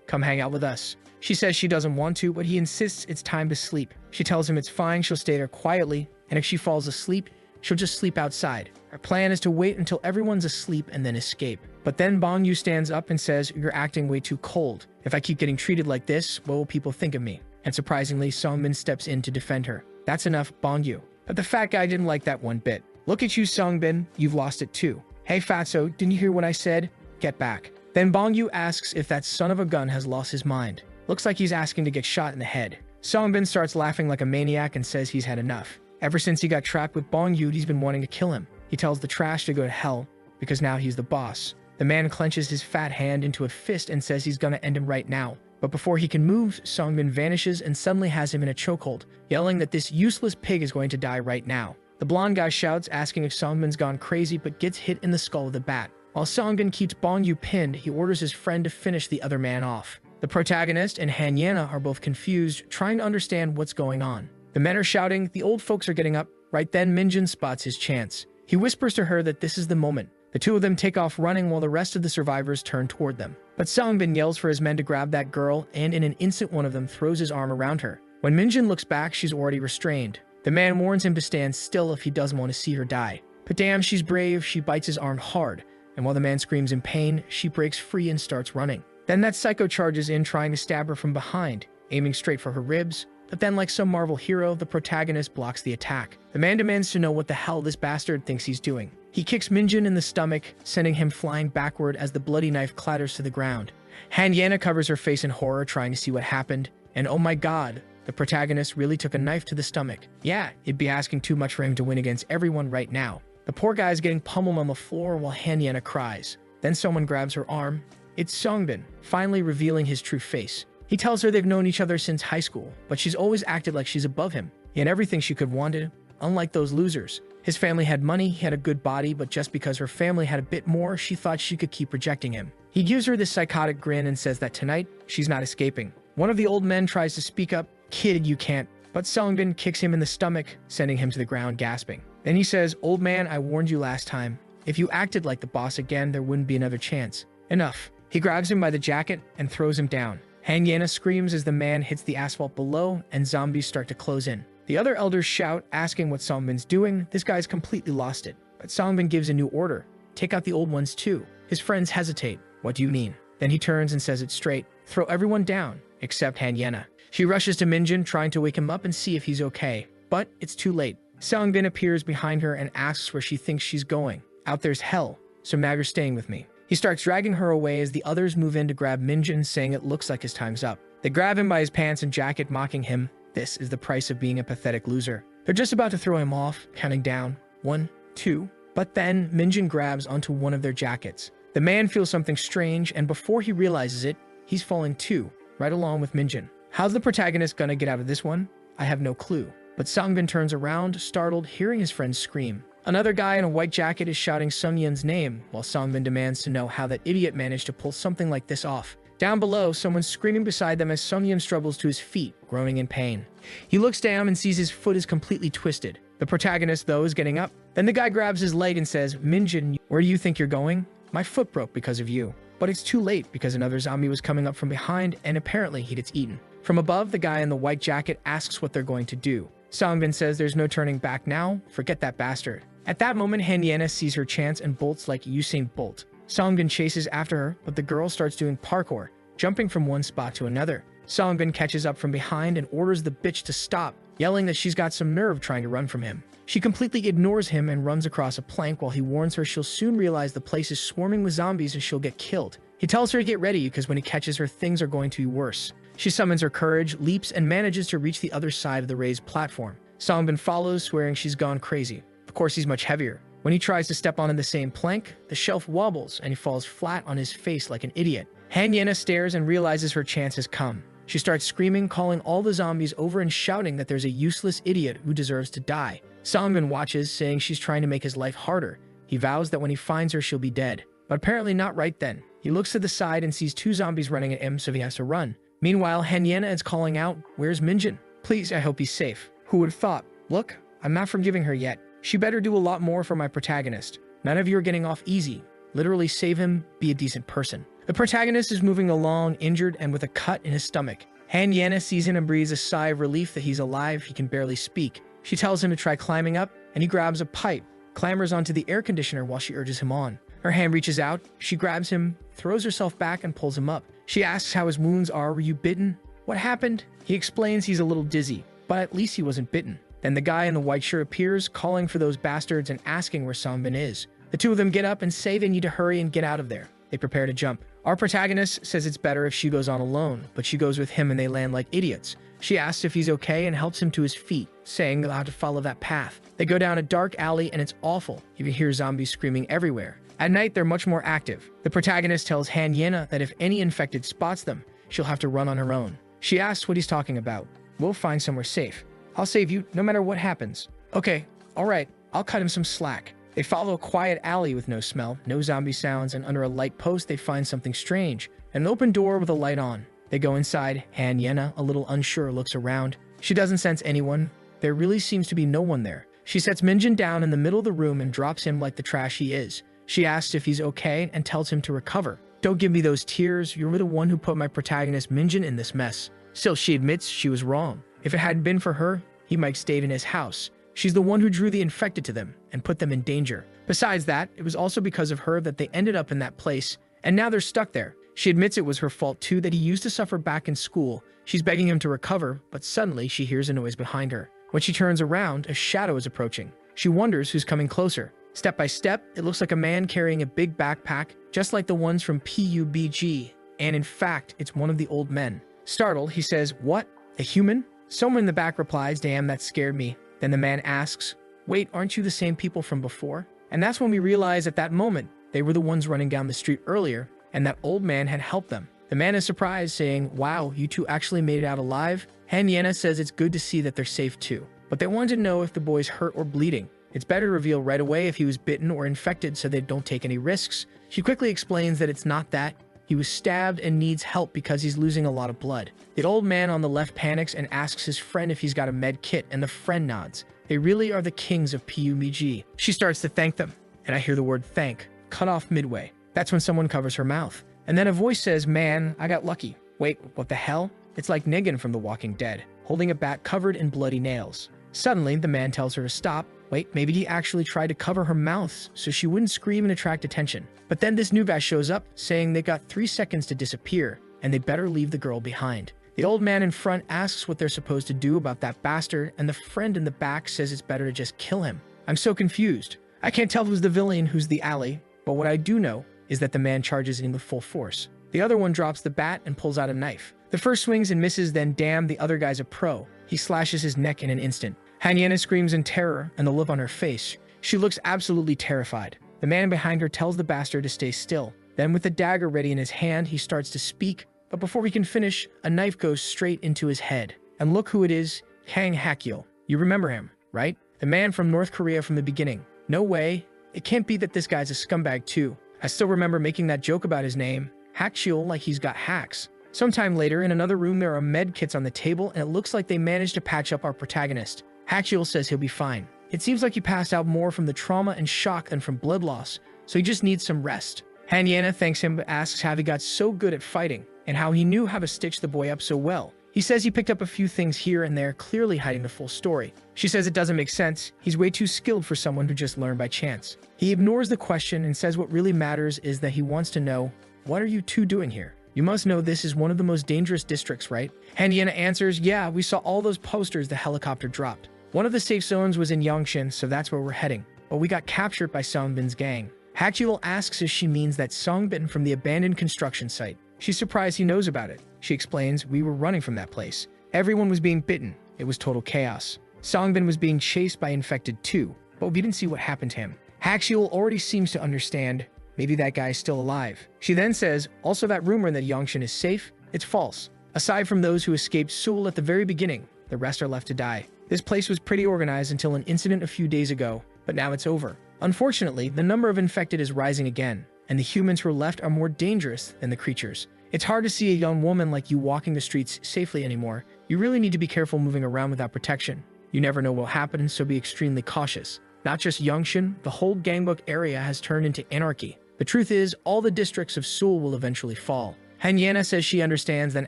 "Come hang out with us." She says she doesn't want to, but he insists it's time to sleep. She tells him it's fine, she'll stay there quietly, and if she falls asleep, she'll just sleep outside. Her plan is to wait until everyone's asleep and then escape. But then Bong Yu stands up and says, "You're acting way too cold. If I keep getting treated like this, what will people think of me?" And surprisingly, Songbin steps in to defend her. "That's enough, Bong Yu." But the fat guy didn't like that one bit. "Look at you, Songbin. You've lost it too." "Hey, Fatso, didn't you hear what I said? Get back." Then Bong Yu asks if that son of a gun has lost his mind. Looks like he's asking to get shot in the head. Songbin starts laughing like a maniac and says he's had enough. Ever since he got trapped with Bong Yu, he's been wanting to kill him. He tells the trash to go to hell, because now he's the boss. The man clenches his fat hand into a fist and says he's gonna end him right now. But before he can move, Songbin vanishes and suddenly has him in a chokehold, yelling that this useless pig is going to die right now. The blonde guy shouts, asking if Songbin's gone crazy, but gets hit in the skull with a bat. While Songbin keeps Bong Yu pinned, he orders his friend to finish the other man off. The protagonist and Hanyena are both confused, trying to understand what's going on. The men are shouting, the old folks are getting up. Right then, Minjin spots his chance. He whispers to her that this is the moment. The two of them take off running while the rest of the survivors turn toward them. But Songbin yells for his men to grab that girl, and in an instant one of them throws his arm around her. When Minjin looks back, she's already restrained. The man warns him to stand still if he doesn't want to see her die. But damn, she's brave. She bites his arm hard, and while the man screams in pain, she breaks free and starts running. Then that psycho charges in, trying to stab her from behind, aiming straight for her ribs. But then, like some Marvel hero, the protagonist blocks the attack. The man demands to know what the hell this bastard thinks he's doing. He kicks Minjin in the stomach, sending him flying backward as the bloody knife clatters to the ground. Hanyena covers her face in horror, trying to see what happened. And oh my god, the protagonist really took a knife to the stomach. Yeah, it'd be asking too much for him to win against everyone right now. The poor guy's getting pummeled on the floor while Hanyena cries. Then someone grabs her arm. It's Songbin, finally revealing his true face. He tells her they've known each other since high school, but she's always acted like she's above him. He had everything she could wanted, unlike those losers. His family had money, he had a good body, but just because her family had a bit more, she thought she could keep rejecting him. He gives her this psychotic grin and says that tonight, she's not escaping. One of the old men tries to speak up. "Kid, you can't." But Songbin kicks him in the stomach, sending him to the ground gasping. Then he says, "Old man, I warned you last time. If you acted like the boss again, there wouldn't be another chance. Enough." He grabs him by the jacket and throws him down. Hanyena screams as the man hits the asphalt below, and zombies start to close in. The other elders shout, asking what Songbin's doing. This guy's completely lost it. But Songbin gives a new order. "Take out the old ones too." His friends hesitate. "What do you mean?" Then he turns and says it straight. "Throw everyone down, except Hanyena." She rushes to Minjin, trying to wake him up and see if he's okay. But it's too late. Songbin appears behind her and asks where she thinks she's going. "Out there's hell, so now you're staying with me." He starts dragging her away as the others move in to grab Minjin, saying it looks like his time's up. They grab him by his pants and jacket, mocking him. This is the price of being a pathetic loser. They're just about to throw him off, counting down. 1, 2. But then Minjin grabs onto one of their jackets. The man feels something strange, and before he realizes it, he's falling too, right along with Minjin. How's the protagonist gonna get out of this one? I have no clue. But Songbin turns around, startled, hearing his friends scream. Another guy in a white jacket is shouting Sun Yin's name, while Songbin demands to know how that idiot managed to pull something like this off. Down below, someone's screaming beside them as Sun Yin struggles to his feet, groaning in pain. He looks down and sees his foot is completely twisted. The protagonist, though, is getting up. Then the guy grabs his leg and says, "Minjin, where do you think you're going? My foot broke because of you." But it's too late because another zombie was coming up from behind, and apparently he gets eaten. From above, the guy in the white jacket asks what they're going to do. Songbin says there's no turning back now, forget that bastard. At that moment, Hanyena sees her chance and bolts like Usain Bolt. Songbin chases after her, but the girl starts doing parkour, jumping from one spot to another. Songbin catches up from behind and orders the bitch to stop, yelling that she's got some nerve trying to run from him. She completely ignores him and runs across a plank while he warns her she'll soon realize the place is swarming with zombies and she'll get killed. He tells her to get ready because when he catches her, things are going to be worse. She summons her courage, leaps, and manages to reach the other side of the raised platform. Songbin follows, swearing she's gone crazy. Of course, he's much heavier. When he tries to step onto the same plank, the shelf wobbles and he falls flat on his face like an idiot. Han Yena stares and realizes her chance has come. She starts screaming, calling all the zombies over and shouting that there's a useless idiot who deserves to die. Songbin watches, saying she's trying to make his life harder. He vows that when he finds her, she'll be dead. But apparently not right then. He looks to the side and sees two zombies running at him, so he has to run. Meanwhile, Han Yena is calling out, "Where's Minjin? Please, I hope he's safe." Who would have thought? Look, I'm not forgiving her yet. She better do a lot more for my protagonist. None of you are getting off easy. Literally save him, be a decent person. The protagonist is moving along, injured and with a cut in his stomach. Han Yena sees him and breathes a sigh of relief that he's alive. He can barely speak. She tells him to try climbing up, and he grabs a pipe, clambers onto the air conditioner while she urges him on. Her hand reaches out, she grabs him, throws herself back and pulls him up. She asks how his wounds are. Were you bitten? What happened? He explains he's a little dizzy, but at least he wasn't bitten. Then the guy in the white shirt appears, calling for those bastards and asking where Songbin is. The two of them get up and say they need to hurry and get out of there. They prepare to jump. Our protagonist says it's better if she goes on alone, but she goes with him and they land like idiots. She asks if he's okay and helps him to his feet, saying they'll have to follow that path. They go down a dark alley and it's awful. You can hear zombies screaming everywhere. At night, they're much more active. The protagonist tells Han Yena that if any infected spots them, she'll have to run on her own. She asks what he's talking about. We'll find somewhere safe. I'll save you no matter what happens. Okay, all right, I'll cut him some slack. They follow a quiet alley with no smell, no zombie sounds, and under a light post they find something strange. An open door with a light on. They go inside. Han Yena, a little unsure, looks around. She doesn't sense anyone. There really seems to be no one there. She sets Minjin down in the middle of the room and drops him like the trash he is. She asks if he's okay and tells him to recover. Don't give me those tears. You're the one who put my protagonist Minjin in this mess. Still, she admits she was wrong. If it hadn't been for her, he might have stayed in his house. She's the one who drew the infected to them and put them in danger. Besides that, it was also because of her that they ended up in that place, and now they're stuck there. She admits it was her fault too, that he used to suffer back in school. She's begging him to recover, but suddenly she hears a noise behind her. When she turns around, a shadow is approaching. She wonders who's coming closer. Step by step, it looks like a man carrying a big backpack, just like the ones from PUBG, and in fact, it's one of the old men. Startled, he says, "What? A human?" Someone in the back replies, "Damn, that scared me." Then the man asks, "Wait, aren't you the same people from before?" And that's when we realize at that moment, they were the ones running down the street earlier, and that old man had helped them. The man is surprised, saying, "Wow, you two actually made it out alive." Han Yena says it's good to see that they're safe too, but they wanted to know if the boy's hurt or bleeding. It's better to reveal right away if he was bitten or infected so they don't take any risks. She quickly explains that it's not that. He was stabbed and needs help because he's losing a lot of blood. The old man on the left panics and asks his friend if he's got a med kit, and the friend nods. They really are the kings of PUBG. She starts to thank them, and I hear the word thank cut off midway. That's when someone covers her mouth. And then a voice says, "Man, I got lucky." Wait, what the hell? It's like Negan from The Walking Dead, holding a bat covered in bloody nails. Suddenly, the man tells her to stop. Wait, maybe he actually tried to cover her mouth so she wouldn't scream and attract attention. But then this new guy shows up, saying they got 3 seconds to disappear, and they better leave the girl behind. The old man in front asks what they're supposed to do about that bastard, and the friend in the back says it's better to just kill him. I'm so confused. I can't tell who's the villain, who's the ally, but what I do know is that the man charges in with full force. The other one drops the bat and pulls out a knife. The first swings and misses, then damn, the other guy's a pro. He slashes his neck in an instant. Han Yena screams in terror, and the look on her face. She looks absolutely terrified. The man behind her tells the bastard to stay still. Then with the dagger ready in his hand, he starts to speak, but before he can finish, a knife goes straight into his head. And look who it is, Kang Hakyul. You remember him, right? The man from North Korea from the beginning. No way. It can't be that this guy's a scumbag too. I still remember making that joke about his name. Hakyul, like he's got hacks. Sometime later, in another room, there are med kits on the table, and it looks like they managed to patch up our protagonist. Hakyul says he'll be fine. It seems like he passed out more from the trauma and shock than from blood loss, so he just needs some rest. Han Yena thanks him but asks how he got so good at fighting, and how he knew how to stitch the boy up so well. He says he picked up a few things here and there, clearly hiding the full story. She says it doesn't make sense. He's way too skilled for someone who just learned by chance. He ignores the question and says what really matters is that he wants to know, what are you two doing here? You must know this is one of the most dangerous districts, right? Han Yena answers, yeah, we saw all those posters the helicopter dropped. One of the safe zones was in Yongshin, so that's where we're heading. But we got captured by Songbin's gang. Hachiel asks if she means that Songbin from the abandoned construction site. She's surprised he knows about it. She explains, we were running from that place. Everyone was being bitten. It was total chaos. Songbin was being chased by infected too, but we didn't see what happened to him. Hachiel already seems to understand. Maybe that guy is still alive. She then says, also that rumor that Yongshin is safe, it's false. Aside from those who escaped Seoul at the very beginning, the rest are left to die. This place was pretty organized until an incident a few days ago, but now it's over. Unfortunately, the number of infected is rising again, and the humans who are left are more dangerous than the creatures. It's hard to see a young woman like you walking the streets safely anymore. You really need to be careful moving around without protection. You never know what will happen, so be extremely cautious. Not just Yongshin, the whole Gangbuk area has turned into anarchy. The truth is, all the districts of Seoul will eventually fall. Han Yena says she understands, then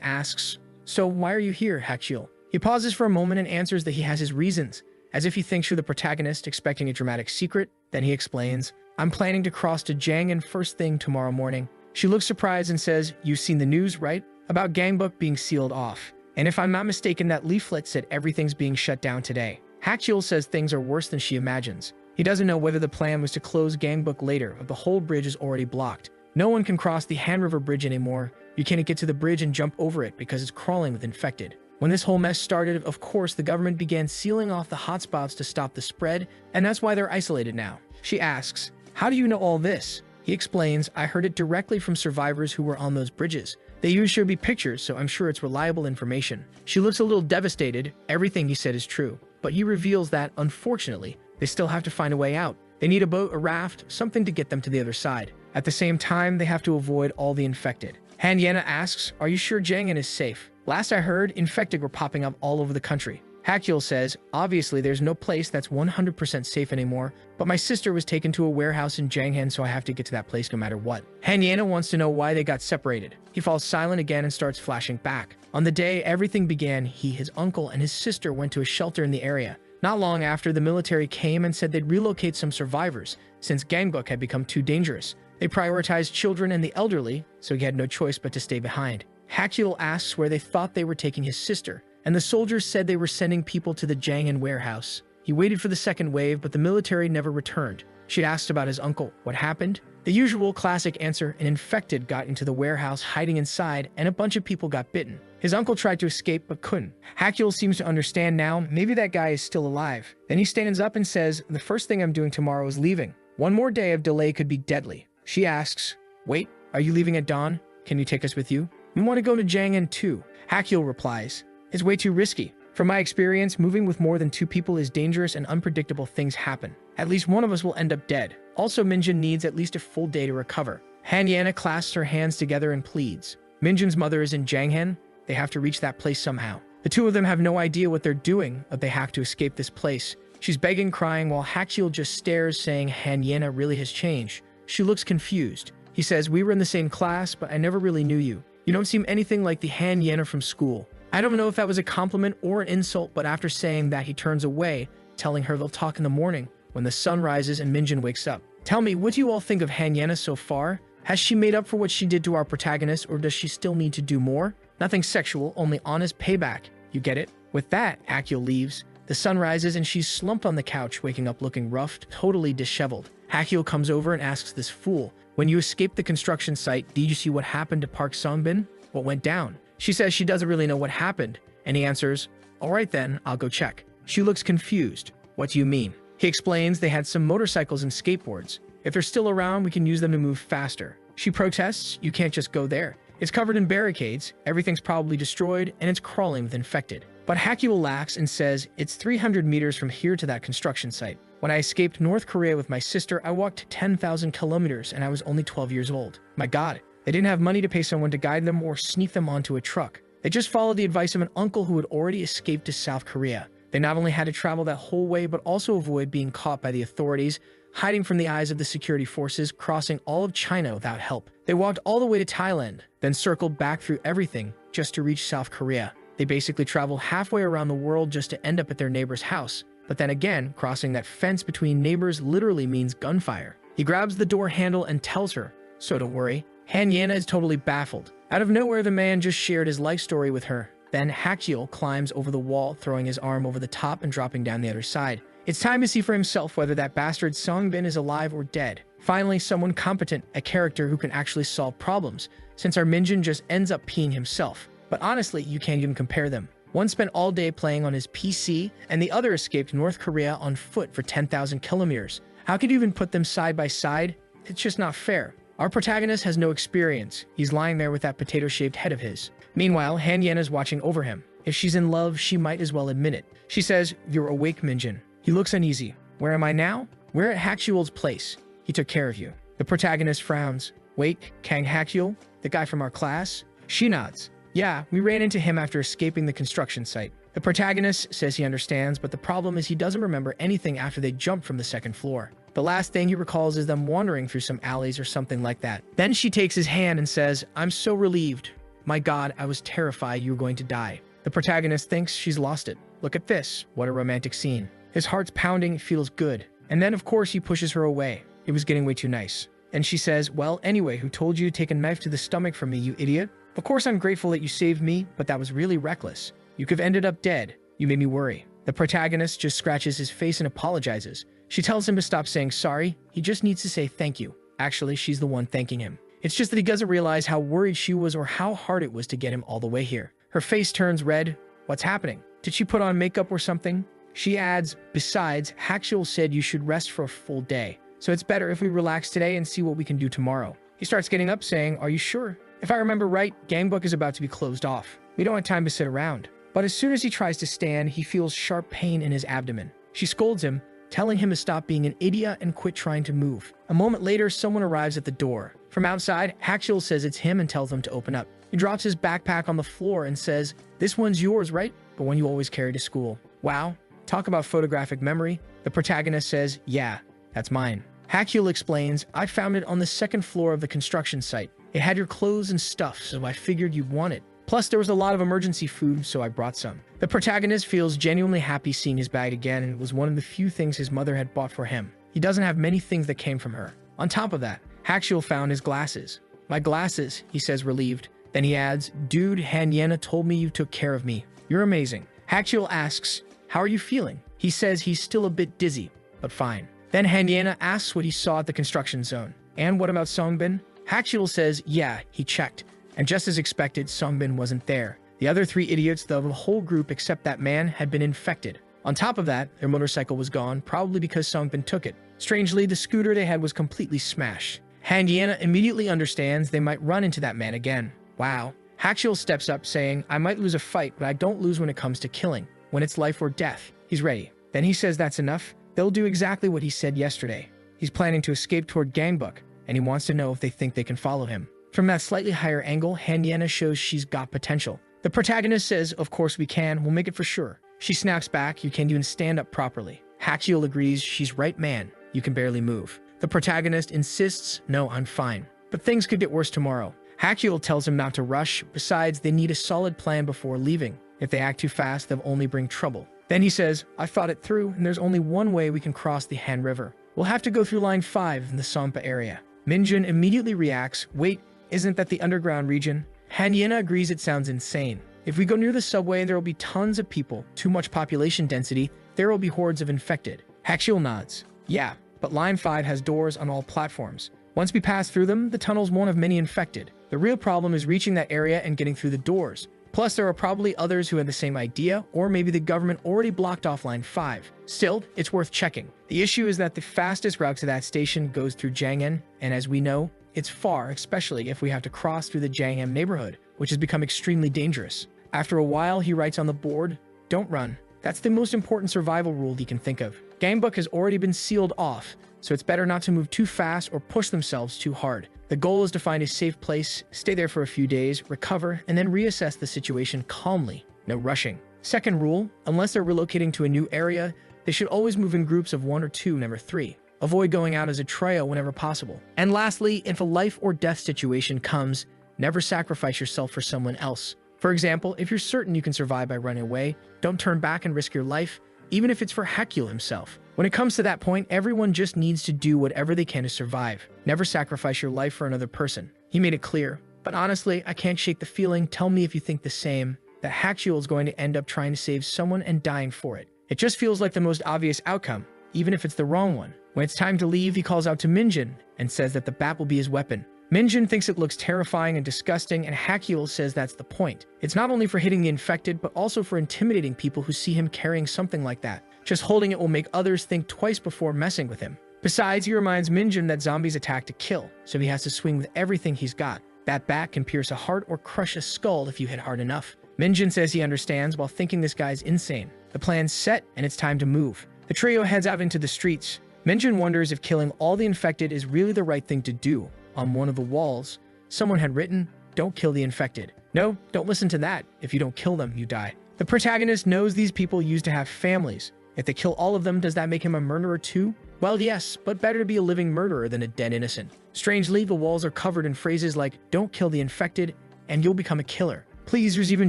asks, so why are you here, Hachiel? He pauses for a moment and answers that he has his reasons, as if he thinks you're the protagonist, expecting a dramatic secret. Then he explains, I'm planning to cross to Jangin first thing tomorrow morning. She looks surprised and says, you've seen the news, right? About Gangbuk being sealed off. And if I'm not mistaken, that leaflet said everything's being shut down today. Hachiel says things are worse than she imagines. He doesn't know whether the plan was to close Gangbuk later, but the whole bridge is already blocked. No one can cross the Han River Bridge anymore. You can't get to the bridge and jump over it because it's crawling with infected. When this whole mess started, of course, the government began sealing off the hotspots to stop the spread, and that's why they're isolated now. She asks, how do you know all this? He explains, I heard it directly from survivors who were on those bridges. They usually show me pictures, so I'm sure it's reliable information. She looks a little devastated. Everything he said is true, but he reveals that, unfortunately, they still have to find a way out. They need a boat, a raft, something to get them to the other side. At the same time, they have to avoid all the infected. Han Yena asks, are you sure Jangin is safe? Last I heard, infected were popping up all over the country. Hachiel says, obviously there's no place that's 100% safe anymore, but my sister was taken to a warehouse in Janghan, so I have to get to that place no matter what. Han Yena wants to know why they got separated. He falls silent again and starts flashing back. On the day everything began, he, his uncle, and his sister went to a shelter in the area. Not long after, the military came and said they'd relocate some survivors, since Gangbuk had become too dangerous. They prioritized children and the elderly, so he had no choice but to stay behind. Hachiel asks where they thought they were taking his sister, and the soldiers said they were sending people to the Janghan warehouse. He waited for the second wave, but the military never returned. She asked about his uncle. What happened? The usual classic answer, an infected got into the warehouse hiding inside, and a bunch of people got bitten. His uncle tried to escape, but couldn't. Hachiel seems to understand now. Maybe that guy is still alive. Then he stands up and says, the first thing I'm doing tomorrow is leaving. One more day of delay could be deadly. She asks, wait, are you leaving at dawn? Can you take us with you? We want to go to Jangin too. Hachiel replies, it's way too risky. From my experience, moving with more than 2 people is dangerous and unpredictable things happen. At least one of us will end up dead. Also, Minjin needs at least a full day to recover. Han Yana clasps her hands together and pleads. Minjin's mother is in Janghan. They have to reach that place somehow. The two of them have no idea what they're doing, but they have to escape this place. She's begging, crying, while Hachiel just stares, saying Han Yana really has changed. She looks confused. He says, we were in the same class, but I never really knew you. You don't seem anything like the Han Yana from school. I don't know if that was a compliment or an insult, but after saying that, he turns away, telling her they'll talk in the morning when the sun rises and Minjin wakes up. Tell me, what do you all think of Han Yana so far? Has she made up for what she did to our protagonist, or does she still need to do more? Nothing sexual, only honest payback. You get it? With that, Hachiel leaves. The sun rises and she's slumped on the couch, waking up looking rough, totally disheveled. Hachiel comes over and asks this fool, when you escaped the construction site, did you see what happened to Park Songbin? What went down? She says she doesn't really know what happened, and he answers, all right then, I'll go check. She looks confused. What do you mean? He explains they had some motorcycles and skateboards. If they're still around, we can use them to move faster. She protests, you can't just go there. It's covered in barricades, everything's probably destroyed, and it's crawling with infected. But Hachiel laughs and says, it's 300 meters from here to that construction site. When I escaped North Korea with my sister, I walked 10,000 kilometers and I was only 12 years old. My God, they didn't have money to pay someone to guide them or sneak them onto a truck. They just followed the advice of an uncle who had already escaped to South Korea. They not only had to travel that whole way, but also avoid being caught by the authorities, hiding from the eyes of the security forces, crossing all of China without help. They walked all the way to Thailand, then circled back through everything just to reach South Korea. They basically traveled halfway around the world just to end up at their neighbor's house. But then again, crossing that fence between neighbors literally means gunfire. He grabs the door handle and tells her, so don't worry, Hanyana is totally baffled. Out of nowhere, the man just shared his life story with her. Then Hakyul climbs over the wall, throwing his arm over the top and dropping down the other side. It's time to see for himself whether that bastard Songbin is alive or dead. Finally, someone competent, a character who can actually solve problems, since our Minjin just ends up peeing himself. But honestly, you can't even compare them. One spent all day playing on his PC, and the other escaped North Korea on foot for 10,000 kilometers. How could you even put them side by side? It's just not fair. Our protagonist has no experience. He's lying there with that potato-shaped head of his. Meanwhile, Han is watching over him. If she's in love, she might as well admit it. She says, "You're awake, Minjin." He looks uneasy. "Where am I now?" "We're at Hakyul's place. He took care of you." The protagonist frowns. "Wait, Kang Hakyul? The guy from our class?" She nods. "Yeah, we ran into him after escaping the construction site." The protagonist says he understands, but the problem is he doesn't remember anything after they jumped from the second floor. The last thing he recalls is them wandering through some alleys or something like that. Then she takes his hand and says, "I'm so relieved. My God, I was terrified you were going to die." The protagonist thinks she's lost it. Look at this. What a romantic scene. His heart's pounding, feels good. And then, of course, he pushes her away. It was getting way too nice. And she says, "Well, anyway, who told you to take a knife to the stomach from me, you idiot? Of course I'm grateful that you saved me, but that was really reckless. You could have ended up dead. You made me worry." The protagonist just scratches his face and apologizes. She tells him to stop saying sorry. He just needs to say thank you. Actually, she's the one thanking him. It's just that he doesn't realize how worried she was or how hard it was to get him all the way here. Her face turns red. What's happening? Did she put on makeup or something? She adds, "Besides, Hakyul said you should rest for a full day. So it's better if we relax today and see what we can do tomorrow." He starts getting up saying, "Are you sure? If I remember right, Gangbook is about to be closed off. We don't have time to sit around." But as soon as he tries to stand, he feels sharp pain in his abdomen. She scolds him, telling him to stop being an idiot and quit trying to move. A moment later, someone arrives at the door. From outside, Hakyul says it's him and tells him to open up. He drops his backpack on the floor and says, "This one's yours, right? But one you always carry to school." Wow, talk about photographic memory. The protagonist says, "Yeah, that's mine." Hakyul explains, "I found it on the second floor of the construction site. It had your clothes and stuff, so I figured you'd want it. Plus, there was a lot of emergency food, so I brought some." The protagonist feels genuinely happy seeing his bag again, and it was one of the few things his mother had bought for him. He doesn't have many things that came from her. On top of that, Hakyul found his glasses. "My glasses," he says relieved. Then he adds, "Dude, Hanyana told me you took care of me. You're amazing." Hakyul asks, "How are you feeling?" He says he's still a bit dizzy, but fine. Then Hanyana asks what he saw at the construction zone. "And what about Songbin?" Hakyul says, "Yeah, he checked. And just as expected, Songbin wasn't there. The other three idiots, the whole group except that man, had been infected. On top of that, their motorcycle was gone, probably because Songbin took it. Strangely, the scooter they had was completely smashed." Hanyana immediately understands they might run into that man again. Wow. Hakyul steps up saying, "I might lose a fight, but I don't lose when it comes to killing. When it's life or death." He's ready. Then he says that's enough. They'll do exactly what he said yesterday. He's planning to escape toward Gangbuk, and he wants to know if they think they can follow him. From that slightly higher angle, Hanyana shows she's got potential. The protagonist says, "Of course we can, we'll make it for sure." She snaps back, "You can't even stand up properly." Hakyul agrees, "She's right, man. You can barely move." The protagonist insists, "No, I'm fine. But things could get worse tomorrow." Hakyul tells him not to rush. Besides, they need a solid plan before leaving. If they act too fast, they'll only bring trouble. Then he says, "I thought it through, and there's only one way we can cross the Han River. We'll have to go through Line 5 in the Sampa area." Minjin immediately reacts, "Wait, isn't that the underground region?" Hanyana agrees it sounds insane. "If we go near the subway, there will be tons of people, too much population density, there will be hordes of infected." Hakyul nods. "Yeah, but Line 5 has doors on all platforms. Once we pass through them, the tunnels won't have many infected. The real problem is reaching that area and getting through the doors. Plus, there are probably others who had the same idea, or maybe the government already blocked off Line 5. Still, it's worth checking. The issue is that the fastest route to that station goes through Jangin, and as we know, it's far, especially if we have to cross through the Jangham neighborhood, which has become extremely dangerous." After a while, he writes on the board, "Don't run. That's the most important survival rule he can think of. Gangbuk has already been sealed off, so it's better not to move too fast or push themselves too hard. The goal is to find a safe place, stay there for a few days, recover, and then reassess the situation calmly. No rushing. Second rule, unless they're relocating to a new area, they should always move in groups of 1 or 2, never 3. Avoid going out as a trio whenever possible. And lastly, if a life or death situation comes, never sacrifice yourself for someone else. For example, if you're certain you can survive by running away, don't turn back and risk your life, even if it's for Hakyul himself. When it comes to that point, everyone just needs to do whatever they can to survive. Never sacrifice your life for another person. He made it clear. But honestly, I can't shake the feeling, tell me if you think the same, that Hakyul is going to end up trying to save someone and dying for it. It just feels like the most obvious outcome, even if it's the wrong one. When it's time to leave, he calls out to Minjin and says that the bat will be his weapon. Minjin thinks it looks terrifying and disgusting, and Hakyul says that's the point. It's not only for hitting the infected, but also for intimidating people who see him carrying something like that. Just holding it will make others think twice before messing with him. Besides, he reminds Minjin that zombies attack to kill, so he has to swing with everything he's got. That bat can pierce a heart or crush a skull if you hit hard enough. Minjin says he understands while thinking this guy's insane. The plan's set, and it's time to move. The trio heads out into the streets. Minjin wonders if killing all the infected is really the right thing to do. On one of the walls, someone had written, "Don't kill the infected." No, don't listen to that. If you don't kill them, you die. The protagonist knows these people used to have families. If they kill all of them, does that make him a murderer too? Well, yes, but better to be a living murderer than a dead innocent. Strangely, the walls are covered in phrases like, "Don't kill the infected," and "You'll become a killer." Please, who's even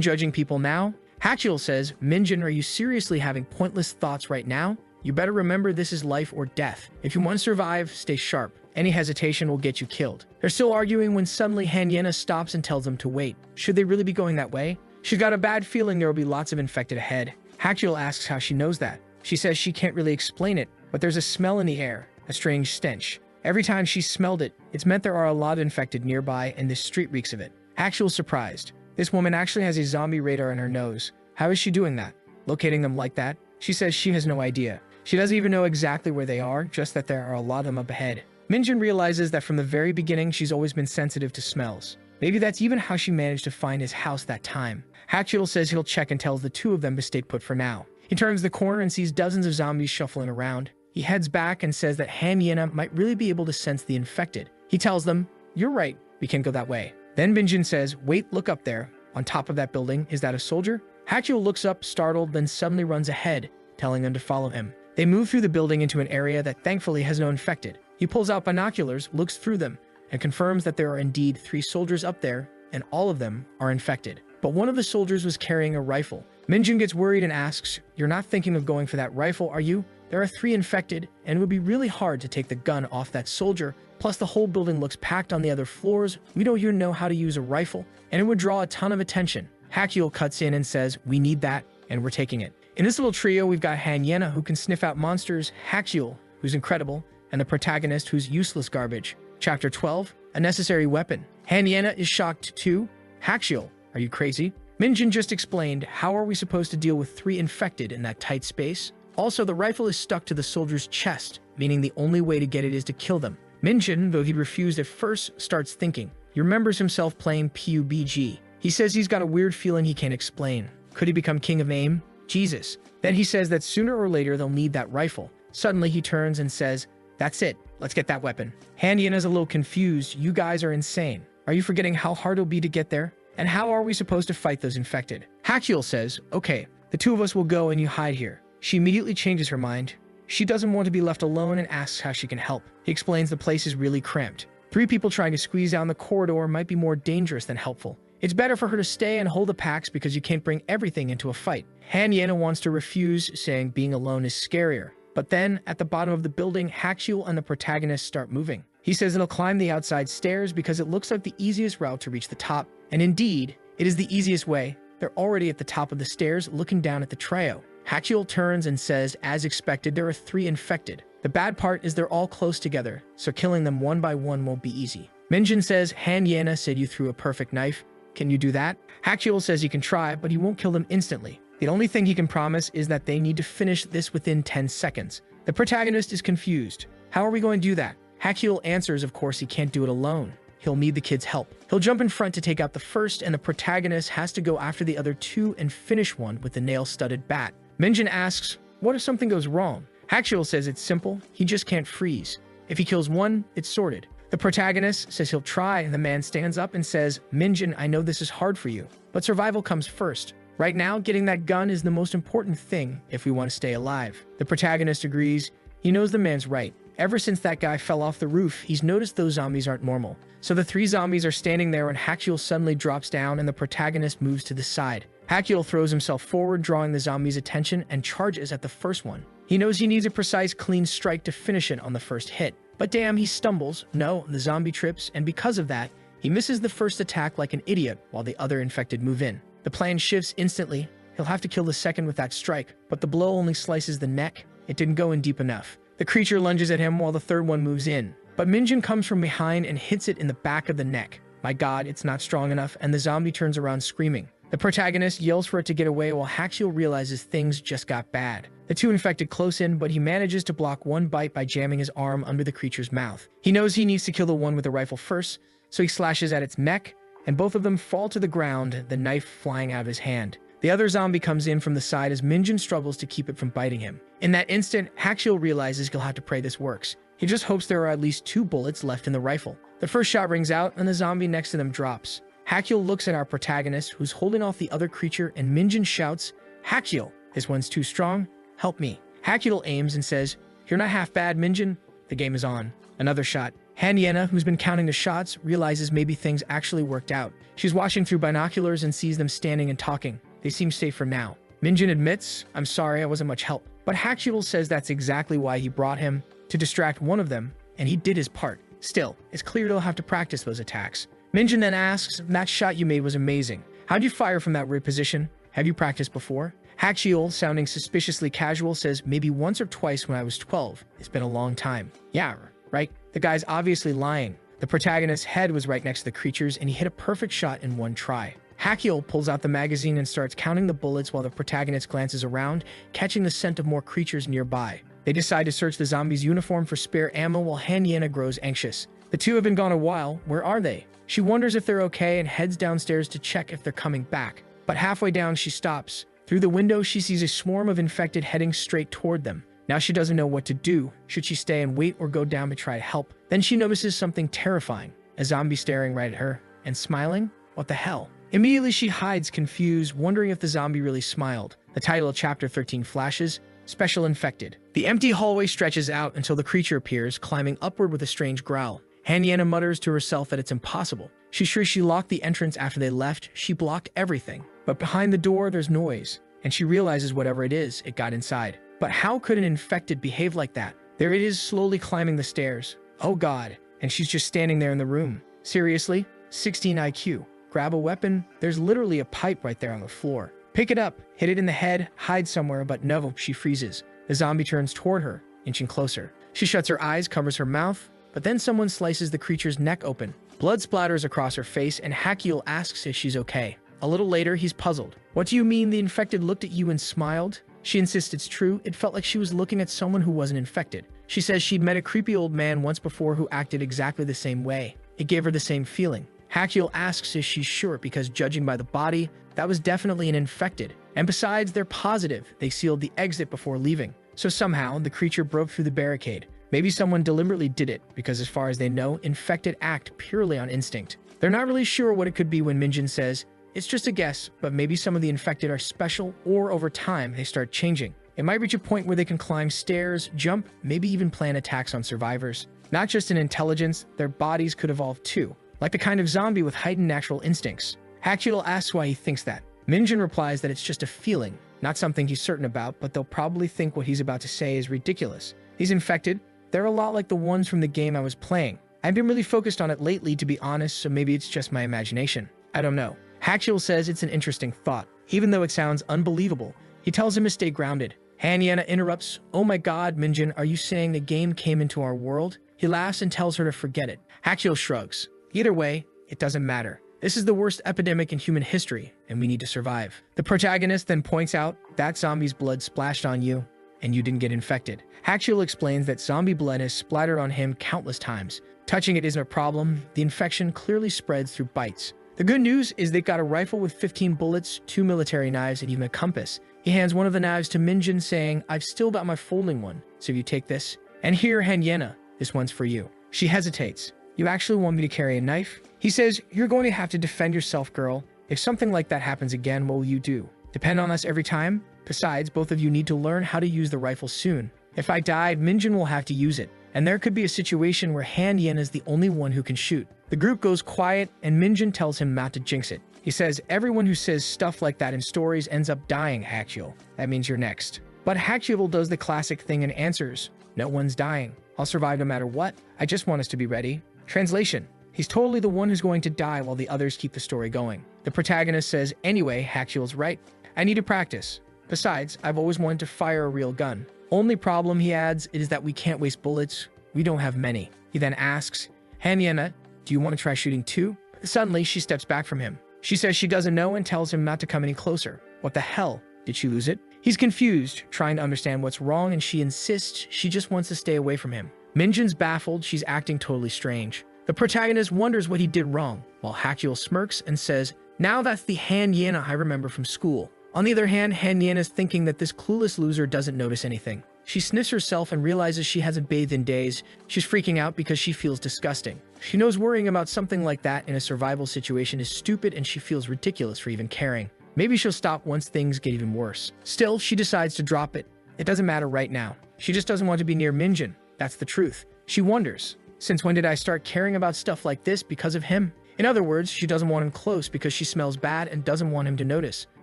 judging people now? Hakyul says, "Minjin, are you seriously having pointless thoughts right now? You better remember this is life or death. If you want to survive, stay sharp. Any hesitation will get you killed." They're still arguing when suddenly Hanyena stops and tells them to wait. Should they really be going that way? She's got a bad feeling there will be lots of infected ahead. Hakyul asks how she knows that. She says she can't really explain it, but there's a smell in the air, a strange stench. Every time she smelled it, it's meant there are a lot of infected nearby and this street reeks of it. Hakyul's surprised. This woman actually has a zombie radar in her nose. How is she doing that? Locating them like that? She says she has no idea. She doesn't even know exactly where they are, just that there are a lot of them up ahead. Minjin realizes that from the very beginning she's always been sensitive to smells. Maybe that's even how she managed to find his house that time. Hakyul says he'll check and tells the two of them to stay put for now. He turns the corner and sees dozens of zombies shuffling around. He heads back and says that Hanyena might really be able to sense the infected. He tells them, "You're right, we can't go that way." Then Minjin says, "Wait, look up there. On top of that building, is that a soldier?" Hakyul looks up, startled, then suddenly runs ahead, telling them to follow him. They move through the building into an area that thankfully has no infected. He pulls out binoculars, looks through them, and confirms that there are indeed 3 soldiers up there, and all of them are infected. But one of the soldiers was carrying a rifle. Minjin gets worried and asks, "You're not thinking of going for that rifle, are you? There are 3 infected, and it would be really hard to take the gun off that soldier. Plus, the whole building looks packed on the other floors. We don't even know how to use a rifle, and it would draw a ton of attention." Hakyul cuts in and says, "We need that, and we're taking it." In this little trio, we've got Hanyena, who can sniff out monsters, Hakyul, who's incredible, and the protagonist, who's useless garbage. Chapter 12, a necessary weapon. Hanyena is shocked too. Hakyul, are you crazy? Minjin just explained, how are we supposed to deal with 3 infected in that tight space? Also, the rifle is stuck to the soldier's chest, meaning the only way to get it is to kill them. Minjin, though he refused at first, starts thinking. He remembers himself playing PUBG. He says he's got a weird feeling he can't explain. Could he become king of aim? Jesus. Then he says that sooner or later they'll need that rifle. Suddenly he turns and says, "That's it. Let's get that weapon." Hanyena is a little confused. "You guys are insane. Are you forgetting how hard it'll be to get there? And how are we supposed to fight those infected?" Hakyul says, "Okay, the 2 of us will go and you hide here." She immediately changes her mind. She doesn't want to be left alone and asks how she can help. He explains the place is really cramped. 3 people trying to squeeze down the corridor might be more dangerous than helpful. It's better for her to stay and hold the packs because you can't bring everything into a fight. Hanyena wants to refuse, saying being alone is scarier. But then, at the bottom of the building, Hakyul and the protagonist start moving. He says it'll climb the outside stairs because it looks like the easiest route to reach the top. And indeed, it is the easiest way. They're already at the top of the stairs, looking down at the trio. Hakyul turns and says, as expected, there are 3 infected. The bad part is they're all close together, so killing them one by one won't be easy. Minjin says, Hanyena said you threw a perfect knife. Can you do that? Hakyul says he can try, but he won't kill them instantly. The only thing he can promise is that they need to finish this within 10 seconds. The protagonist is confused. How are we going to do that? Hakyul answers, of course, he can't do it alone. He'll need the kid's help. He'll jump in front to take out the first, and the protagonist has to go after the other 2 and finish one with the nail-studded bat. Minjin asks, what if something goes wrong? Hakyul says it's simple, he just can't freeze. If he kills one, it's sorted. The protagonist says he'll try, and the man stands up and says, Minjin, I know this is hard for you, but survival comes first. Right now, getting that gun is the most important thing if we want to stay alive. The protagonist agrees. He knows the man's right. Ever since that guy fell off the roof, he's noticed those zombies aren't normal. So the 3 zombies are standing there and Hakyul suddenly drops down and the protagonist moves to the side. Hakyul throws himself forward, drawing the zombie's attention, and charges at the first one. He knows he needs a precise, clean strike to finish it on the first hit. But damn, he stumbles. No, the zombie trips, and because of that, he misses the first attack like an idiot while the other infected move in. The plan shifts instantly. He'll have to kill the second with that strike, but the blow only slices the neck. It didn't go in deep enough. The creature lunges at him while the third one moves in. But Minjin comes from behind and hits it in the back of the neck. My god, it's not strong enough, and the zombie turns around screaming. The protagonist yells for it to get away while Haxiel realizes things just got bad. The two infected close in, but he manages to block one bite by jamming his arm under the creature's mouth. He knows he needs to kill the one with the rifle first, so he slashes at its neck, and both of them fall to the ground, the knife flying out of his hand. The other zombie comes in from the side as Minjin struggles to keep it from biting him. In that instant, Haxiel realizes he'll have to pray this works. He just hopes there are at least 2 bullets left in the rifle. The first shot rings out, and the zombie next to them drops. Haxiel looks at our protagonist, who's holding off the other creature, and Minjin shouts, "Haxiel, this one's too strong. Help me." Haxiel aims and says, "You're not half bad, Minjin." The game is on. Another shot. Han Yena, who's been counting the shots, realizes maybe things actually worked out. She's watching through binoculars and sees them standing and talking. They seem safe for now. Minjin admits, "I'm sorry, I wasn't much help." But Haxiel says that's exactly why he brought him, to distract one of them, and he did his part. Still, it's clear he'll have to practice those attacks. Minjin then asks, "That shot you made was amazing. How'd you fire from that weird position? Have you practiced before?" Haxiel, sounding suspiciously casual, says, "Maybe once or twice when I was 12. It's been a long time." Yeah, right? The guy's obviously lying. The protagonist's head was right next to the creature's, and he hit a perfect shot in one try. Haxiel pulls out the magazine and starts counting the bullets while the protagonist glances around, catching the scent of more creatures nearby. They decide to search the zombie's uniform for spare ammo while Han Yena grows anxious. The two have been gone a while. Where are they? She wonders if they're okay and heads downstairs to check if they're coming back. But halfway down, she stops. Through the window, she sees a swarm of infected heading straight toward them. Now she doesn't know what to do. Should she stay and wait or go down to try to help? Then she notices something terrifying. A zombie staring right at her and smiling? What the hell? Immediately she hides, confused, wondering if the zombie really smiled. The title of Chapter 13 flashes, Special Infected. The empty hallway stretches out until the creature appears, climbing upward with a strange growl. Han Yena mutters to herself that it's impossible. She's sure she locked the entrance after they left. She blocked everything. But behind the door, there's noise, and she realizes whatever it is, it got inside. But how could an infected behave like that? There it is, slowly climbing the stairs. Oh god, and she's just standing there in the room. Seriously? 16 IQ. Grab a weapon? There's literally a pipe right there on the floor. Pick it up, hit it in the head, hide somewhere, but no, she freezes. The zombie turns toward her, inching closer. She shuts her eyes, covers her mouth, but then someone slices the creature's neck open. Blood splatters across her face, and Haxiel asks if she's okay. A little later, he's puzzled. What do you mean the infected looked at you and smiled? She insists it's true. It felt like she was looking at someone who wasn't infected. She says she'd met a creepy old man once before who acted exactly the same way. It gave her the same feeling. Haxiel asks if she's sure because judging by the body, that was definitely an infected. And besides, they're positive they sealed the exit before leaving. So somehow, the creature broke through the barricade. Maybe someone deliberately did it, because as far as they know, infected act purely on instinct. They're not really sure what it could be when Minjin says, "It's just a guess, but maybe some of the infected are special, or over time, they start changing. It might reach a point where they can climb stairs, jump, maybe even plan attacks on survivors. Not just in intelligence, their bodies could evolve too, like the kind of zombie with heightened natural instincts." Haxiel asks why he thinks that. Minjin replies that it's just a feeling, not something he's certain about, but they'll probably think what he's about to say is ridiculous. These infected, they're a lot like the ones from the game I was playing. I've been really focused on it lately, to be honest, so maybe it's just my imagination. I don't know. Haxiel says it's an interesting thought, even though it sounds unbelievable. He tells him to stay grounded. Han Yena interrupts, "Oh my god, Minjin, are you saying the game came into our world?" He laughs and tells her to forget it. Haxiel shrugs. Either way, it doesn't matter. This is the worst epidemic in human history, and we need to survive. The protagonist then points out that zombie's blood splashed on you, and you didn't get infected. Haxiel explains that zombie blood has splattered on him countless times. Touching it isn't a problem. The infection clearly spreads through bites. The good news is they've got a rifle with 15 bullets, 2 military knives, and even a compass. He hands one of the knives to Minjin, saying, "I've still got my folding one, so you take this. And here, Han Yena, this one's for you." She hesitates. "You actually want me to carry a knife?" He says, "You're going to have to defend yourself, girl. If something like that happens again, what will you do? Depend on us every time? Besides, both of you need to learn how to use the rifle soon. If I die, Minjin will have to use it. And there could be a situation where Han Yen is the only one who can shoot." The group goes quiet, and Minjin tells him not to jinx it. He says, "Everyone who says stuff like that in stories ends up dying, Haxiel. That means you're next." But Haxiel does the classic thing and answers, "No one's dying." I'll survive no matter what. I just want us to be ready. Translation: he's totally the one who's going to die while the others keep the story going. The protagonist says, anyway, Hakyul's right. I need to practice. Besides, I've always wanted to fire a real gun. Only problem, he adds, is that we can't waste bullets. We don't have many. He then asks, Hanyena, do you want to try shooting too? Suddenly, she steps back from him. She says she doesn't know and tells him not to come any closer. What the hell? Did she lose it? He's confused, trying to understand what's wrong, and she insists she just wants to stay away from him. Minjin's baffled, she's acting totally strange. The protagonist wonders what he did wrong, while Hakyul smirks and says, now that's the Hanyena I remember from school. On the other hand, Hanyena is thinking that this clueless loser doesn't notice anything. She sniffs herself and realizes she hasn't bathed in days. She's freaking out because she feels disgusting. She knows worrying about something like that in a survival situation is stupid, and she feels ridiculous for even caring. Maybe she'll stop once things get even worse. Still, she decides to drop it. It doesn't matter right now. She just doesn't want to be near Minjin. That's the truth. She wonders, since when did I start caring about stuff like this because of him? In other words, she doesn't want him close because she smells bad and doesn't want him to notice.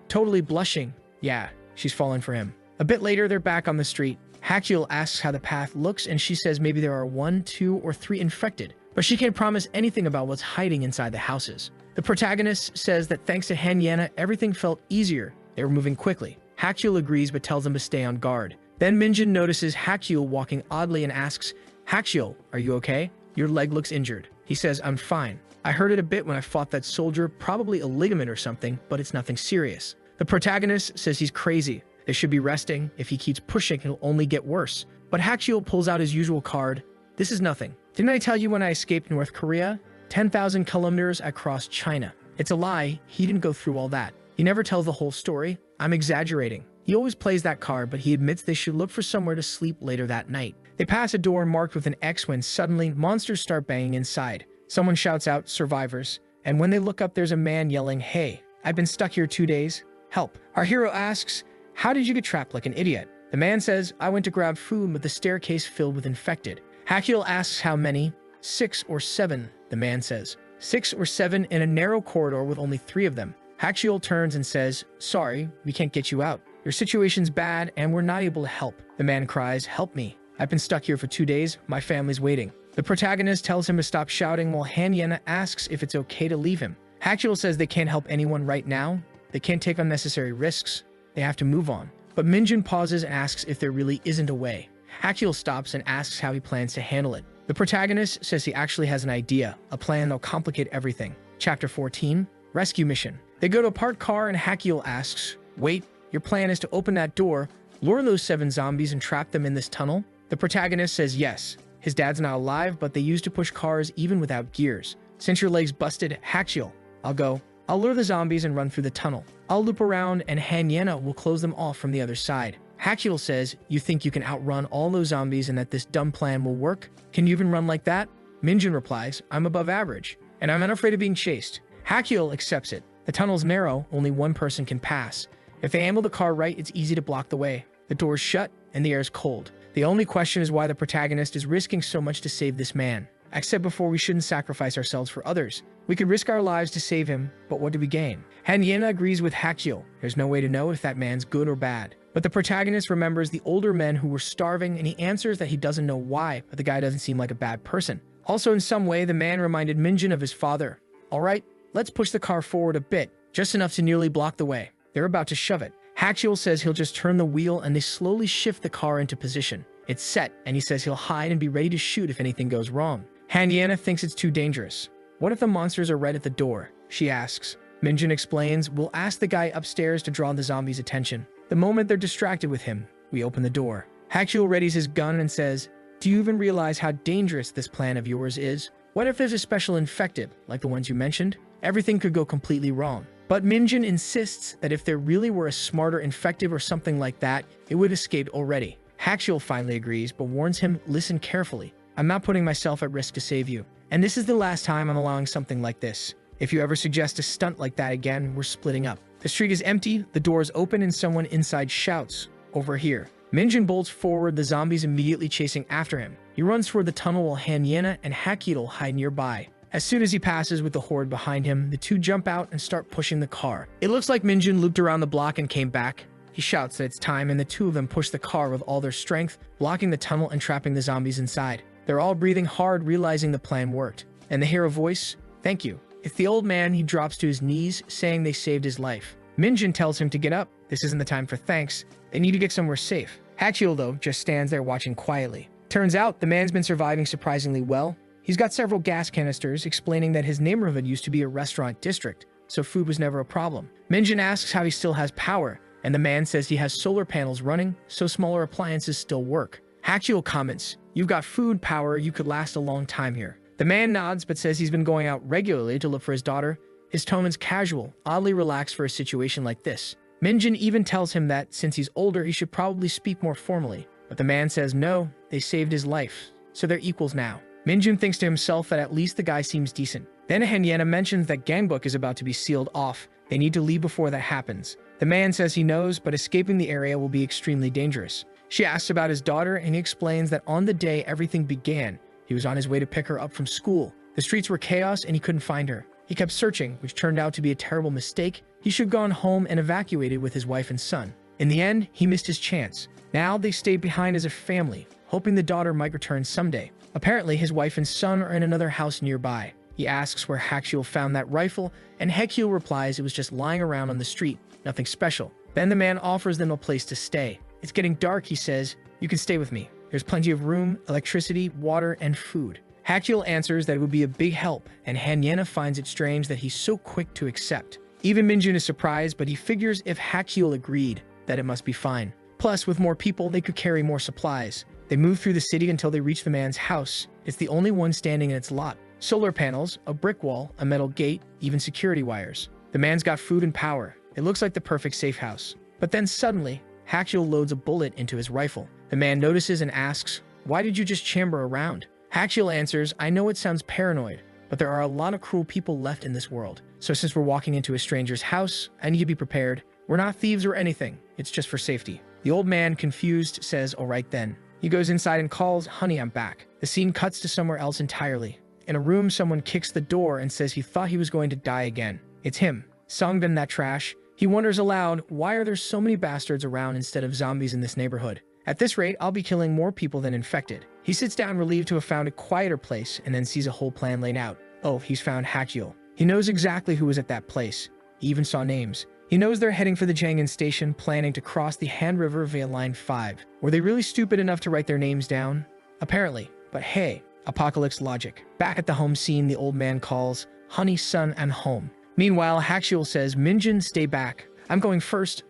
Totally blushing. Yeah, she's fallen for him. A bit later, they're back on the street. Hakyul asks how the path looks, and she says maybe there are 1, 2, or 3 infected, but she can't promise anything about what's hiding inside the houses. The protagonist says that thanks to Hanyena, everything felt easier. They were moving quickly. Hakyul agrees but tells them to stay on guard. Then Minjin notices Hakyul walking oddly and asks, Hakyul, are you okay? Your leg looks injured. He says, I'm fine. I hurt it a bit when I fought that soldier, probably a ligament or something, but it's nothing serious. The protagonist says he's crazy. They should be resting. If he keeps pushing, he'll only get worse. But Hakyul pulls out his usual card. This is nothing. Didn't I tell you when I escaped North Korea? 10,000 kilometers I crossed China. It's a lie. He didn't go through all that. He never tells the whole story. I'm exaggerating. He always plays that card, but he admits they should look for somewhere to sleep later that night. They pass a door marked with an X when suddenly monsters start banging inside. Someone shouts out, survivors. And when they look up, there's a man yelling, hey, I've been stuck here 2 days. Help. Our hero asks, how did you get trapped like an idiot? The man says, I went to grab food, but the staircase filled with infected. Hakyul asks how many. 6 or 7, the man says. 6 or 7 in a narrow corridor with only 3 of them. Hakyul turns and says, sorry, we can't get you out. Your situation's bad and we're not able to help. The man cries, help me. I've been stuck here for 2 days. My family's waiting. The protagonist tells him to stop shouting while Hanyena asks if it's okay to leave him. Hakyul says they can't help anyone right now. They can't take unnecessary risks. They have to move on. But Minjin pauses and asks if there really isn't a way. Hakyul stops and asks how he plans to handle it. The protagonist says he actually has an idea, a plan that'll complicate everything. Chapter 14, Rescue Mission. They go to a parked car and Hakyul asks, wait, your plan is to open that door, lure those 7 zombies and trap them in this tunnel? The protagonist says yes. His dad's not alive, but they used to push cars even without gears. Since your leg's busted, Hakyul, I'll go. I'll lure the zombies and run through the tunnel. I'll loop around and Hanyena will close them off from the other side. Hakyul says, you think you can outrun all those zombies and that this dumb plan will work? Can you even run like that? Minjin replies, I'm above average, and I'm not afraid of being chased. Hakyul accepts it. The tunnel's narrow, only one person can pass. If they angle the car right, it's easy to block the way. The door's shut and the air's cold. The only question is why the protagonist is risking so much to save this man. I said before we shouldn't sacrifice ourselves for others. We could risk our lives to save him, but what do we gain? Hanyena agrees with Hakyul. There's no way to know if that man's good or bad. But the protagonist remembers the older men who were starving, and he answers that he doesn't know why, but the guy doesn't seem like a bad person. Also, in some way, the man reminded Minjin of his father. All right, let's push the car forward a bit, just enough to nearly block the way. They're about to shove it. Hakyul says he'll just turn the wheel and they slowly shift the car into position. It's set, and he says he'll hide and be ready to shoot if anything goes wrong. Hanyena thinks it's too dangerous. What if the monsters are right at the door? She asks. Minjin explains, we'll ask the guy upstairs to draw the zombies' attention. The moment they're distracted with him, we open the door. Hakyul readies his gun and says, do you even realize how dangerous this plan of yours is? What if there's a special infected, like the ones you mentioned? Everything could go completely wrong. But Minjin insists that if there really were a smarter infected or something like that, it would escape already. Hakyul finally agrees, but warns him, listen carefully. I'm not putting myself at risk to save you. And this is the last time I'm allowing something like this. If you ever suggest a stunt like that again, we're splitting up. The street is empty, the door is open, and someone inside shouts, over here. Minjin bolts forward, the zombies immediately chasing after him. He runs toward the tunnel while Hanyena and Hakyul hide nearby. As soon as he passes with the horde behind him, the two jump out and start pushing the car. It looks like Minjin looped around the block and came back. He shouts that it's time, and the two of them push the car with all their strength, blocking the tunnel and trapping the zombies inside. They're all breathing hard, realizing the plan worked. And they hear a voice, "Thank you." It's the old man. He drops to his knees, saying they saved his life. Minjin tells him to get up. This isn't the time for thanks. They need to get somewhere safe. Hachiel, though, just stands there watching quietly. Turns out the man's been surviving surprisingly well. He's got several gas canisters, explaining that his neighborhood used to be a restaurant district, so food was never a problem. Minjin asks how he still has power, and the man says he has solar panels running, so smaller appliances still work. Hachiel comments, "You've got food power, you could last a long time here." The man nods but says he's been going out regularly to look for his daughter. His tone is casual, oddly relaxed for a situation like this. Minjin even tells him that, since he's older, he should probably speak more formally. But the man says no, they saved his life, so they're equals now. Minjin thinks to himself that at least the guy seems decent. Then Hanyena mentions that Gangbook is about to be sealed off. They need to leave before that happens. The man says he knows, but escaping the area will be extremely dangerous. She asks about his daughter, and he explains that on the day everything began, he was on his way to pick her up from school. The streets were chaos, and he couldn't find her. He kept searching, which turned out to be a terrible mistake. He should have gone home and evacuated with his wife and son. In the end, he missed his chance. Now they stayed behind as a family, hoping the daughter might return someday. Apparently, his wife and son are in another house nearby. He asks where Hachiel found that rifle, and Hachiel replies it was just lying around on the street, nothing special. Then the man offers them a place to stay. It's getting dark, he says. You can stay with me. There's plenty of room, electricity, water, and food. Hachiel answers that it would be a big help, and Hanyena finds it strange that he's so quick to accept. Even Minjin is surprised, but he figures if Hachiel agreed, that it must be fine. Plus, with more people, they could carry more supplies. They move through the city until they reach the man's house. It's the only one standing in its lot. Solar panels, a brick wall, a metal gate, even security wires. The man's got food and power. It looks like the perfect safe house. But then suddenly, Hachiel loads a bullet into his rifle. The man notices and asks, "Why did you just chamber around?" Hachiel answers, "I know it sounds paranoid, but there are a lot of cruel people left in this world. So since we're walking into a stranger's house, I need to be prepared. We're not thieves or anything. It's just for safety." The old man, confused, says, "All right then." He goes inside and calls, "Honey, I'm back." The scene cuts to somewhere else entirely. In a room, someone kicks the door and says he thought he was going to die again. It's him, Songden, that trash. He wonders aloud, why are there so many bastards around instead of zombies in this neighborhood? At this rate, I'll be killing more people than infected. He sits down relieved to have found a quieter place and then sees a whole plan laid out. Oh, he's found Hachiel. He knows exactly who was at that place. He even saw names. He knows they're heading for the Jangan station, planning to cross the Han River via Line 5. Were they really stupid enough to write their names down? Apparently. But hey, apocalypse logic. Back at the home scene, the old man calls, "Honey, son, and home." Meanwhile, Hachiel says, "Minjin, stay back. I'm going first.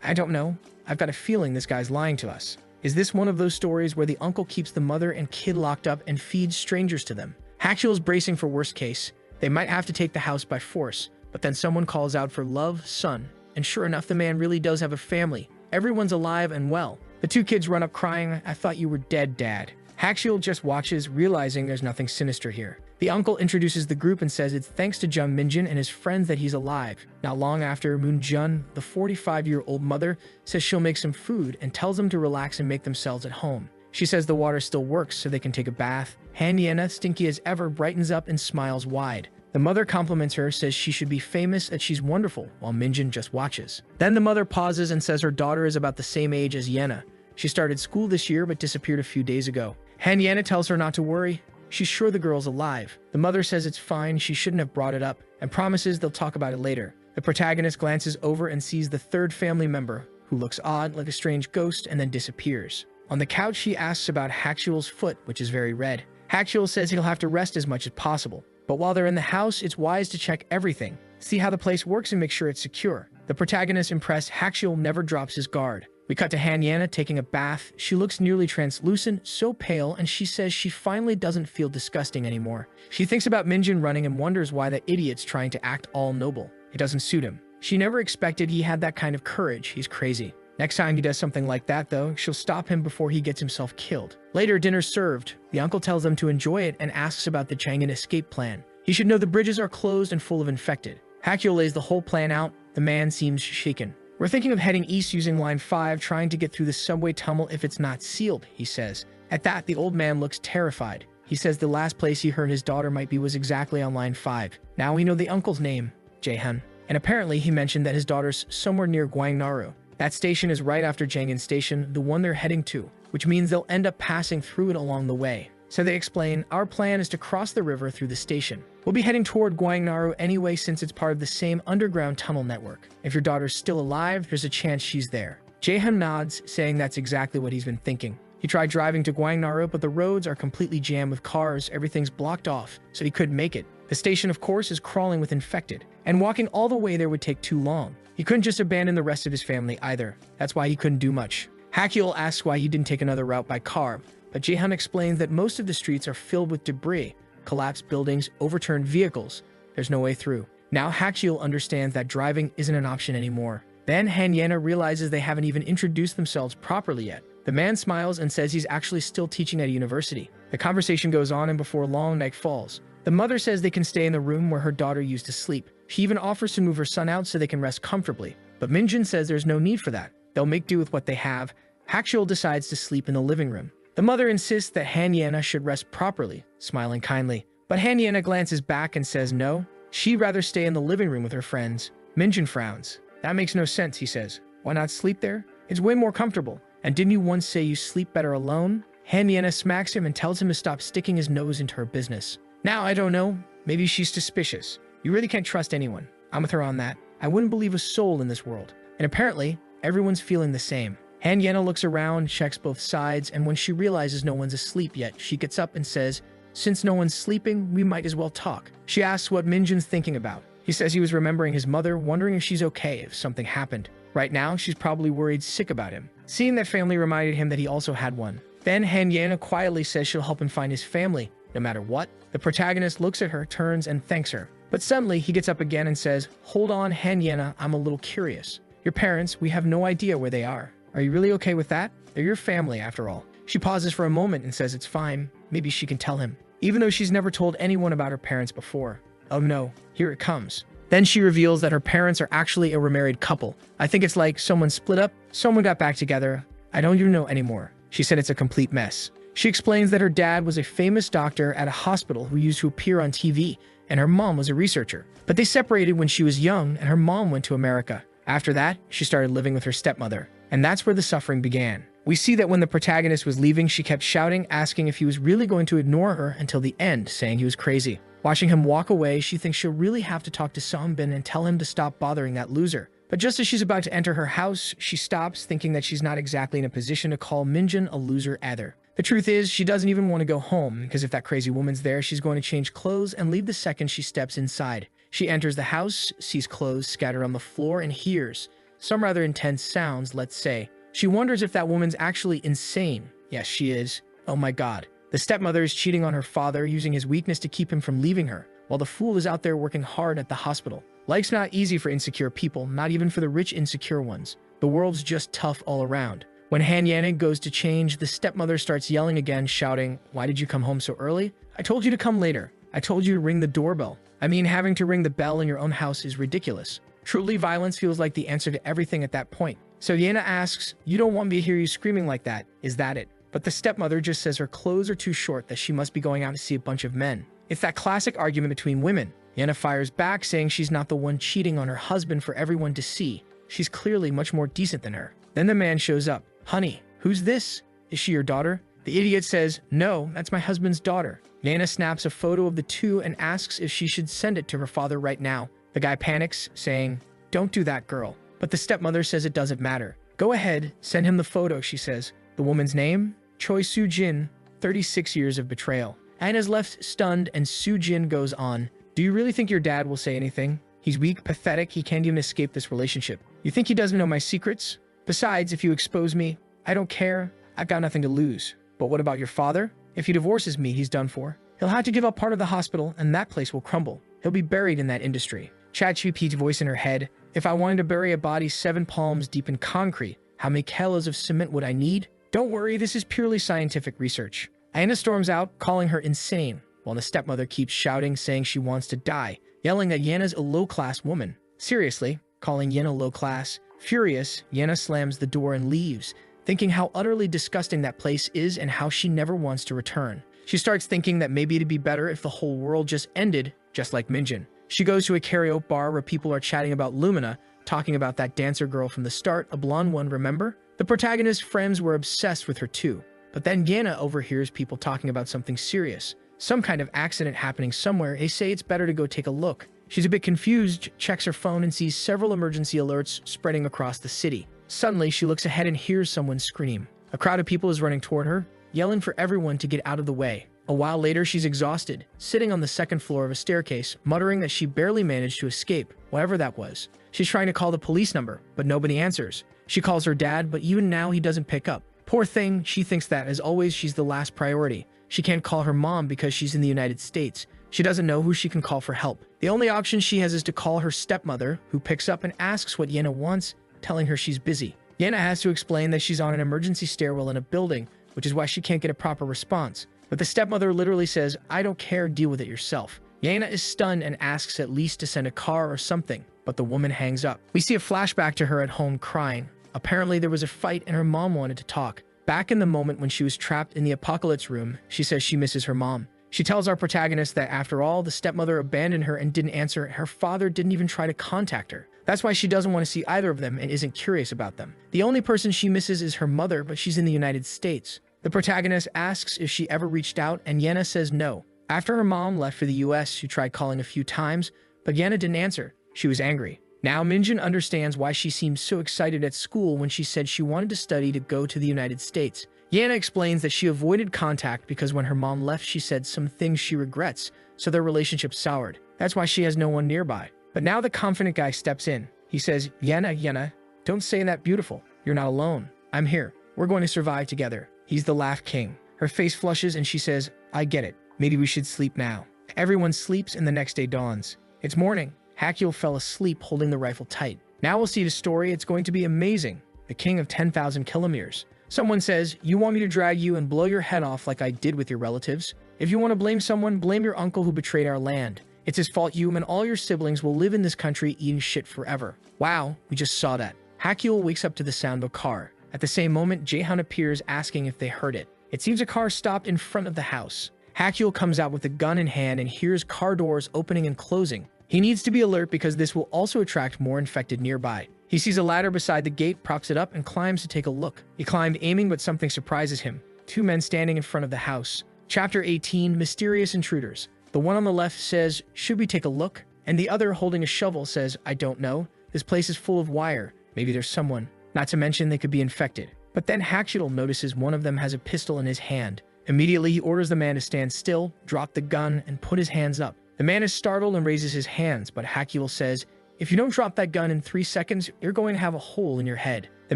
I don't know. I've got a feeling this guy's lying to us." Is this one of those stories where the uncle keeps the mother and kid locked up and feeds strangers to them? Hachiel's bracing for worst case. They might have to take the house by force, but then someone calls out for love, son, and sure enough, the man really does have a family. Everyone's alive and well. The two kids run up crying, "I thought you were dead, Dad." Hachiel just watches, realizing there's nothing sinister here. The uncle introduces the group and says it's thanks to Jung Minjin and his friends that he's alive. Not long after, Moon Jun, the 45-year-old mother, says she'll make some food and tells them to relax and make themselves at home. She says the water still works so they can take a bath. Hanyena, stinky as ever, brightens up and smiles wide. The mother compliments her, says she should be famous, that she's wonderful, while Minjin just watches. Then the mother pauses and says her daughter is about the same age as Yena. She started school this year but disappeared a few days ago. Hanyena tells her not to worry. She's sure the girl's alive. The mother says it's fine, she shouldn't have brought it up, and promises they'll talk about it later. The protagonist glances over and sees the third family member, who looks odd, like a strange ghost, and then disappears. On the couch, she asks about Hachiel's foot, which is very red. Hachiel says he'll have to rest as much as possible. But while they're in the house, it's wise to check everything, see how the place works and make sure it's secure. The protagonist impressed, Hachiel never drops his guard. We cut to Hanyena taking a bath. She looks nearly translucent, so pale, and she says she finally doesn't feel disgusting anymore. She thinks about Minjin running and wonders why that idiot's trying to act all noble. It doesn't suit him. She never expected he had that kind of courage. He's crazy. Next time he does something like that, though, she'll stop him before he gets himself killed. Later, dinner's served. The uncle tells them to enjoy it and asks about the Jangan escape plan. He should know the bridges are closed and full of infected. Hachiel lays the whole plan out. The man seems shaken. "We're thinking of heading east using Line 5, trying to get through the subway tunnel if it's not sealed," he says. At that, the old man looks terrified. He says the last place he heard his daughter might be was exactly on Line 5. Now we know the uncle's name, Jaehyun. And apparently he mentioned that his daughter's somewhere near Gwangnaru. That station is right after Jangan Station, the one they're heading to, which means they'll end up passing through it along the way. So they explain, our plan is to cross the river through the station. We'll be heading toward Gyeongnaru anyway since it's part of the same underground tunnel network. If your daughter's still alive, there's a chance she's there. Jaehyun nods, saying that's exactly what he's been thinking. He tried driving to Gyeongnaru, but the roads are completely jammed with cars, everything's blocked off, so he couldn't make it. The station, of course, is crawling with infected, and walking all the way there would take too long. He couldn't just abandon the rest of his family either. That's why he couldn't do much. Hakyul asks why he didn't take another route by car, but Jaehyun explains that most of the streets are filled with debris, collapsed buildings, overturned vehicles. There's no way through. Now Hakyul understands that driving isn't an option anymore. Then Hanyena realizes they haven't even introduced themselves properly yet. The man smiles and says he's actually still teaching at a university. The conversation goes on, and before long, night falls. The mother says they can stay in the room where her daughter used to sleep. She even offers to move her son out so they can rest comfortably. But Minjin says there's no need for that. They'll make do with what they have. Hakyul decides to sleep in the living room. The mother insists that Hanyena should rest properly, smiling kindly. But Hanyena glances back and says no. She'd rather stay in the living room with her friends. Minjin frowns. That makes no sense, he says. Why not sleep there? It's way more comfortable. And didn't you once say you sleep better alone? Hanyena smacks him and tells him to stop sticking his nose into her business. Now, I don't know. Maybe she's suspicious. You really can't trust anyone. I'm with her on that. I wouldn't believe a soul in this world. And apparently, everyone's feeling the same. Hanyena looks around, checks both sides, and when she realizes no one's asleep yet, she gets up and says, since no one's sleeping, we might as well talk. She asks what Minjin's thinking about. He says he was remembering his mother, wondering if she's okay if something happened. Right now, she's probably worried sick about him. Seeing that family reminded him that he also had one. Then Hanyena quietly says she'll help him find his family, no matter what. The protagonist looks at her, turns, and thanks her. But suddenly, he gets up again and says, hold on, Hanyena, I'm a little curious. Your parents, we have no idea where they are. Are you really okay with that? They're your family, after all. She pauses for a moment and says it's fine. Maybe she can tell him. Even though she's never told anyone about her parents before. Oh no, here it comes. Then she reveals that her parents are actually a remarried couple. I think it's like someone split up, someone got back together. I don't even know anymore. She said it's a complete mess. She explains that her dad was a famous doctor at a hospital who used to appear on TV, and her mom was a researcher. But they separated when she was young, and her mom went to America. After that, she started living with her stepmother, and that's where the suffering began. We see that when the protagonist was leaving, she kept shouting, asking if he was really going to ignore her until the end, saying he was crazy. Watching him walk away, she thinks she'll really have to talk to Songbin and tell him to stop bothering that loser. But just as she's about to enter her house, she stops, thinking that she's not exactly in a position to call Minjin a loser either. The truth is, she doesn't even want to go home, because if that crazy woman's there, she's going to change clothes and leave the second she steps inside. She enters the house, sees clothes scattered on the floor, and hears some rather intense sounds, let's say. She wonders if that woman's actually insane. Yes, she is. Oh my god. The stepmother is cheating on her father, using his weakness to keep him from leaving her, while the fool is out there working hard at the hospital. Life's not easy for insecure people, not even for the rich insecure ones. The world's just tough all around. When Hanyena goes to change, the stepmother starts yelling again, shouting, why did you come home so early? I told you to come later. I told you to ring the doorbell. I mean, having to ring the bell in your own house is ridiculous. Truly, violence feels like the answer to everything at that point. So Yena asks, you don't want me to hear you screaming like that, is that it? But the stepmother just says her clothes are too short, that she must be going out to see a bunch of men. It's that classic argument between women. Yena fires back, saying she's not the one cheating on her husband for everyone to see. She's clearly much more decent than her. Then the man shows up. Honey, who's this? Is she your daughter? The idiot says, no, that's my husband's daughter. Yena snaps a photo of the two and asks if she should send it to her father right now. The guy panics, saying, don't do that, girl. But the stepmother says it doesn't matter. Go ahead, send him the photo, she says. The woman's name? Choi Soo-jin, 36 years of betrayal. Anna's left stunned, and Soo-jin goes on. Do you really think your dad will say anything? He's weak, pathetic, he can't even escape this relationship. You think he doesn't know my secrets? Besides, if you expose me, I don't care. I've got nothing to lose. But what about your father? If he divorces me, he's done for. He'll have to give up part of the hospital, and that place will crumble. He'll be buried in that industry. ChatGPT's voice in her head. If I wanted to bury a body 7 palms deep in concrete, how many kilos of cement would I need? Don't worry, this is purely scientific research. Anna storms out, calling her insane, while the stepmother keeps shouting, saying she wants to die, yelling that Yena's a low-class woman. Seriously, calling Yena low-class. Furious, Yena slams the door and leaves, thinking how utterly disgusting that place is and how she never wants to return. She starts thinking that maybe it'd be better if the whole world just ended, just like Minjin. She goes to a karaoke bar where people are chatting about Lumina, talking about that dancer girl from the start, a blonde one, remember? The protagonist's friends were obsessed with her too. But then Yana overhears people talking about something serious. Some kind of accident happening somewhere. They say it's better to go take a look. She's a bit confused, checks her phone and sees several emergency alerts spreading across the city. Suddenly, she looks ahead and hears someone scream. A crowd of people is running toward her, yelling for everyone to get out of the way. A while later, she's exhausted, sitting on the second floor of a staircase, muttering that she barely managed to escape, whatever that was. She's trying to call the police number, but nobody answers. She calls her dad, but even now he doesn't pick up. Poor thing, she thinks that, as always, she's the last priority. She can't call her mom because she's in the United States. She doesn't know who she can call for help. The only option she has is to call her stepmother, who picks up and asks what Yena wants, telling her she's busy. Yena has to explain that she's on an emergency stairwell in a building, which is why she can't get a proper response. But the stepmother literally says, "I don't care, deal with it yourself." Yena is stunned and asks at least to send a car or something, but the woman hangs up. We see a flashback to her at home crying. Apparently there was a fight and her mom wanted to talk. Back in the moment when she was trapped in the apocalypse room, she says she misses her mom. She tells our protagonist that after all, the stepmother abandoned her and didn't answer. Her father didn't even try to contact her. That's why she doesn't want to see either of them and isn't curious about them. The only person she misses is her mother, but she's in the United States. The protagonist asks if she ever reached out, and Yena says no. After her mom left for the US, she tried calling a few times, but Yena didn't answer. She was angry. Now Minjin understands why she seemed so excited at school when she said she wanted to study to go to the United States. Yana explains that she avoided contact because when her mom left, she said some things she regrets, so their relationship soured. That's why she has no one nearby. But now the confident guy steps in. He says, Yana, don't say that beautiful. You're not alone. I'm here. We're going to survive together. He's the laugh king. Her face flushes and she says, I get it. Maybe we should sleep now. Everyone sleeps and the next day dawns. It's morning. Hakiel fell asleep holding the rifle tight. Now we'll see the story. It's going to be amazing. The king of 10,000 kilometers. Someone says, you want me to drag you and blow your head off like I did with your relatives? If you want to blame someone, blame your uncle who betrayed our land. It's his fault you and all your siblings will live in this country eating shit forever. Wow, we just saw that. Hakiel wakes up to the sound of a car. At the same moment, Jaehyun appears asking if they heard it. It seems a car stopped in front of the house. Hakiel comes out with a gun in hand and hears car doors opening and closing. He needs to be alert because this will also attract more infected nearby. He sees a ladder beside the gate, props it up, and climbs to take a look. He climbed aiming, but something surprises him. Two men standing in front of the house. Chapter 18, Mysterious Intruders. The one on the left says, should we take a look? And the other, holding a shovel, says, I don't know. This place is full of wire. Maybe there's someone. Not to mention they could be infected. But then Hakiel notices one of them has a pistol in his hand. Immediately, he orders the man to stand still, drop the gun, and put his hands up. The man is startled and raises his hands, but Hakiel says, if you don't drop that gun in 3 seconds, you're going to have a hole in your head. The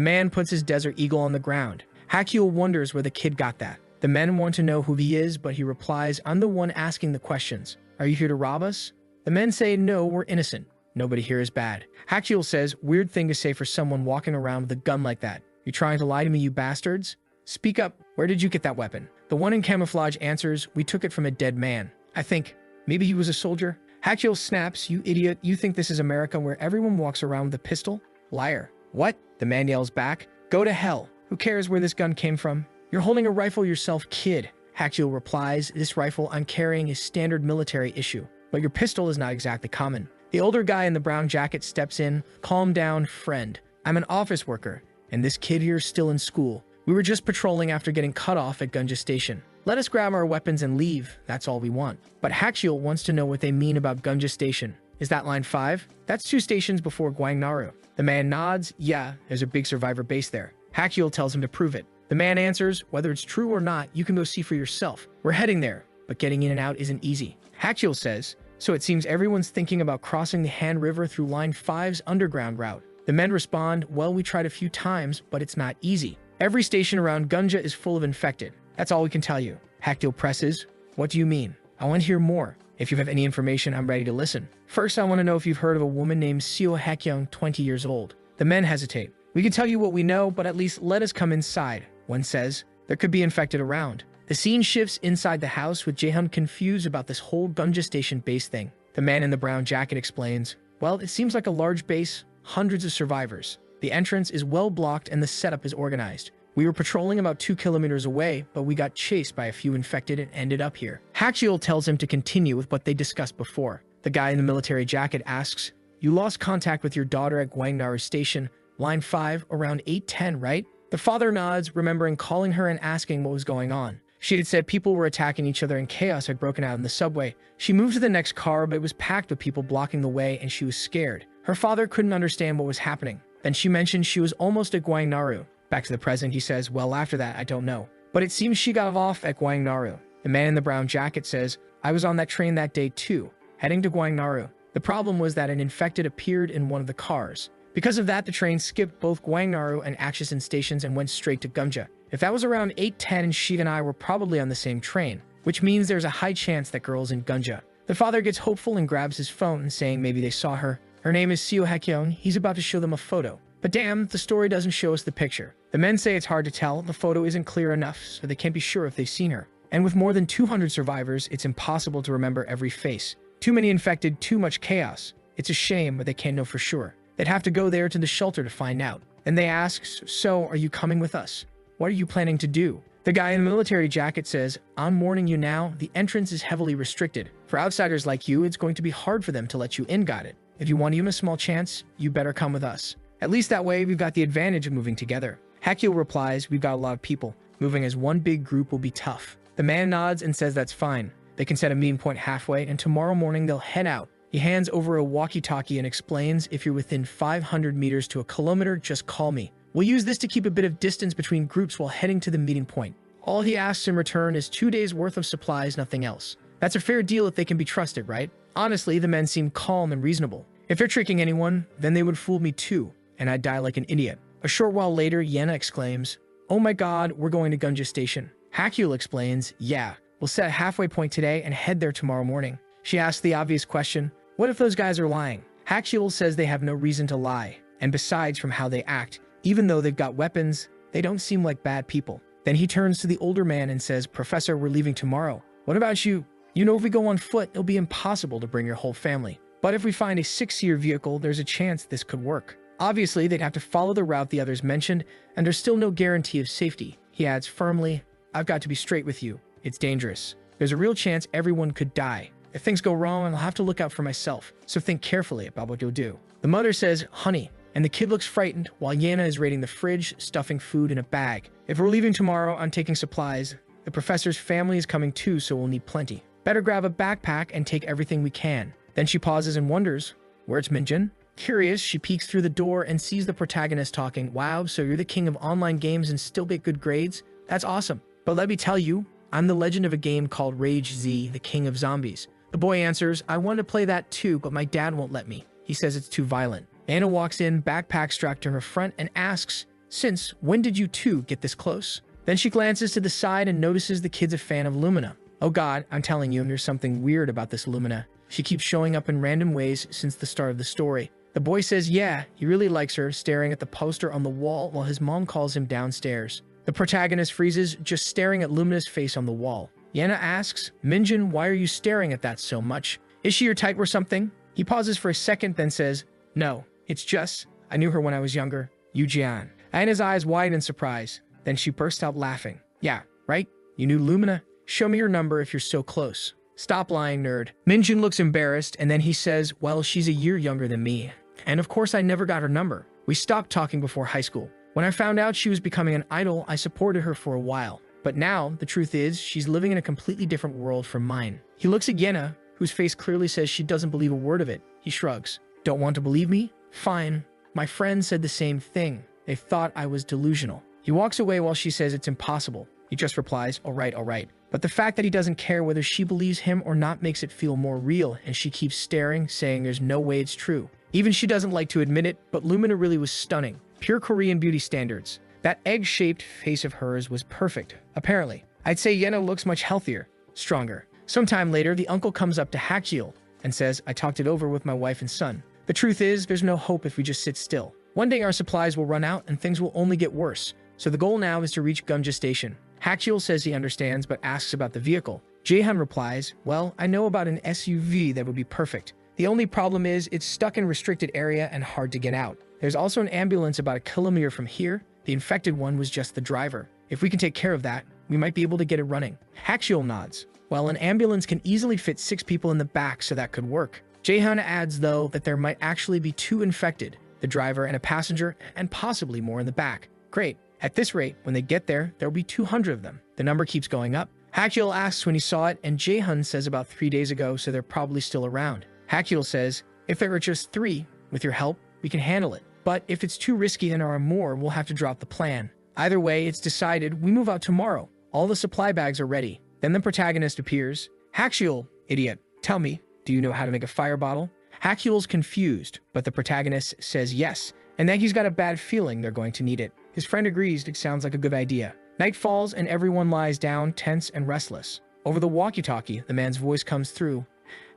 man puts his Desert Eagle on the ground. Hakiel wonders where the kid got that. The men want to know who he is, but he replies, I'm the one asking the questions. Are you here to rob us? The men say, no, we're innocent. Nobody here is bad. Hakiel says, weird thing to say for someone walking around with a gun like that. You trying to lie to me, you bastards? Speak up. Where did you get that weapon? The one in camouflage answers, we took it from a dead man. I think, maybe he was a soldier? Hakiel snaps, you idiot, you think this is America where everyone walks around with a pistol? Liar. What? The man yells back. Go to hell. Who cares where this gun came from? You're holding a rifle yourself, kid. Hakiel replies, this rifle I'm carrying is standard military issue, but your pistol is not exactly common. The older guy in the brown jacket steps in. Calm down, friend. I'm an office worker, and this kid here is still in school. We were just patrolling after getting cut off at Gunja Station. Let us grab our weapons and leave. That's all we want. But Hakiel wants to know what they mean about Gunja Station. Is that line 5? That's 2 stations before Gwangnaru. The man nods. Yeah, there's a big survivor base there. Hakiel tells him to prove it. The man answers, whether it's true or not, you can go see for yourself. We're heading there, but getting in and out isn't easy. Hakiel says, so it seems everyone's thinking about crossing the Han River through line 5's underground route. The men respond, well, we tried a few times, but it's not easy. Every station around Gunja is full of infected. That's all we can tell you. Hakiel presses, what do you mean? I want to hear more. If you have any information, I'm ready to listen. First, I want to know if you've heard of a woman named Seo Hakyung, 20 years old. The men hesitate. We can tell you what we know, but at least let us come inside. One says, there could be infected around. The scene shifts inside the house with Jaehyun confused about this whole Gunja Station base thing. The man in the brown jacket explains, well, it seems like a large base, hundreds of survivors. The entrance is well blocked and the setup is organized. We were patrolling about 2 kilometers away, but we got chased by a few infected and ended up here. Hakiel tells him to continue with what they discussed before. The guy in the military jacket asks, you lost contact with your daughter at Gwangnaru Station, line 5, around 8:10, right? The father nods, remembering calling her and asking what was going on. She had said people were attacking each other and chaos had broken out in the subway. She moved to the next car, but it was packed with people blocking the way and she was scared. Her father couldn't understand what was happening. Then she mentioned she was almost at Gwangnaru. Back to the present, he says, well, after that, I don't know. But it seems she got off at Gwangnaru. The man in the brown jacket says, I was on that train that day too, heading to Gwangnaru. The problem was that an infected appeared in one of the cars. Because of that, the train skipped both Gwangnaru and Akshisin stations and went straight to Gumja. If that was around 8:10, she and I were probably on the same train, which means there's a high chance that girl's in Gumja. The father gets hopeful and grabs his phone, saying maybe they saw her. Her name is Seo Haekyeon. He's about to show them a photo. But damn, the story doesn't show us the picture. The men say it's hard to tell, the photo isn't clear enough, so they can't be sure if they've seen her. And with more than 200 survivors, it's impossible to remember every face. Too many infected, too much chaos. It's a shame, but they can't know for sure. They'd have to go there to the shelter to find out. And they ask, so are you coming with us? What are you planning to do? The guy in the military jacket says, I'm warning you now, the entrance is heavily restricted. For outsiders like you, it's going to be hard for them to let you in, got it? If you want even a small chance, you better come with us. At least that way, we've got the advantage of moving together. Haekyeon replies, we've got a lot of people. Moving as one big group will be tough. The man nods and says that's fine. They can set a meeting point halfway, and tomorrow morning they'll head out. He hands over a walkie-talkie and explains, if you're within 500 meters to a kilometer, just call me. We'll use this to keep a bit of distance between groups while heading to the meeting point. All he asks in return is 2 days worth of supplies, nothing else. That's a fair deal if they can be trusted, right? Honestly, the men seem calm and reasonable. If they're tricking anyone, then they would fool me too, and I'd die like an idiot. A short while later, Yena exclaims, oh my god, we're going to Gunja Station. Haekyeon explains, yeah, we'll set a halfway point today and head there tomorrow morning. She asks the obvious question, what if those guys are lying? Haekyeon says they have no reason to lie, and besides, from how they act, even though they've got weapons, they don't seem like bad people. Then he turns to the older man and says, Professor, we're leaving tomorrow. What about you? You know if we go on foot, it'll be impossible to bring your whole family. But if we find a 6-seater vehicle, there's a chance this could work. Obviously, they'd have to follow the route the others mentioned, and there's still no guarantee of safety. He adds firmly, I've got to be straight with you. It's dangerous. There's a real chance everyone could die. If things go wrong, I'll have to look out for myself, so think carefully about what you'll do. The mother says, honey, and the kid looks frightened while Yena is raiding the fridge, stuffing food in a bag. If we're leaving tomorrow, I'm taking supplies. The professor's family is coming too, so we'll need plenty. Better grab a backpack and take everything we can. Then she pauses and wonders, where's Minjin? Curious, she peeks through the door and sees the protagonist talking, wow, so you're the king of online games and still get good grades? That's awesome. But let me tell you, I'm the legend of a game called Rage Z, the King of Zombies. The boy answers, I want to play that too, but my dad won't let me. He says it's too violent. Anna walks in, backpack strapped to her front, and asks, since when did you two get this close? Then she glances to the side and notices the kid's a fan of Lumina. Oh god, I'm telling you, there's something weird about this Lumina. She keeps showing up in random ways since the start of the story. The boy says yeah, he really likes her, staring at the poster on the wall while his mom calls him downstairs. The protagonist freezes, just staring at Lumina's face on the wall. Yena asks, Minjin, why are you staring at that so much? Is she your type or something? He pauses for a second, then says, no, it's just, I knew her when I was younger, Yujian. Anna's eyes widen in surprise. Then she bursts out laughing. Yeah, right? You knew Lumina? Show me your number if you're so close. Stop lying, nerd. Minjin looks embarrassed, and then he says, well, she's a year younger than me. And of course I never got her number. We stopped talking before high school. When I found out she was becoming an idol, I supported her for a while. But now, the truth is, she's living in a completely different world from mine. He looks at Yena, whose face clearly says she doesn't believe a word of it. He shrugs. Don't want to believe me? Fine. My friends said the same thing. They thought I was delusional. He walks away while she says it's impossible. He just replies, all right, all right. But the fact that he doesn't care whether she believes him or not makes it feel more real, and she keeps staring, saying there's no way it's true. Even she doesn't like to admit it, but Lumina really was stunning. Pure Korean beauty standards. That egg-shaped face of hers was perfect, apparently. I'd say Yena looks much healthier, stronger. Sometime later, the uncle comes up to Haekyeon and says, I talked it over with my wife and son. The truth is, there's no hope if we just sit still. One day our supplies will run out and things will only get worse. So the goal now is to reach Gumja Station. Haekyeon says he understands but asks about the vehicle. Jaehan replies, well, I know about an SUV that would be perfect. The only problem is it's stuck in restricted area and hard to get out. There's also an ambulance about a kilometer from here. The infected one was just the driver. If we can take care of that, we might be able to get it running. Haekyeon nods. Well, an ambulance can easily fit 6 people in the back, so that could work. Jae-hyun adds, though, that there might actually be 2 infected, the driver and a passenger, and possibly more in the back. Great. At this rate, when they get there, there'll be 200 of them. The number keeps going up. Hakyul asks when he saw it, and Jae-hyun says about 3 days ago, so they're probably still around. Hakyul says, if there are just 3, with your help, we can handle it. But if it's too risky and there are more, we'll have to drop the plan. Either way, it's decided we move out tomorrow. All the supply bags are ready. Then the protagonist appears. Hakyul, idiot, tell me, do you know how to make a fire bottle? Hakyul's confused, but the protagonist says yes, and that he's got a bad feeling they're going to need it. His friend agrees it sounds like a good idea. Night falls and everyone lies down, tense and restless. Over the walkie-talkie, the man's voice comes through.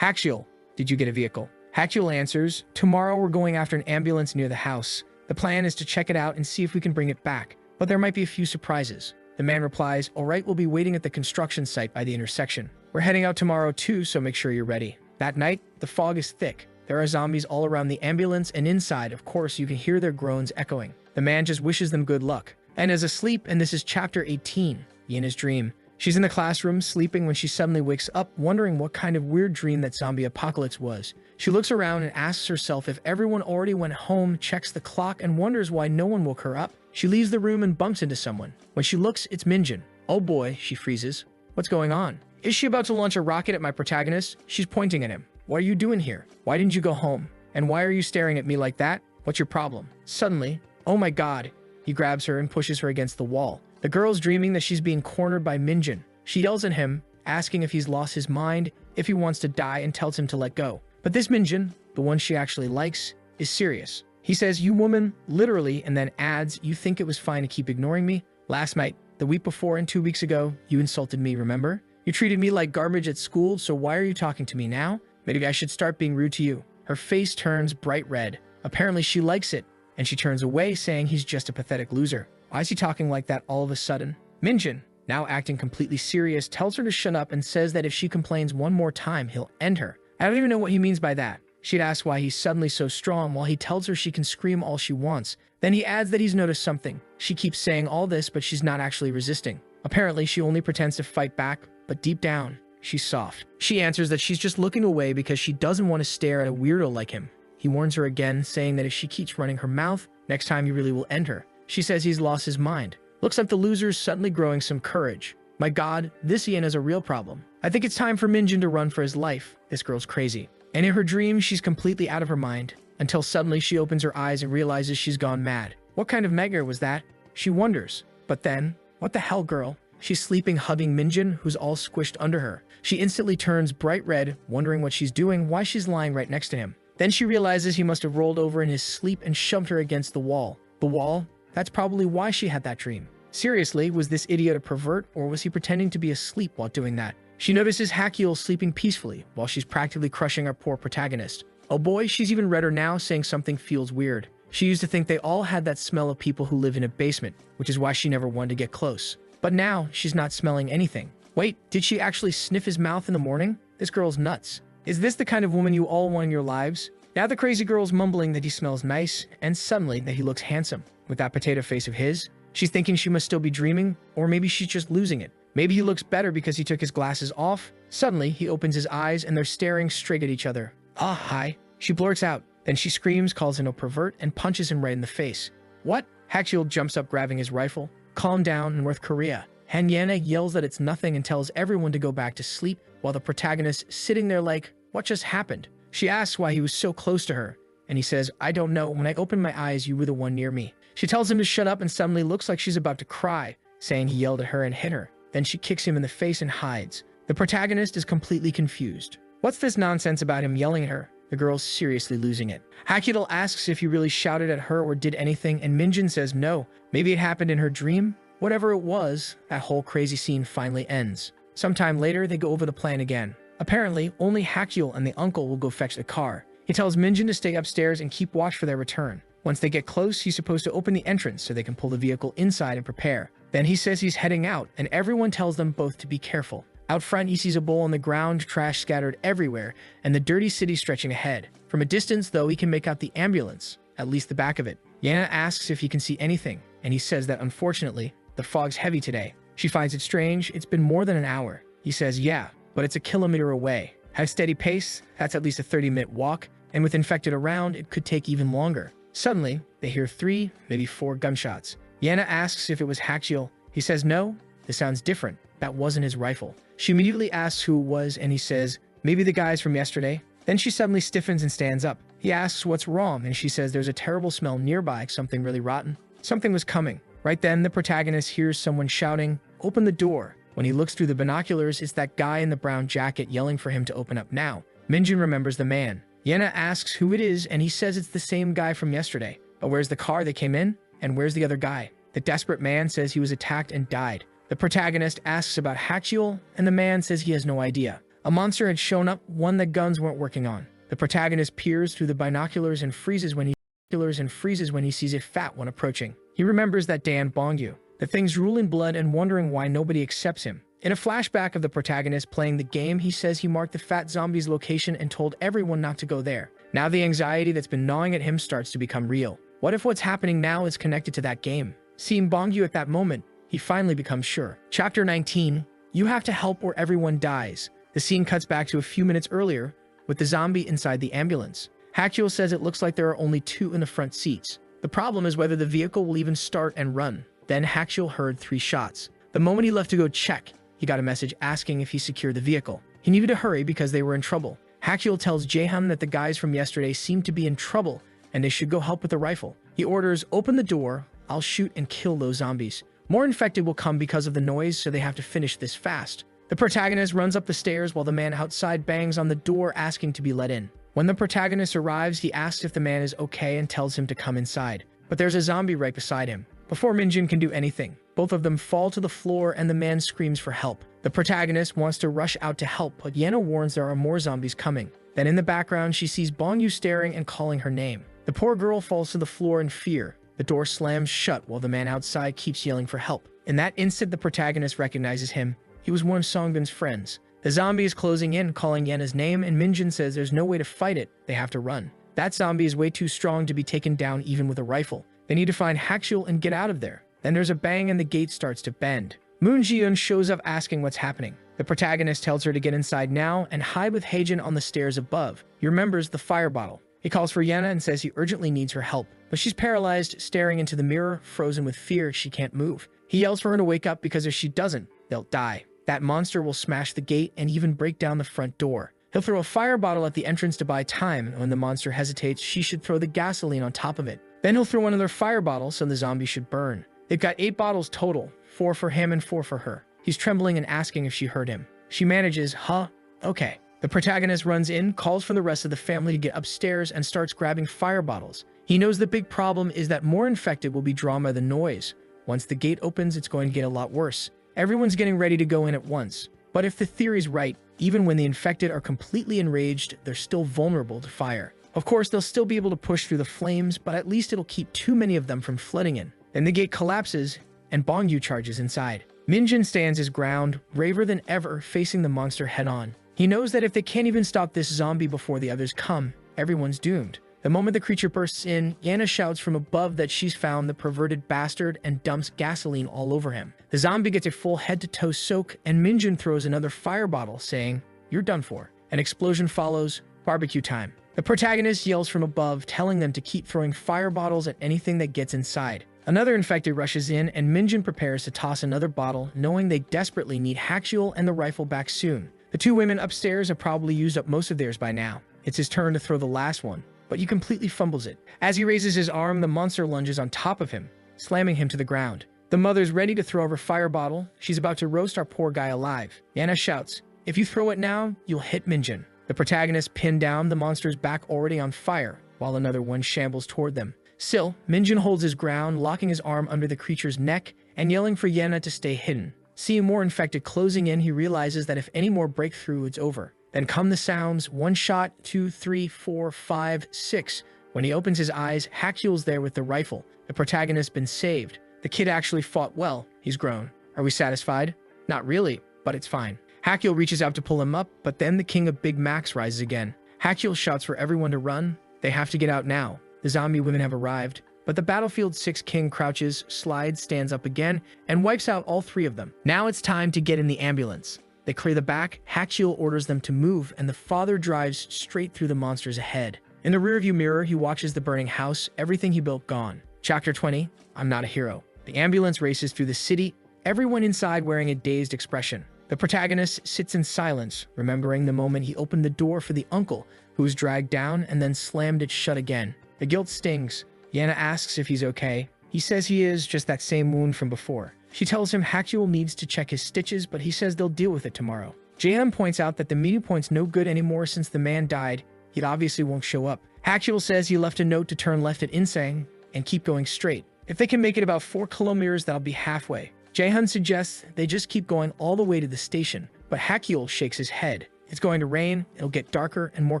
Hakyul, did you get a vehicle? Hakyul answers, tomorrow we're going after an ambulance near the house. The plan is to check it out and see if we can bring it back, but there might be a few surprises. The man replies, all right, we'll be waiting at the construction site by the intersection. We're heading out tomorrow too, so make sure you're ready. That night, the fog is thick. There are zombies all around the ambulance, and inside, of course, you can hear their groans echoing. The man just wishes them good luck. And is asleep, and this is chapter 18, Yena's dream. She's in the classroom, sleeping when she suddenly wakes up, wondering what kind of weird dream that zombie apocalypse was. She looks around and asks herself if everyone already went home, checks the clock, and wonders why no one woke her up. She leaves the room and bumps into someone. When she looks, it's Minjin. Oh boy, she freezes. What's going on? Is she about to launch a rocket at my protagonist? She's pointing at him. What are you doing here? Why didn't you go home? And why are you staring at me like that? What's your problem? Suddenly, oh my god, he grabs her and pushes her against the wall. The girl's dreaming that she's being cornered by Minjin. She yells at him, asking if he's lost his mind, if he wants to die, and tells him to let go. But this Minjin, the one she actually likes, is serious. He says, you woman, literally, and then adds, you think it was fine to keep ignoring me? Last night, the week before, and 2 weeks ago, you insulted me, remember? You treated me like garbage at school, so why are you talking to me now? Maybe I should start being rude to you. Her face turns bright red. Apparently she likes it, and she turns away, saying he's just a pathetic loser. Why is he talking like that all of a sudden? Minjin, now acting completely serious, tells her to shut up and says that if she complains one more time, he'll end her. I don't even know what he means by that. She'd ask why he's suddenly so strong while he tells her she can scream all she wants. Then he adds that he's noticed something. She keeps saying all this, but she's not actually resisting. Apparently, she only pretends to fight back, but deep down, she's soft. She answers that she's just looking away because she doesn't want to stare at a weirdo like him. He warns her again, saying that if she keeps running her mouth, next time he really will end her. She says he's lost his mind. Looks like the loser's suddenly growing some courage. My god, this Ian is a real problem. I think it's time for Minjin to run for his life. This girl's crazy. And in her dream, she's completely out of her mind, until suddenly she opens her eyes and realizes she's gone mad. What kind of nightmare was that? She wonders. But then, what the hell, girl? She's sleeping hugging Minjin, who's all squished under her. She instantly turns bright red, wondering what she's doing, why she's lying right next to him. Then she realizes he must have rolled over in his sleep and shoved her against the wall. The wall? That's probably why she had that dream. Seriously, was this idiot a pervert, or was he pretending to be asleep while doing that? She notices Hakyul sleeping peacefully, while she's practically crushing our poor protagonist. Oh boy, she's even redder now, saying something feels weird. She used to think they all had that smell of people who live in a basement, which is why she never wanted to get close. But now, she's not smelling anything. Wait, did she actually sniff his mouth in the morning? This girl's nuts. Is this the kind of woman you all want in your lives? Now the crazy girl's mumbling that he smells nice, and suddenly that he looks handsome. With that potato face of his, she's thinking she must still be dreaming, or maybe she's just losing it. Maybe he looks better because he took his glasses off. Suddenly, he opens his eyes and they're staring straight at each other. Ah, hi. She blurts out. Then she screams, calls him a pervert, and punches him right in the face. What? Hakyul jumps up, grabbing his rifle. Calm down, North Korea. Yena yells that it's nothing and tells everyone to go back to sleep, while the protagonist sitting there like, what just happened? She asks why he was so close to her, and he says, I don't know. When I opened my eyes, you were the one near me. She tells him to shut up and suddenly looks like she's about to cry, saying he yelled at her and hit her. Then she kicks him in the face and hides. The protagonist is completely confused. What's this nonsense about him yelling at her? The girl's seriously losing it. Hakyul asks if he really shouted at her or did anything, and Minjin says no. Maybe it happened in her dream? Whatever it was, that whole crazy scene finally ends. Sometime later, they go over the plan again. Apparently, only Hakyul and the uncle will go fetch the car. He tells Minjin to stay upstairs and keep watch for their return. Once they get close, he's supposed to open the entrance so they can pull the vehicle inside and prepare. Then he says he's heading out, and everyone tells them both to be careful. Out front, he sees a bowl on the ground, trash scattered everywhere, and the dirty city stretching ahead. From a distance, though, he can make out the ambulance, at least the back of it. Yana asks if he can see anything, and he says that unfortunately, the fog's heavy today. She finds it strange. It's been more than an hour. He says, yeah, but it's a kilometer away. At a steady pace, that's at least a 30-minute walk, and with infected around, it could take even longer. Suddenly, they hear 3, maybe 4 gunshots. Yana asks if it was Hachiel. He says no, this sounds different. That wasn't his rifle. She immediately asks who it was, and he says, maybe the guys from yesterday. Then she suddenly stiffens and stands up. He asks what's wrong, and she says there's a terrible smell nearby, something really rotten. Something was coming. Right then, the protagonist hears someone shouting, "Open the door." When he looks through the binoculars, it's that guy in the brown jacket yelling for him to open up now. Minjin remembers the man. Yana asks who it is, and he says it's the same guy from yesterday. But where's the car they came in? And where's the other guy? The desperate man says he was attacked and died. The protagonist asks about Hachiel, and the man says he has no idea. A monster had shown up, one that guns weren't working on. The protagonist peers through the binoculars and freezes when he sees a fat one approaching. He remembers that Dan Bongyu. The thing's ruling blood and wondering why nobody accepts him. In a flashback of the protagonist playing the game, he says he marked the fat zombie's location and told everyone not to go there. Now the anxiety that's been gnawing at him starts to become real. What if what's happening now is connected to that game? Seeing Bongyu at that moment, he finally becomes sure. Chapter 19, You Have to Help or Everyone Dies. The scene cuts back to a few minutes earlier, with the zombie inside the ambulance. Hachiel says it looks like there are only 2 in the front seats. The problem is whether the vehicle will even start and run. Then Hachiel heard 3 shots. The moment he left to go check, he got a message asking if he secured the vehicle. He needed to hurry because they were in trouble. Hachiel tells Jaehyun that the guys from yesterday seem to be in trouble and they should go help with the rifle. He orders, "Open the door, I'll shoot and kill those zombies." More infected will come because of the noise, so they have to finish this fast. The protagonist runs up the stairs while the man outside bangs on the door asking to be let in. When the protagonist arrives, he asks if the man is okay and tells him to come inside. But there's a zombie right beside him. Before Minjin can do anything, both of them fall to the floor and the man screams for help. The protagonist wants to rush out to help, but Yana warns there are more zombies coming. Then in the background, she sees Bongyu staring and calling her name. The poor girl falls to the floor in fear. The door slams shut while the man outside keeps yelling for help. In that instant, the protagonist recognizes him. He was one of Songbin's friends. The zombie is closing in, calling Yena's name, and Minjin says there's no way to fight it. They have to run. That zombie is way too strong to be taken down even with a rifle. They need to find Hachiel and get out of there. Then there's a bang and the gate starts to bend. Moon Ji-eun shows up asking what's happening. The protagonist tells her to get inside now and hide with Haejin on the stairs above. He remembers the fire bottle. He calls for Yena and says he urgently needs her help, but she's paralyzed, staring into the mirror, frozen with fear. She can't move. He yells for her to wake up because if she doesn't, they'll die. That monster will smash the gate and even break down the front door. He'll throw a fire bottle at the entrance to buy time. When the monster hesitates, she should throw the gasoline on top of it. Then he'll throw another fire bottle so the zombie should burn. They've got 8 bottles total, 4 for him and 4 for her. He's trembling and asking if she heard him. She manages, "Huh? Okay." The protagonist runs in, calls for the rest of the family to get upstairs, and starts grabbing fire bottles. He knows the big problem is that more infected will be drawn by the noise. Once the gate opens, it's going to get a lot worse. Everyone's getting ready to go in at once. But if the theory's right, even when the infected are completely enraged, they're still vulnerable to fire. Of course, they'll still be able to push through the flames, but at least it'll keep too many of them from flooding in. Then the gate collapses, and Bongyu charges inside. Minjin stands his ground, braver than ever, facing the monster head-on. He knows that if they can't even stop this zombie before the others come, everyone's doomed. The moment the creature bursts in, Yana shouts from above that she's found the perverted bastard and dumps gasoline all over him. The zombie gets a full head-to-toe soak, and Minjin throws another fire bottle, saying, "You're done for." An explosion follows. Barbecue time. The protagonist yells from above, telling them to keep throwing fire bottles at anything that gets inside. Another infected rushes in, and Minjin prepares to toss another bottle, knowing they desperately need Hachiel and the rifle back soon. The 2 women upstairs have probably used up most of theirs by now. It's his turn to throw the last one, but he completely fumbles it. As he raises his arm, the monster lunges on top of him, slamming him to the ground. The mother's ready to throw her fire bottle. She's about to roast our poor guy alive. Yana shouts, "If you throw it now, you'll hit Minjin." The protagonist pinned down, the monster's back already on fire, while another one shambles toward them. Still, Minjin holds his ground, locking his arm under the creature's neck and yelling for Yana to stay hidden. Seeing more infected closing in, he realizes that if any more break through, it's over. Then come the sounds, 1 shot, 2, 3, 4, 5, 6. When he opens his eyes, Hachiel's there with the rifle. The protagonist's been saved. The kid actually fought well. He's grown. Are we satisfied? Not really, but it's fine. Hachiel reaches out to pull him up, but then the king of Big Macs rises again. Hachiel shouts for everyone to run. They have to get out now. The zombie women have arrived. But the Battlefield 6 king crouches, slides, stands up again, and wipes out all 3 of them. Now it's time to get in the ambulance. They clear the back, Hachiel orders them to move, and the father drives straight through the monsters ahead. In the rearview mirror, he watches the burning house, everything he built gone. Chapter 20, I'm Not a Hero. The ambulance races through the city, everyone inside wearing a dazed expression. The protagonist sits in silence, remembering the moment he opened the door for the uncle, who was dragged down and then slammed it shut again. The guilt stings. Yana asks if he's okay. He says he is, just that same wound from before. She tells him Hachiel needs to check his stitches, but he says they'll deal with it tomorrow. JM points out that the meeting point's no good anymore since the man died. He obviously won't show up. Hachiel says he left a note to turn left at Insang and keep going straight. If they can make it about 4 kilometers, that'll be halfway. Jaehyun suggests they just keep going all the way to the station, but Hachiel shakes his head. It's going to rain, it'll get darker, and more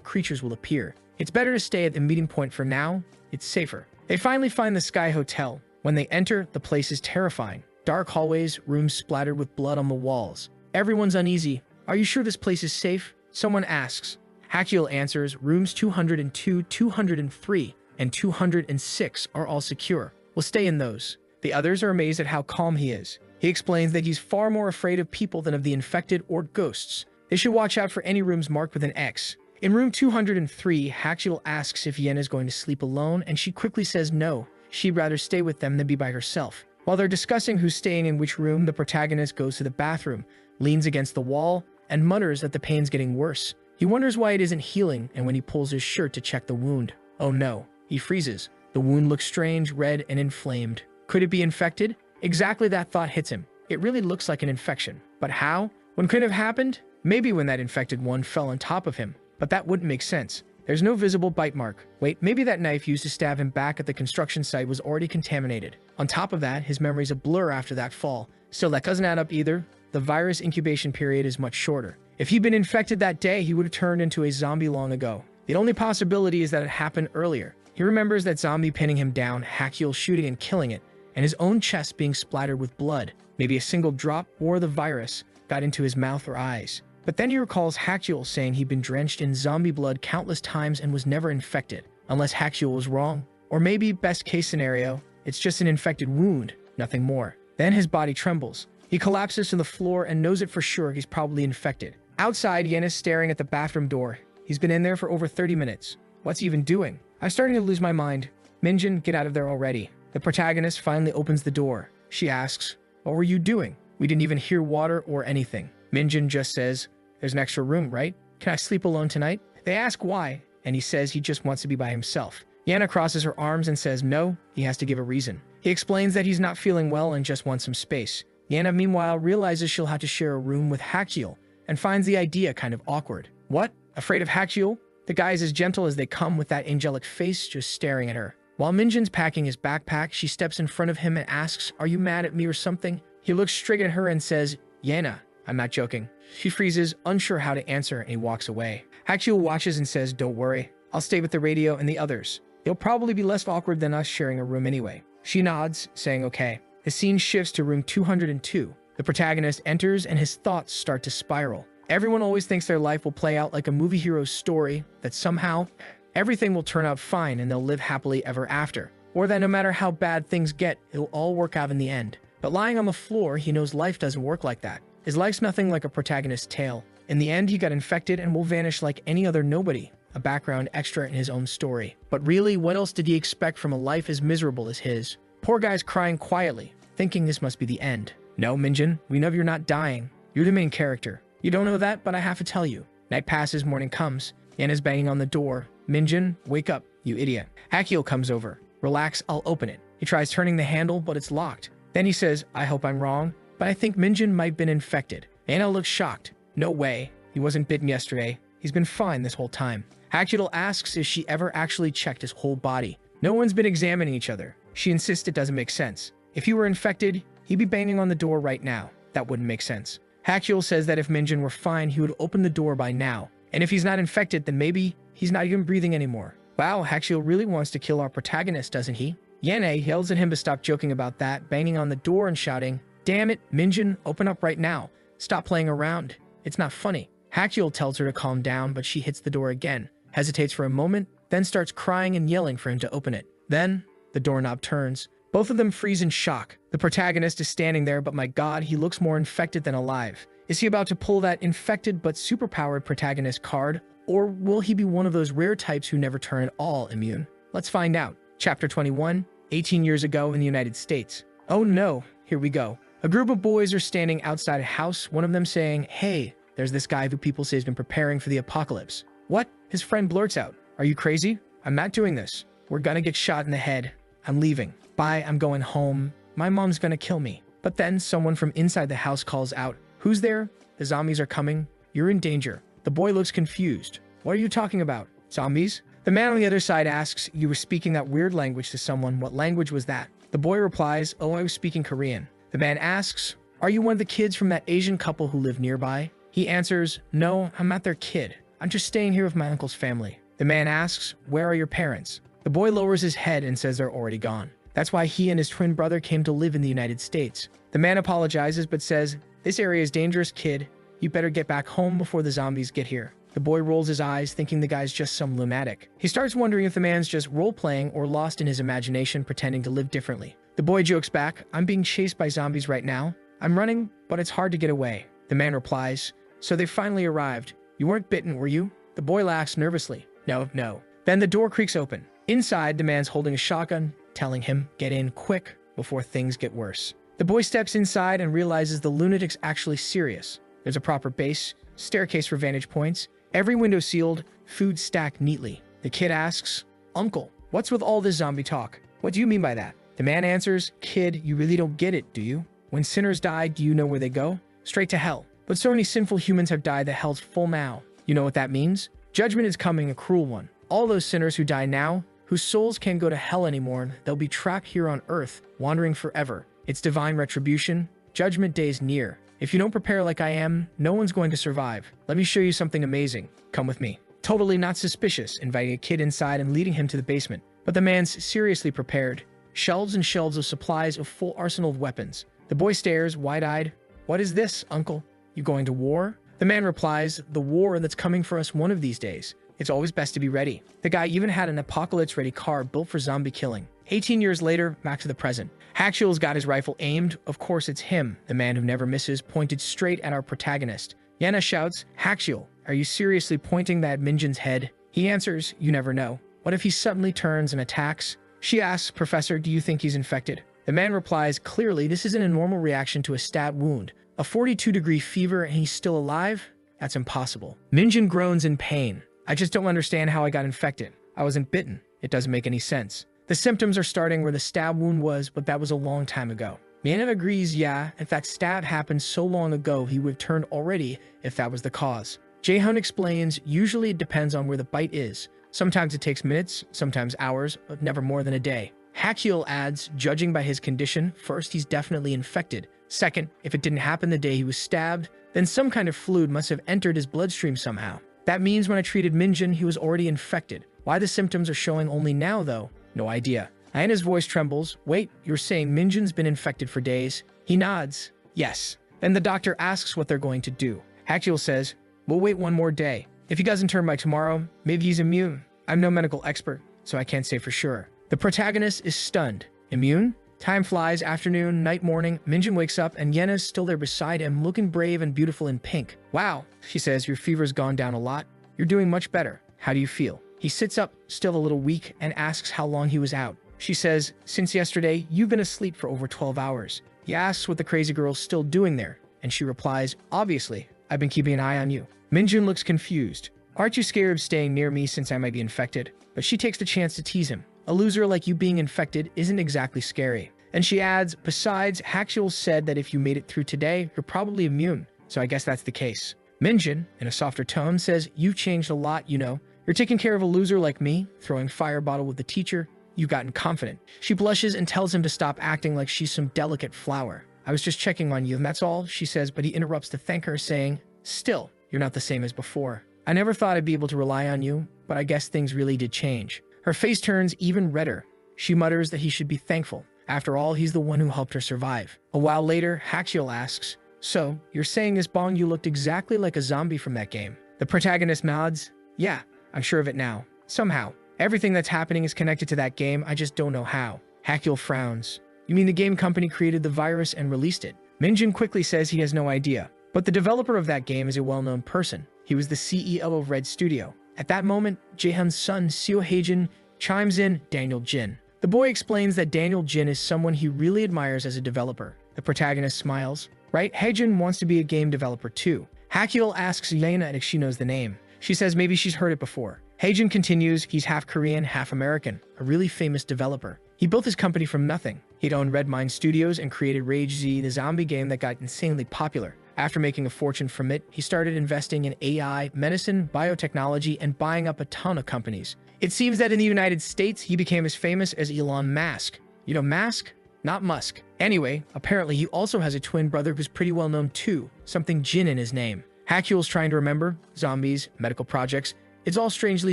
creatures will appear. It's better to stay at the meeting point for now. It's safer. They finally find the Sky Hotel. When they enter, the place is terrifying. Dark hallways, rooms splattered with blood on the walls. Everyone's uneasy. Are you sure this place is safe? Someone asks. Hachiel answers, rooms 202, 203, and 206 are all secure. We'll stay in those. The others are amazed at how calm he is. He explains that he's far more afraid of people than of the infected or ghosts. They should watch out for any rooms marked with an X. In room 203, Hachiel asks if Yen is going to sleep alone, and she quickly says no. She'd rather stay with them than be by herself. While they're discussing who's staying in which room, the protagonist goes to the bathroom, leans against the wall, and mutters that the pain's getting worse. He wonders why it isn't healing, and when he pulls his shirt to check the wound, oh no, he freezes. The wound looks strange, red, and inflamed. Could it be infected? Exactly that thought hits him. It really looks like an infection. But how? When could it have happened? Maybe when that infected one fell on top of him. But that wouldn't make sense. There's no visible bite mark. Wait, maybe that knife used to stab him back at the construction site was already contaminated. On top of that, his memory's a blur after that fall. Still, that doesn't add up either. The virus incubation period is much shorter. If he'd been infected that day, he would have turned into a zombie long ago. The only possibility is that it happened earlier. He remembers that zombie pinning him down, Hachiel shooting and killing it, and his own chest being splattered with blood. Maybe a single drop or the virus got into his mouth or eyes. But then he recalls Hachiel saying he'd been drenched in zombie blood countless times and was never infected, unless Hachiel was wrong. Or maybe, best case scenario, it's just an infected wound, nothing more. Then his body trembles. He collapses to the floor and knows it for sure he's probably infected. Outside, Yen is staring at the bathroom door. He's been in there for over 30 minutes. What's he even doing? I'm starting to lose my mind. Minjin, get out of there already. The protagonist finally opens the door. She asks, what were you doing? We didn't even hear water or anything. Minjin just says, there's an extra room, right? Can I sleep alone tonight? They ask why, and he says he just wants to be by himself. Yana crosses her arms and says no, he has to give a reason. He explains that he's not feeling well and just wants some space. Yana, meanwhile, realizes she'll have to share a room with Hachiel and finds the idea kind of awkward. What? Afraid of Hachiel? The guy is as gentle as they come with that angelic face just staring at her. While Minjin's packing his backpack, she steps in front of him and asks, are you mad at me or something? He looks straight at her and says, Yana, I'm not joking. She freezes, unsure how to answer, and he walks away. Hachiel watches and says, don't worry. I'll stay with the radio and the others. It'll probably be less awkward than us sharing a room anyway. She nods, saying okay. The scene shifts to room 202. The protagonist enters and his thoughts start to spiral. Everyone always thinks their life will play out like a movie hero's story, that somehow everything will turn out fine and they'll live happily ever after. Or that no matter how bad things get, it'll all work out in the end. But lying on the floor, he knows life doesn't work like that. His life's nothing like a protagonist's tale. In the end, he got infected and will vanish like any other nobody, a background extra in his own story. But really, what else did he expect from a life as miserable as his? Poor guy's crying quietly, thinking this must be the end. No, Minjin, we know you're not dying. You're the main character. You don't know that, but I have to tell you. Night passes, morning comes. Yen is banging on the door. Minjin, wake up, you idiot. Hachiel comes over. Relax, I'll open it. He tries turning the handle, but it's locked. Then he says, I hope I'm wrong, but I think Minjin might have been infected. Anna looks shocked. No way. He wasn't bitten yesterday. He's been fine this whole time. Hachiel asks if she ever actually checked his whole body. No one's been examining each other. She insists it doesn't make sense. If he were infected, he'd be banging on the door right now. That wouldn't make sense. Hachiel says that if Minjin were fine, he would open the door by now. And if he's not infected, then maybe he's not even breathing anymore. Wow, Hachiel really wants to kill our protagonist, doesn't he? Yene yells at him to stop joking about that, banging on the door and shouting, damn it, Minjin, open up right now. Stop playing around. It's not funny. Hachiel tells her to calm down, but she hits the door again, hesitates for a moment, then starts crying and yelling for him to open it. Then, the doorknob turns. Both of them freeze in shock. The protagonist is standing there, but my god, he looks more infected than alive. Is he about to pull that infected but superpowered protagonist card, or will he be one of those rare types who never turn at all immune? Let's find out. Chapter 21, 18 years ago in the United States. Oh no, here we go. A group of boys are standing outside a house, one of them saying, "Hey, there's this guy who people say has been preparing for the apocalypse." What? His friend blurts out, "Are you crazy? I'm not doing this. We're gonna get shot in the head. I'm leaving. Bye, I'm going home. My mom's gonna kill me." But then someone from inside the house calls out, "Who's there? The zombies are coming. You're in danger." The boy looks confused. "What are you talking about? Zombies?" The man on the other side asks, "You were speaking that weird language to someone. What language was that?" The boy replies, "Oh, I was speaking Korean." The man asks, "Are you one of the kids from that Asian couple who live nearby?" He answers, "No, I'm not their kid. I'm just staying here with my uncle's family." The man asks, "Where are your parents?" The boy lowers his head and says they're already gone. That's why he and his twin brother came to live in the United States. The man apologizes but says, "This area is dangerous, kid. You better get back home before the zombies get here." The boy rolls his eyes, thinking the guy's just some lunatic. He starts wondering if the man's just role-playing or lost in his imagination, pretending to live differently. The boy jokes back, "I'm being chased by zombies right now. I'm running, but it's hard to get away." The man replies, "So they finally arrived. You weren't bitten, were you?" The boy laughs nervously. No. Then the door creaks open. Inside, the man's holding a shotgun, telling him, "Get in quick before things get worse." The boy steps inside and realizes the lunatic's actually serious. There's a proper base, staircase for vantage points, every window sealed, food stacked neatly. The kid asks, "Uncle, what's with all this zombie talk? What do you mean by that?" The man answers, "Kid, you really don't get it, do you? When sinners die, do you know where they go? Straight to hell. But so many sinful humans have died that hell's full now. You know what that means? Judgment is coming, a cruel one. All those sinners who die now, whose souls can't go to hell anymore, they'll be trapped here on earth, wandering forever. It's divine retribution. Judgment day is near. If you don't prepare like I am, no one's going to survive. Let me show you something amazing. Come with me." Totally not suspicious, inviting a kid inside and leading him to the basement. But the man's seriously prepared. Shelves and shelves of supplies, a full arsenal of weapons. The boy stares, wide-eyed. "What is this, uncle? You going to war?" The man replies, "The war that's coming for us one of these days. It's always best to be ready." The guy even had an apocalypse-ready car built for zombie killing. 18 years later, back to the present. Haxiel's got his rifle aimed. Of course it's him, the man who never misses, pointed straight at our protagonist. Yenna shouts, "Haxiel, are you seriously pointing that at Minjin's head?" He answers, "You never know. What if he suddenly turns and attacks?" She asks, "Professor, do you think he's infected?" The man replies, "Clearly, this isn't a normal reaction to a stab wound. A 42-degree fever and he's still alive? That's impossible." Minjin groans in pain. "I just don't understand how I got infected. I wasn't bitten. It doesn't make any sense. The symptoms are starting where the stab wound was, but that was a long time ago." Mianev agrees, "Yeah, if that stab happened so long ago, he would have turned already if that was the cause." Jaehoon explains, "Usually it depends on where the bite is. Sometimes it takes minutes, sometimes hours, but never more than a day." Haxiel adds, "Judging by his condition, first, he's definitely infected. Second, if it didn't happen the day he was stabbed, then some kind of fluid must have entered his bloodstream somehow. That means when I treated Minjin, he was already infected. Why the symptoms are showing only now, though? No idea." Aya's voice trembles. "Wait, you're saying Minjin's been infected for days?" He nods. "Yes." Then the doctor asks what they're going to do. Haxiel says, "We'll wait one more day. If he doesn't turn by tomorrow, maybe he's immune. I'm no medical expert, so I can't say for sure." The protagonist is stunned. Immune? Time flies, afternoon, night, morning. Minjin wakes up and Yenna's still there beside him, looking brave and beautiful in pink. "Wow," she says, "your fever's gone down a lot. You're doing much better. How do you feel?" He sits up, still a little weak, and asks how long he was out. She says, "Since yesterday, you've been asleep for over 12 hours. He asks what the crazy girl's still doing there, and she replies, "Obviously, I've been keeping an eye on you." Minjin looks confused. "Aren't you scared of staying near me since I might be infected?" But she takes the chance to tease him. "A loser like you being infected isn't exactly scary." And she adds, "Besides, Haxiel said that if you made it through today, you're probably immune, so I guess that's the case." Minjin, in a softer tone, says, "You've changed a lot, you know. You're taking care of a loser like me, throwing fire bottle with the teacher. You've gotten confident." She blushes and tells him to stop acting like she's some delicate flower. "I was just checking on you, and that's all," she says, but he interrupts to thank her, saying, "Still, you're not the same as before. I never thought I'd be able to rely on you, but I guess things really did change." Her face turns even redder. She mutters that he should be thankful. After all, he's the one who helped her survive. A while later, Haxiel asks, "So, you're saying this Bong you looked exactly like a zombie from that game?" The protagonist nods. "Yeah, I'm sure of it now. Somehow. Everything that's happening is connected to that game, I just don't know how." Haxiel frowns. "You mean the game company created the virus and released it?" Minjin quickly says he has no idea. But the developer of that game is a well-known person. He was the CEO of Red Studio. At that moment, Jaehyun's son, Seo Haejin, chimes in, Daniel Jin. The boy explains that Daniel Jin is someone he really admires as a developer. The protagonist smiles. Right, Haejin wants to be a game developer too. Hakyul asks Yelena if she knows the name. She says maybe she's heard it before. Haejin continues, he's half Korean, half American, a really famous developer. He built his company from nothing. He'd owned Redmine Studios and created Rage Z, the zombie game that got insanely popular. After making a fortune from it, he started investing in AI, medicine, biotechnology, and buying up a ton of companies. It seems that in the United States, he became as famous as Elon Musk. You know Musk? Not Musk. Anyway, apparently he also has a twin brother who's pretty well known too, something Jin in his name. Hakyul's trying to remember, zombies, medical projects, it's all strangely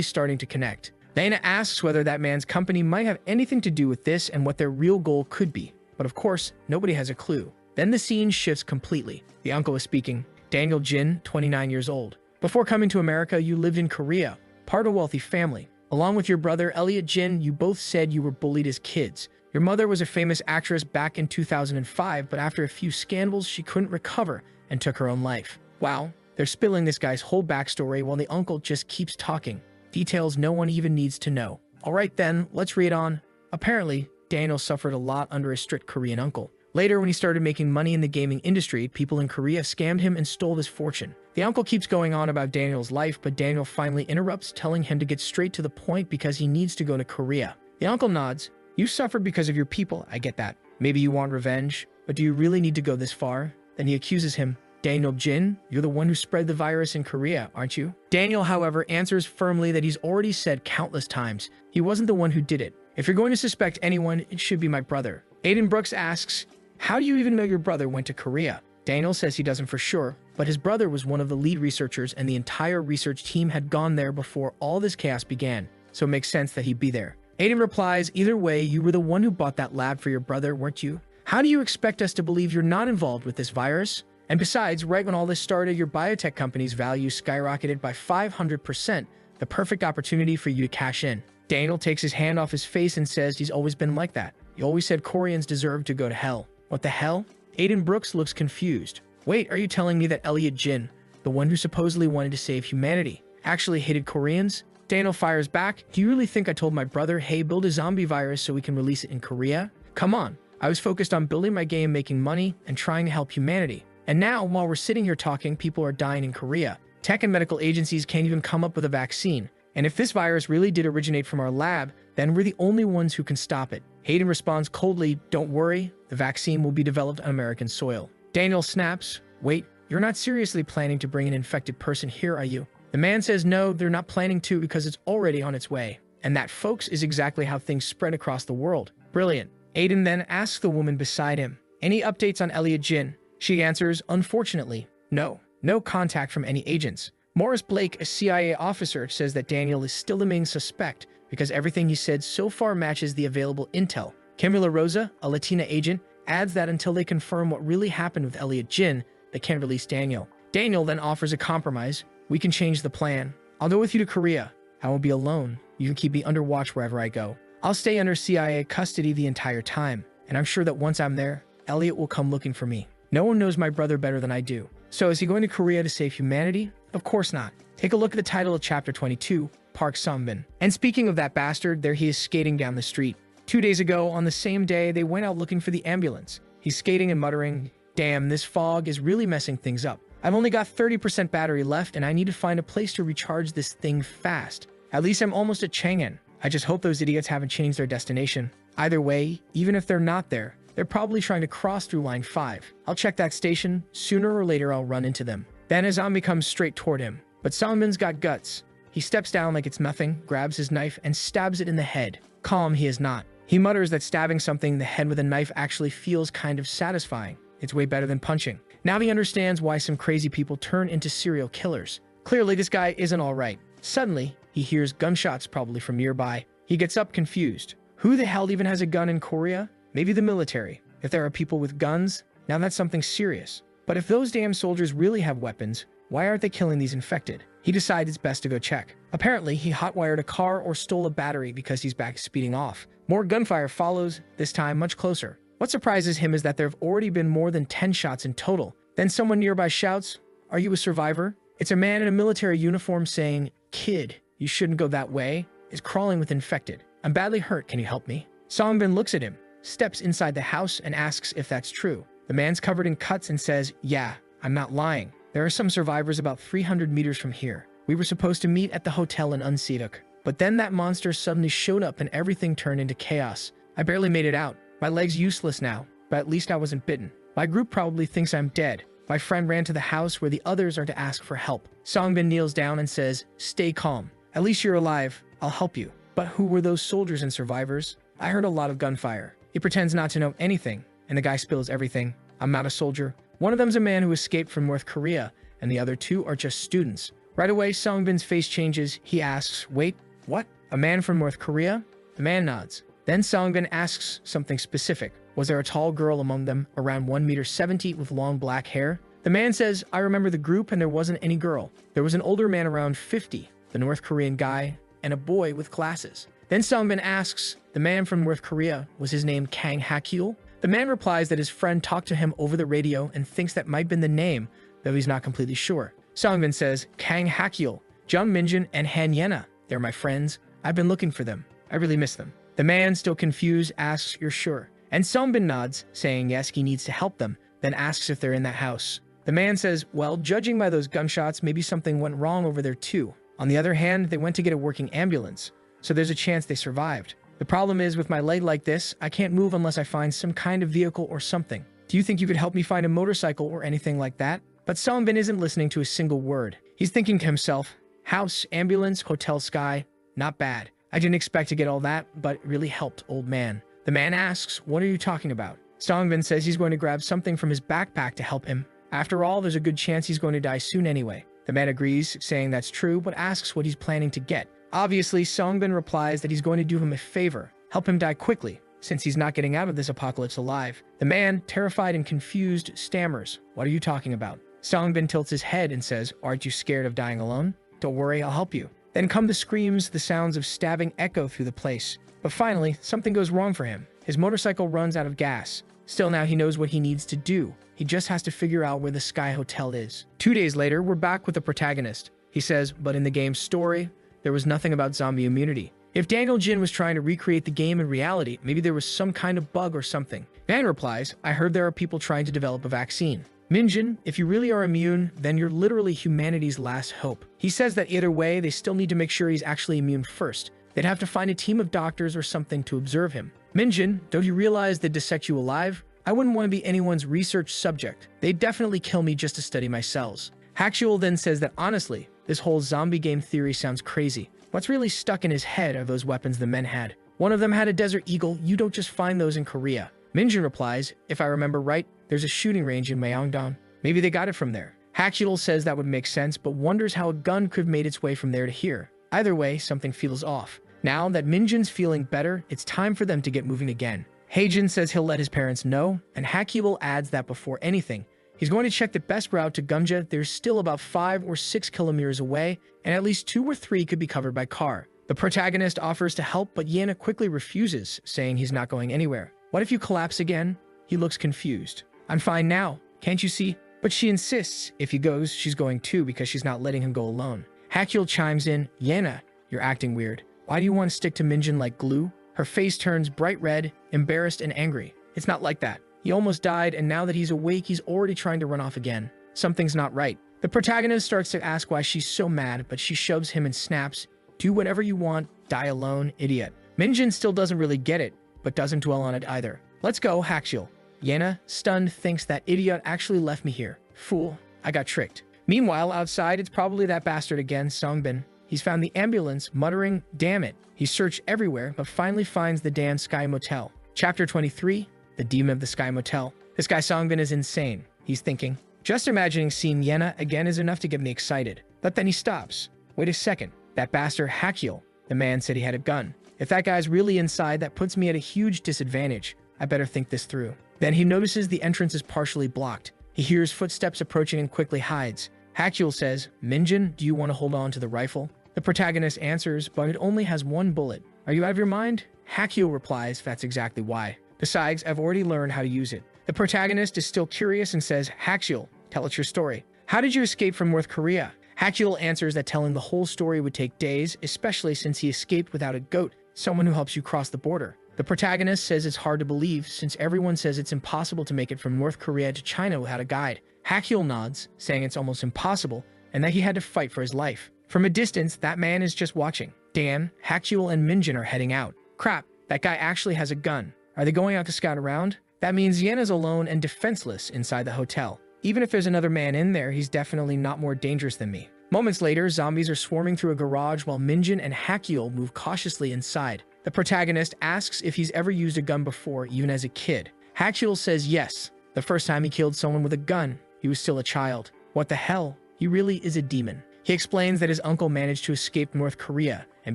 starting to connect. Lena asks whether that man's company might have anything to do with this and what their real goal could be. But of course, nobody has a clue. Then the scene shifts completely. The uncle is speaking. Daniel Jin, 29 years old. Before coming to America, you lived in Korea, part of a wealthy family. Along with your brother, Elliot Jin, you both said you were bullied as kids. Your mother was a famous actress back in 2005, but after a few scandals, she couldn't recover and took her own life. Wow, they're spilling this guy's whole backstory while the uncle just keeps talking. Details no one even needs to know. Alright then, let's read on. Apparently, Daniel suffered a lot under a strict Korean uncle. Later, when he started making money in the gaming industry, people in Korea scammed him and stole his fortune. The uncle keeps going on about Daniel's life, but Daniel finally interrupts, telling him to get straight to the point because he needs to go to Korea. The uncle nods. You suffered because of your people, I get that. Maybe you want revenge, but do you really need to go this far? Then he accuses him. Daniel Jin, you're the one who spread the virus in Korea, aren't you? Daniel, however, answers firmly that he's already said countless times he wasn't the one who did it. If you're going to suspect anyone, it should be my brother. Aiden Brooks asks, how do you even know your brother went to Korea? Daniel says he doesn't for sure, but his brother was one of the lead researchers and the entire research team had gone there before all this chaos began, so it makes sense that he'd be there. Aiden replies, either way, you were the one who bought that lab for your brother, weren't you? How do you expect us to believe you're not involved with this virus? And besides, right when all this started, your biotech company's value skyrocketed by 500%, the perfect opportunity for you to cash in. Daniel takes his hand off his face and says he's always been like that. He always said Koreans deserve to go to hell. What the hell? Aiden Brooks looks confused. Wait, are you telling me that Elliot Jin, the one who supposedly wanted to save humanity, actually hated Koreans? Daniel fires back. Do you really think I told my brother, hey, build a zombie virus so we can release it in Korea? Come on. I was focused on building my game, making money, and trying to help humanity. And now, while we're sitting here talking, people are dying in Korea. Tech and medical agencies can't even come up with a vaccine. And if this virus really did originate from our lab, then we're the only ones who can stop it. Hayden responds coldly, don't worry, the vaccine will be developed on American soil. Daniel snaps, wait, you're not seriously planning to bring an infected person here, are you? The man says no, they're not planning to because it's already on its way. And that, folks, is exactly how things spread across the world. Brilliant. Aiden then asks the woman beside him, any updates on Elliot Jin? She answers, unfortunately, no. No contact from any agents. Morris Blake, a CIA officer, says that Daniel is still the main suspect because everything he said so far matches the available intel. Kimberly Rosa, a Latina agent, adds that until they confirm what really happened with Elliot Jin, they can't release Daniel. Daniel then offers a compromise. We can change the plan. I'll go with you to Korea. I won't be alone. You can keep me under watch wherever I go. I'll stay under CIA custody the entire time, and I'm sure that once I'm there, Elliot will come looking for me. No one knows my brother better than I do. So is he going to Korea to save humanity? Of course not. Take a look at the title of Chapter 22, Park Sungbin. And speaking of that bastard, there he is skating down the street. 2 days ago, on the same day, they went out looking for the ambulance. He's skating and muttering, damn, this fog is really messing things up. I've only got 30% battery left and I need to find a place to recharge this thing fast. At least I'm almost at Chang'an. I just hope those idiots haven't changed their destination. Either way, even if they're not there, they're probably trying to cross through Line 5. I'll check that station. Sooner or later, I'll run into them. Then a zombie comes straight toward him. But Songmin's got guts. He steps down like it's nothing, grabs his knife, and stabs it in the head. Calm, he is not. He mutters that stabbing something in the head with a knife actually feels kind of satisfying. It's way better than punching. Now he understands why some crazy people turn into serial killers. Clearly, this guy isn't alright. Suddenly, he hears gunshots probably from nearby. He gets up confused. Who the hell even has a gun in Korea? Maybe the military. If there are people with guns, now that's something serious. But if those damn soldiers really have weapons, why aren't they killing these infected? He decides it's best to go check. Apparently, he hotwired a car or stole a battery because he's back speeding off. More gunfire follows, this time much closer. What surprises him is that there have already been more than 10 shots in total. Then someone nearby shouts, "Are you a survivor?" It's a man in a military uniform saying, "Kid, you shouldn't go that way. Is crawling with infected. I'm badly hurt, can you help me?" Songbin looks at him, steps inside the house and asks if that's true. The man's covered in cuts and says, "Yeah, I'm not lying. There are some survivors about 300 meters from here. We were supposed to meet at the hotel in Unsiduk. But then that monster suddenly showed up and everything turned into chaos. I barely made it out. My leg's useless now, but at least I wasn't bitten. My group probably thinks I'm dead. My friend ran to the house where the others are to ask for help." Songbin kneels down and says, "Stay calm. At least you're alive. I'll help you." "But who were those soldiers and survivors? I heard a lot of gunfire." He pretends not to know anything, and the guy spills everything. "I'm not a soldier. One of them's a man who escaped from North Korea, and the other two are just students." Right away, Songbin's face changes. He asks, "Wait, what? A man from North Korea?" The man nods. Then Songbin asks something specific. "Was there a tall girl among them, around 1.70 meters with long black hair?" The man says, "I remember the group and there wasn't any girl. There was an older man around 50, the North Korean guy, and a boy with glasses." Then Songbin asks, "The man from North Korea, was his name Kang Hakyul?" The man replies that his friend talked to him over the radio and thinks that might have been the name, though he's not completely sure. Songbin says, "Kang Hakyul, Jung Minjin, and Han Yena. They're my friends. I've been looking for them. I really miss them." The man, still confused, asks, "You're sure?" And Songbin nods, saying yes, he needs to help them, then asks if they're in that house. The man says, "Well, judging by those gunshots, maybe something went wrong over there too. On the other hand, they went to get a working ambulance, so there's a chance they survived. The problem is, with my leg like this, I can't move unless I find some kind of vehicle or something. Do you think you could help me find a motorcycle or anything like that?" But Songbin isn't listening to a single word. He's thinking to himself, house, ambulance, hotel, sky, not bad. I didn't expect to get all that, but it really helped, old man. The man asks, "What are you talking about?" Songbin says he's going to grab something from his backpack to help him. After all, there's a good chance he's going to die soon anyway. The man agrees, saying that's true, but asks what he's planning to get. Obviously, Songbin replies that he's going to do him a favor, help him die quickly, since he's not getting out of this apocalypse alive. The man, terrified and confused, stammers, "What are you talking about?" Songbin tilts his head and says, "Aren't you scared of dying alone? Don't worry, I'll help you." Then come the screams, the sounds of stabbing echo through the place. But finally, something goes wrong for him. His motorcycle runs out of gas. Still, now he knows what he needs to do. He just has to figure out where the Sky Hotel is. 2 days later, we're back with the protagonist. He says, "But in the game's story, there was nothing about zombie immunity. If Daniel Jin was trying to recreate the game in reality, maybe there was some kind of bug or something." Man replies, "I heard there are people trying to develop a vaccine. Minjin, if you really are immune, then you're literally humanity's last hope." He says that either way, they still need to make sure he's actually immune first. They'd have to find a team of doctors or something to observe him. "Minjin, don't you realize they'd dissect you alive? I wouldn't want to be anyone's research subject. They'd definitely kill me just to study my cells." Hakyul then says that honestly, this whole zombie game theory sounds crazy. What's really stuck in his head are those weapons the men had. One of them had a Desert Eagle. You don't just find those in Korea. Minjin replies, "If I remember right, there's a shooting range in Myeongdong. Maybe they got it from there." Hakyul says that would make sense, but wonders how a gun could have made its way from there to here. Either way, something feels off. Now that Minjin's feeling better, it's time for them to get moving again. Haejin says he'll let his parents know, and Hakyul adds that before anything, he's going to check the best route to Gunja. There's still about 5 or 6 kilometers away, and at least 2 or 3 could be covered by car. The protagonist offers to help, but Yena quickly refuses, saying he's not going anywhere. "What if you collapse again?" He looks confused. "I'm fine now. Can't you see?" But she insists if he goes, she's going too because she's not letting him go alone. Hakyul chimes in, "Yena, you're acting weird. Why do you want to stick to Minjin like glue?" Her face turns bright red, embarrassed and angry. "It's not like that. He almost died, and now that he's awake, he's already trying to run off again. Something's not right." The protagonist starts to ask why she's so mad, but she shoves him and snaps, "Do whatever you want, die alone, idiot." Minjin still doesn't really get it, but doesn't dwell on it either. "Let's go, Hakyul." Yena, stunned, thinks that idiot actually left me here. "Fool, I got tricked." Meanwhile, outside, it's probably that bastard again, Songbin. He's found the ambulance, muttering, "Damn it." He searched everywhere, but finally finds the damn Sky Motel. Chapter 23, The Demon of the Sky Motel. This guy Songbin is insane. He's thinking, just imagining seeing Yena again is enough to get me excited. But then he stops. Wait a second, that bastard Hakyul. The man said he had a gun. If that guy's really inside, that puts me at a huge disadvantage. I better think this through. Then he notices the entrance is partially blocked. He hears footsteps approaching and quickly hides. Hakyul says, "Minjin, do you want to hold on to the rifle?" The protagonist answers, but it only has 1 bullet. "Are you out of your mind?" Hakyul replies, "That's exactly why. Besides, I've already learned how to use it." The protagonist is still curious and says, "Hakyul, Tell us your story. How did you escape from North Korea? Hakyul answers that telling the whole story would take days, especially since he escaped without a goat, someone who helps you cross the border. The protagonist says it's hard to believe since everyone says it's impossible to make it from North Korea to China without a guide. Hakyul nods, saying it's almost impossible and that he had to fight for his life. From a distance, that man is just watching. Dan, Hakyul, and Minjin are heading out. Crap, that guy actually has a gun. Are they going out to scout around? That means Yena's alone and defenseless inside the hotel. Even if there's another man in there, he's definitely not more dangerous than me. Moments later, zombies are swarming through a garage while Minjin and Hakyul move cautiously inside. The protagonist asks if he's ever used a gun before, even as a kid. Hakyul says yes. The first time he killed someone with a gun, he was still a child. What the hell? He really is a demon. He explains that his uncle managed to escape North Korea, and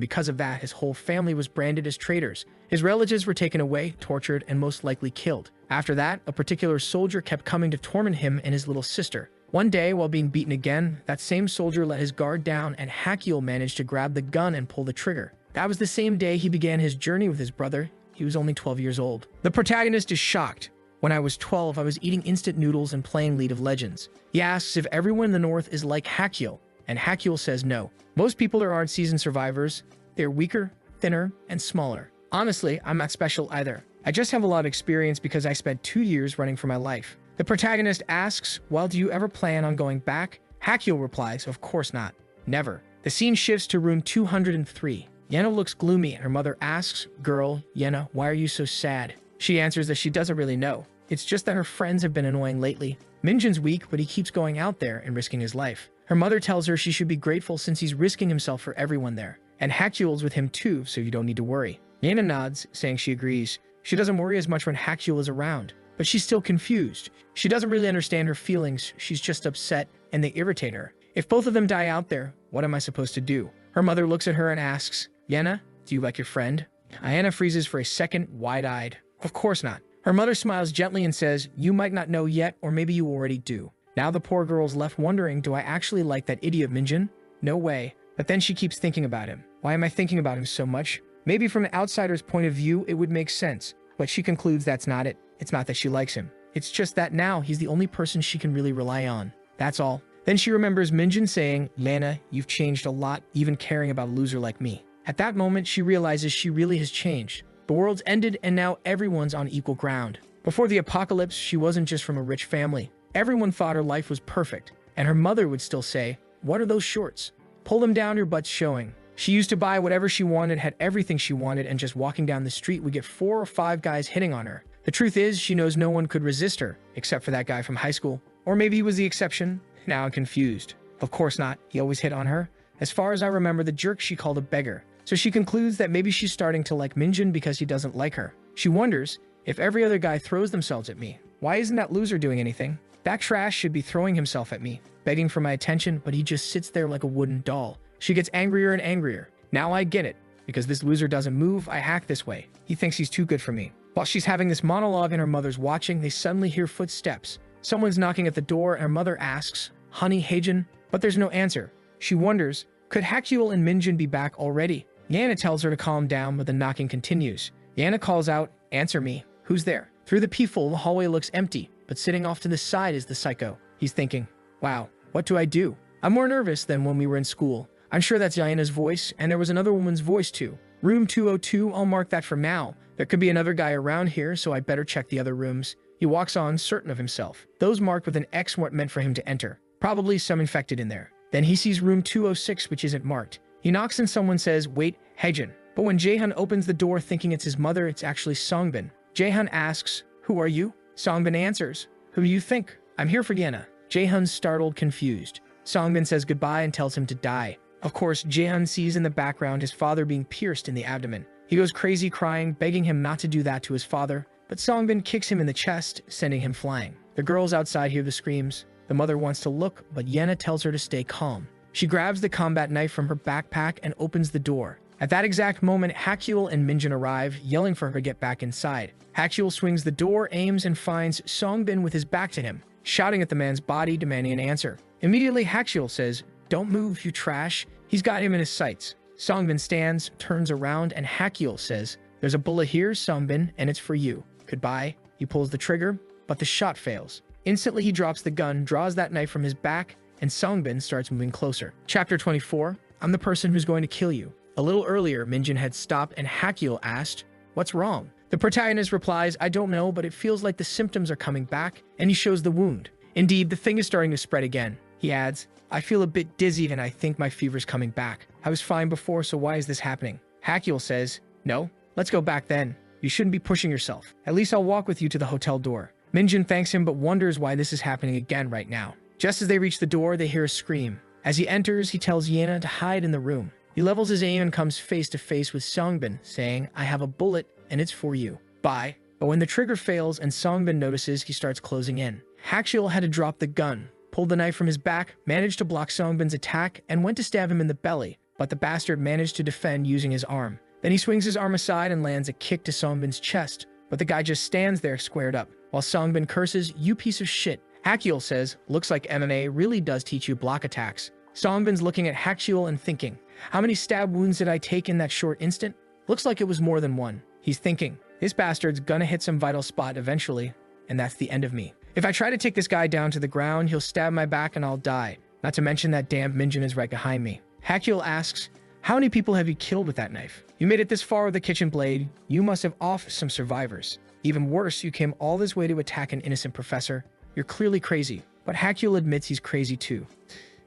because of that, his whole family was branded as traitors. His relatives were taken away, tortured, and most likely killed. After that, a particular soldier kept coming to torment him and his little sister. One day, while being beaten again, that same soldier let his guard down and Hakyul managed to grab the gun and pull the trigger. That was the same day he began his journey with his brother. He was only 12 years old. The protagonist is shocked. When I was 12, I was eating instant noodles and playing League of Legends. He asks if everyone in the North is like Hakyul, and Hakyul says no. Most people aren't seasoned survivors. They're weaker, thinner, and smaller. Honestly, I'm not special either. I just have a lot of experience because I spent 2 years running for my life. The protagonist asks, well, do you ever plan on going back? Hakyul replies, of course not. Never. The scene shifts to room 203. Yena looks gloomy and her mother asks, girl, Yena, why are you so sad? She answers that she doesn't really know. It's just that her friends have been annoying lately. Minjin's weak, but he keeps going out there and risking his life. Her mother tells her she should be grateful since he's risking himself for everyone there. And Hakyul's with him too, so you don't need to worry. Yena nods, saying she agrees. She doesn't worry as much when Hakyul is around, but she's still confused. She doesn't really understand her feelings, she's just upset, and they irritate her. If both of them die out there, what am I supposed to do? Her mother looks at her and asks, Yena, do you like your friend? Ayana freezes for a second, wide-eyed. Of course not. Her mother smiles gently and says, you might not know yet, or maybe you already do. Now the poor girl's left wondering, do I actually like that idiot Minjin? No way. But then she keeps thinking about him. Why am I thinking about him so much? Maybe from an outsider's point of view, it would make sense. But she concludes that's not it. It's not that she likes him. It's just that now he's the only person she can really rely on. That's all. Then she remembers Minjin saying, Lana, you've changed a lot, even caring about a loser like me. At that moment, she realizes she really has changed. The world's ended and now everyone's on equal ground. Before the apocalypse, she wasn't just from a rich family. Everyone thought her life was perfect. And her mother would still say, what are those shorts? Pull them down, your butt's showing. She used to buy whatever she wanted, had everything she wanted, and just walking down the street would get 4 or 5 guys hitting on her. The truth is, she knows no one could resist her, except for that guy from high school. Or maybe he was the exception. Now I'm confused. Of course not. He always hit on her. As far as I remember, the jerk she called a beggar. So she concludes that maybe she's starting to like Minjin because he doesn't like her. She wonders, if every other guy throws themselves at me, why isn't that loser doing anything? That trash should be throwing himself at me, begging for my attention, but he just sits there like a wooden doll. She gets angrier and angrier. Now I get it. Because this loser doesn't move, I hack this way. He thinks he's too good for me. While she's having this monologue and her mother's watching, they suddenly hear footsteps. Someone's knocking at the door and her mother asks, Honey, Heijin? But there's no answer. She wonders, could Hakyul and Minjin be back already? Yana tells her to calm down, but the knocking continues. Yana calls out, Answer me. Who's there? Through the peephole, the hallway looks empty, but sitting off to the side is the psycho. He's thinking, wow, what do I do? I'm more nervous than when we were in school. I'm sure that's Yana's voice, and there was another woman's voice too. Room 202, I'll mark that for now. There could be another guy around here, so I better check the other rooms. He walks on, certain of himself. Those marked with an X weren't meant for him to enter. Probably some infected in there. Then he sees room 206, which isn't marked. He knocks and someone says, Wait, Heijin. But when Jaehyun opens the door thinking it's his mother, it's actually Songbin. Jaehyun asks, Who are you? Songbin answers, Who do you think? I'm here for Yena. Jaehyun's startled, confused. Songbin says goodbye and tells him to die. Of course, Jaehyun sees in the background his father being pierced in the abdomen. He goes crazy crying, begging him not to do that to his father, but Songbin kicks him in the chest, sending him flying. The girls outside hear the screams. The mother wants to look, but Yena tells her to stay calm. She grabs the combat knife from her backpack and opens the door. At that exact moment, Hakyul and Minjin arrive, yelling for her to get back inside. Hakyul swings the door, aims, and finds Songbin with his back to him, shouting at the man's body, demanding an answer. Immediately, Hakyul says, Don't move, you trash. He's got him in his sights. Songbin stands, turns around, and Hakyul says, There's a bullet here, Songbin, and it's for you. Goodbye. He pulls the trigger, but the shot fails. Instantly, he drops the gun, draws that knife from his back, and Songbin starts moving closer. Chapter 24, I'm the person who's going to kill you. A little earlier, Minjin had stopped and Hakyul asked, what's wrong? The protagonist replies, I don't know, but it feels like the symptoms are coming back, and he shows the wound. Indeed, the thing is starting to spread again. He adds, I feel a bit dizzy and I think my fever's coming back. I was fine before, so why is this happening? Hakyul says, no, let's go back then. You shouldn't be pushing yourself. At least I'll walk with you to the hotel door. Minjin thanks him but wonders why this is happening again right now. Just as they reach the door, they hear a scream. As he enters, he tells Yena to hide in the room. He levels his aim and comes face to face with Songbin, saying, I have a bullet and it's for you. Bye. But when the trigger fails and Songbin notices, he starts closing in. Hakyul had to drop the gun, pulled the knife from his back, managed to block Songbin's attack, and went to stab him in the belly, but the bastard managed to defend using his arm. Then he swings his arm aside and lands a kick to Songbin's chest, but the guy just stands there squared up, while Songbin curses, you piece of shit. Hakyul says, looks like MMA really does teach you block attacks. Songbin's looking at Hakyul and thinking, how many stab wounds did I take in that short instant? Looks like it was more than one. He's thinking, this bastard's gonna hit some vital spot eventually, and that's the end of me. If I try to take this guy down to the ground, he'll stab my back and I'll die. Not to mention that damn Minjin is right behind me. Hakyul asks, how many people have you killed with that knife? You made it this far with the kitchen blade. You must have offed some survivors. Even worse, you came all this way to attack an innocent professor. You're clearly crazy, but Hakyul admits he's crazy too.